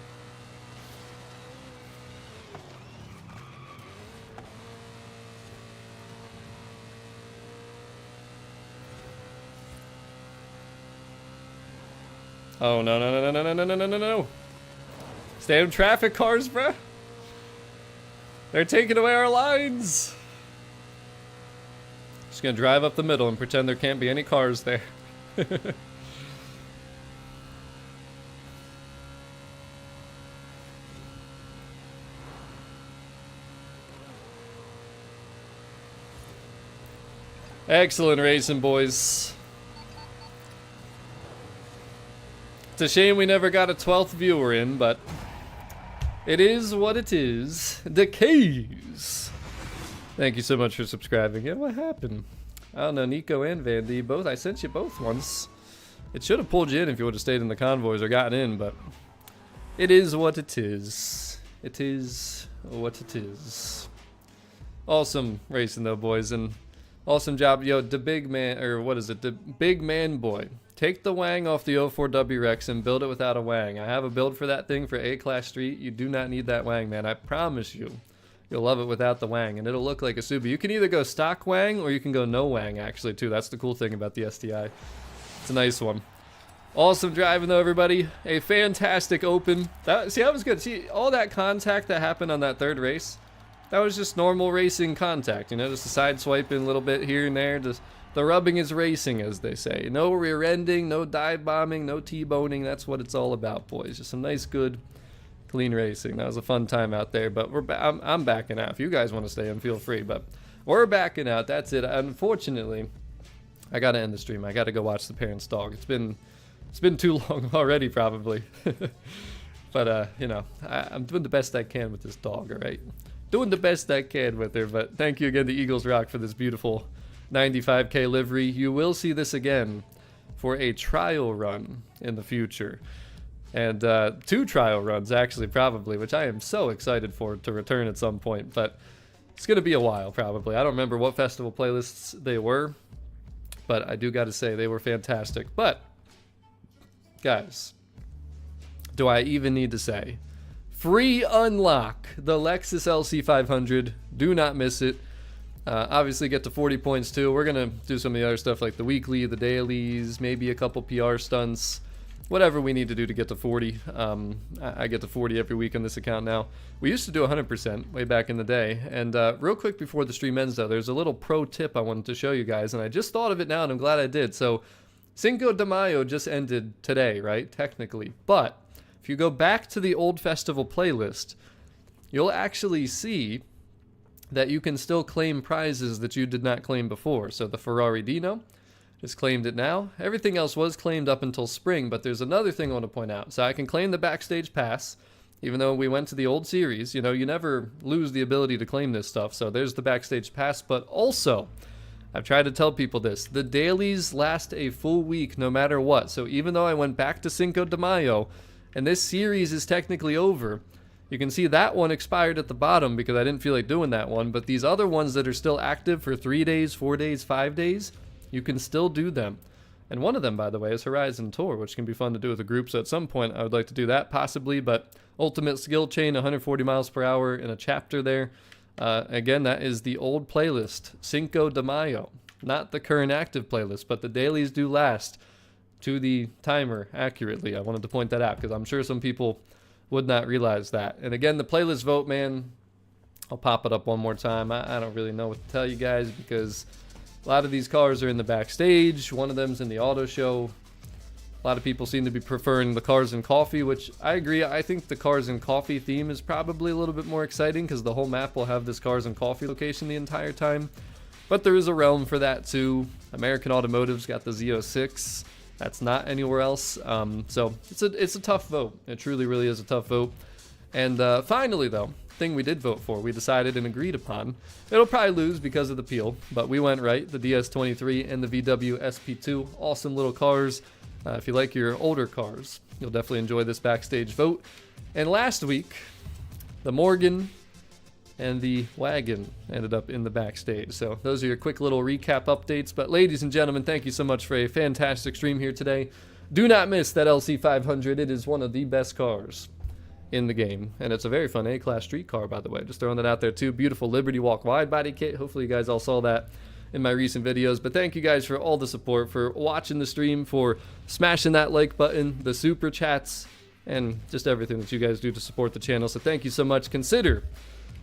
Oh, no, no, no, no, no, no, no, no, no, no. Damn traffic cars, bruh. They're taking away our lines. Just gonna drive up the middle and pretend there can't be any cars there. Excellent racing, boys. It's a shame we never got a 12th viewer in, but it is what it is. The K's. Thank you so much for subscribing. Yeah, what happened? I don't know, Nico and Vandy, both. I sent you both once. It should have pulled you in if you would have stayed in the convoys or gotten in, but it is what it is. It is what it is. Awesome racing though, boys, and awesome job. Yo, the big man, or what is it? The big man boy. Take the wang off the 04W Rex and build it without a wang. I have a build for that thing for A-Class Street. You do not need that wang, man. I promise you. You'll love it without the wang, and it'll look like a Subaru. You can either go stock wang, or you can go no wang, actually, too. That's the cool thing about the STI. It's a nice one. Awesome driving, though, everybody. A fantastic open. See, that was good. See, all that contact that happened on that third race, that was just normal racing contact, you know, just a side swiping a little bit here and there. Just the rubbing is racing, as they say. No rear ending, no dive bombing, no T-boning. That's what it's all about, boys. Just some nice, good, clean racing. That was a fun time out there, but I'm backing out. If you guys want to stay in, feel free, but we're backing out. That's it. Unfortunately, I got to end the stream. I got to go watch the parents' dog. It's been too long already, probably. But, you know, I'm doing the best I can with this dog, all right? Doing the best I can with her, but thank you again to Eagles Rock for this beautiful 95K livery. You will see this again for a trial run in the future. And 2 trial runs, actually, probably, which I am so excited for to return at some point. But it's going to be a while, probably. I don't remember what festival playlists they were, but I do got to say they were fantastic. But, guys, do I even need to say? Free unlock the Lexus LC 500. Do not miss it. Obviously get to 40 points too. We're going to do some of the other stuff like the weekly, the dailies, maybe a couple PR stunts. Whatever we need to do to get to 40. I get to 40 every week on this account now. We used to do 100% way back in the day. And real quick before the stream ends though, there's a little pro tip I wanted to show you guys. And I just thought of it now and I'm glad I did. So Cinco de Mayo just ended today, right? Technically. But if you go back to the old festival playlist, you'll actually see that you can still claim prizes that you did not claim before. So the Ferrari Dino, just claimed it now. Everything else was claimed up until spring, but there's another thing I want to point out. So I can claim the Backstage Pass, even though we went to the old series. You know, you never lose the ability to claim this stuff. So there's the Backstage Pass, but also, I've tried to tell people this, the dailies last a full week no matter what. So even though I went back to Cinco de Mayo, and this series is technically over, you can see that one expired at the bottom because I didn't feel like doing that one, but these other ones that are still active for 3 days, 4 days, 5 days, you can still do them. And one of them, by the way, is Horizon Tour, which can be fun to do with a group, so at some point I would like to do that possibly, but Ultimate Skill Chain, 140 miles per hour in a chapter there. Again, that is the old playlist, Cinco de Mayo, not the current active playlist, but the dailies do last to the timer accurately. I wanted to point that out because I'm sure some people would not realize that. And again, the playlist vote, man, I'll pop it up one more time. I don't really know what to tell you guys because a lot of these cars are in the backstage. One of them's in the auto show. A lot of people seem to be preferring the cars and coffee, which I agree. I think the cars and coffee theme is probably a little bit more exciting because the whole map will have this cars and coffee location the entire time. But there is a realm for that too. American Automotive's got the Z06. That's not anywhere else. So it's a tough vote. It truly, really is a tough vote. And finally, though, thing we did vote for, we decided and agreed upon. It'll probably lose because of the peel, but we went right. The DS23 and the VW SP2, awesome little cars. If you like your older cars, you'll definitely enjoy this backstage vote. And last week, the Morgan and the wagon ended up in the backstage. So those are your quick little recap updates. But ladies and gentlemen, thank you so much for a fantastic stream here today. Do not miss that LC500. It is one of the best cars in the game. And it's a very fun A-Class street car, by the way. Just throwing that out there too. Beautiful Liberty Walk wide body kit. Hopefully you guys all saw that. in my recent videos. But thank you guys for all the support, for watching the stream, for smashing that like button, the super chats, and just everything that you guys do to support the channel. So thank you so much. Consider,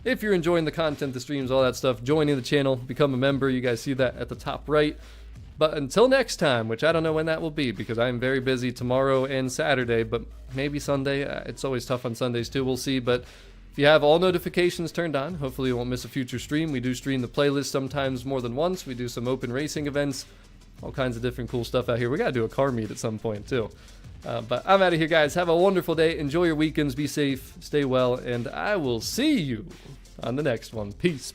if you're enjoying the content, the streams, all that stuff, joining the channel, become a member. You guys see that at the top right. But until next time, which I don't know when that will be because I'm very busy tomorrow and Saturday, but maybe Sunday. It's always tough on Sundays too, we'll see. But if you have all notifications turned on, hopefully you won't miss a future stream. We do stream the playlist sometimes more than once. We do some open racing events, all kinds of different cool stuff out here. We got to do a car meet at some point too. But I'm out of here, guys. Have a wonderful day. Enjoy your weekends. Be safe. Stay well. And I will see you on the next one. Peace.